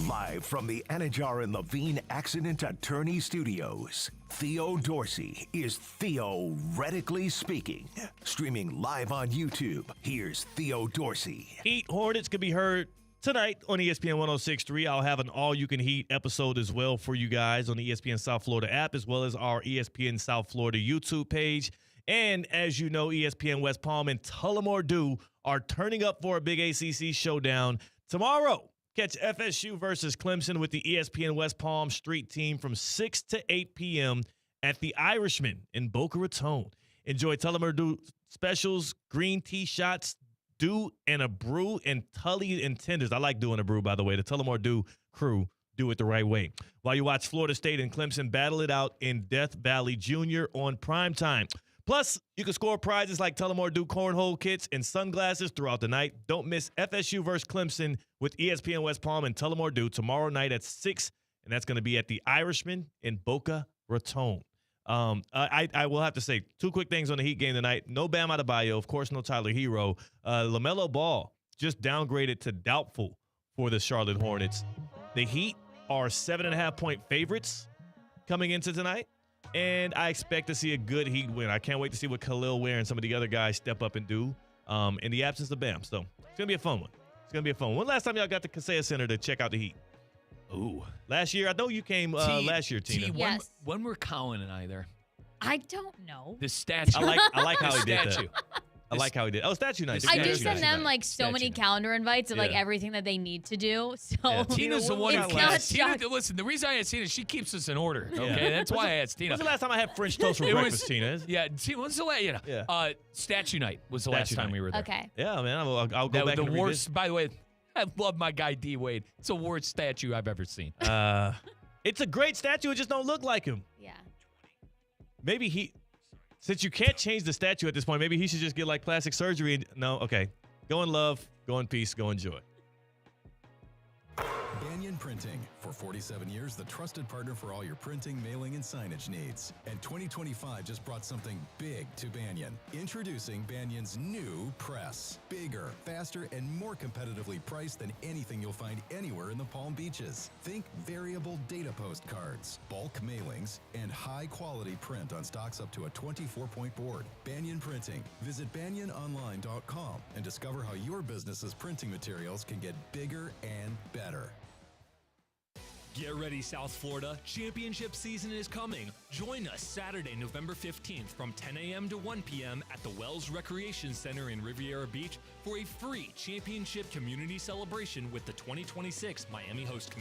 Live from the Anajar and Levine Accident Attorney Studios, Theo Dorsey is Theoretically Speaking. Streaming live on YouTube, here's Theo Dorsey. Heat Hornets can be heard tonight on ESPN 106.3. I'll have an all-you-can-heat episode as well for you guys on the ESPN South Florida app, as well as our ESPN South Florida YouTube page. And as you know, ESPN West Palm and Tullamore Dew are turning up for a big ACC showdown tomorrow. Catch FSU versus Clemson with the ESPN West Palm Street team from 6 to 8 p.m. at the Irishman in Boca Raton. Enjoy Tullamore Dew specials, green tea shots, dew and a brew, and Tully and tenders. I like doing a brew, by the way. The Tullamore Dew crew do it the right way. While you watch Florida State and Clemson battle it out in Death Valley Jr. on primetime. Plus, you can score prizes like Tullamore Dew cornhole kits and sunglasses throughout the night. Don't miss FSU versus Clemson with ESPN West Palm and Tullamore Dew tomorrow night at 6, and that's going to be at the Irishman in Boca Raton. I will have to say 2 quick things on the Heat game tonight. No Bam Adebayo, of course, no Tyler Hero. LaMelo Ball just downgraded to doubtful for the Charlotte Hornets. The Heat are 7.5-point favorites coming into tonight, and I expect to see a good Heat win. I can't wait to see what Khalil Ware and some of the other guys step up and do in the absence of Bam. So it's going to be a fun one. It's going to be a fun one. When last time y'all got to Kaseya Center to check out the Heat? Ooh. Last year? I know you came last year, Tina. Yes. When were Colin and I there? I don't know. The statue. I like how he did statue. that. I like how he did. Oh, statue night. I do send them like so many calendar invites of like everything that they need to do. So Tina's the one who it's not Tina, shocking. listen, the reason I asked Tina, she keeps us in order. Okay, that's why I asked Tina. When's the last time I had French toast for breakfast, Tina? Yeah, when's the last? Statue night was the last time we were there. Okay. Yeah, man. I'll go back. The and worst. By the way, I love my guy D Wade. It's the worst statue I've ever seen. It's a great statue. It just don't look like him. Yeah. Maybe since you can't change the statue at this point, maybe he should just get like plastic surgery. And, no, okay. Go in love, go in peace, go in joy. Banyan Printing. For 47 years, the trusted partner for all your printing, mailing, and signage needs. And 2025 just brought something big to Banyan. Introducing Banyan's new press. Bigger, faster, and more competitively priced than anything you'll find anywhere in the Palm Beaches. Think variable data postcards, bulk mailings, and high-quality print on stocks up to a 24-point board. Banyan Printing. Visit banyanonline.com and discover how your business's printing materials can get bigger and better. Get ready, South Florida. Championship season is coming. Join us Saturday, November 15th from 10 a.m. to 1 p.m. at the Wells Recreation Center in Riviera Beach for a free championship community celebration with the 2026 Miami Host Committee.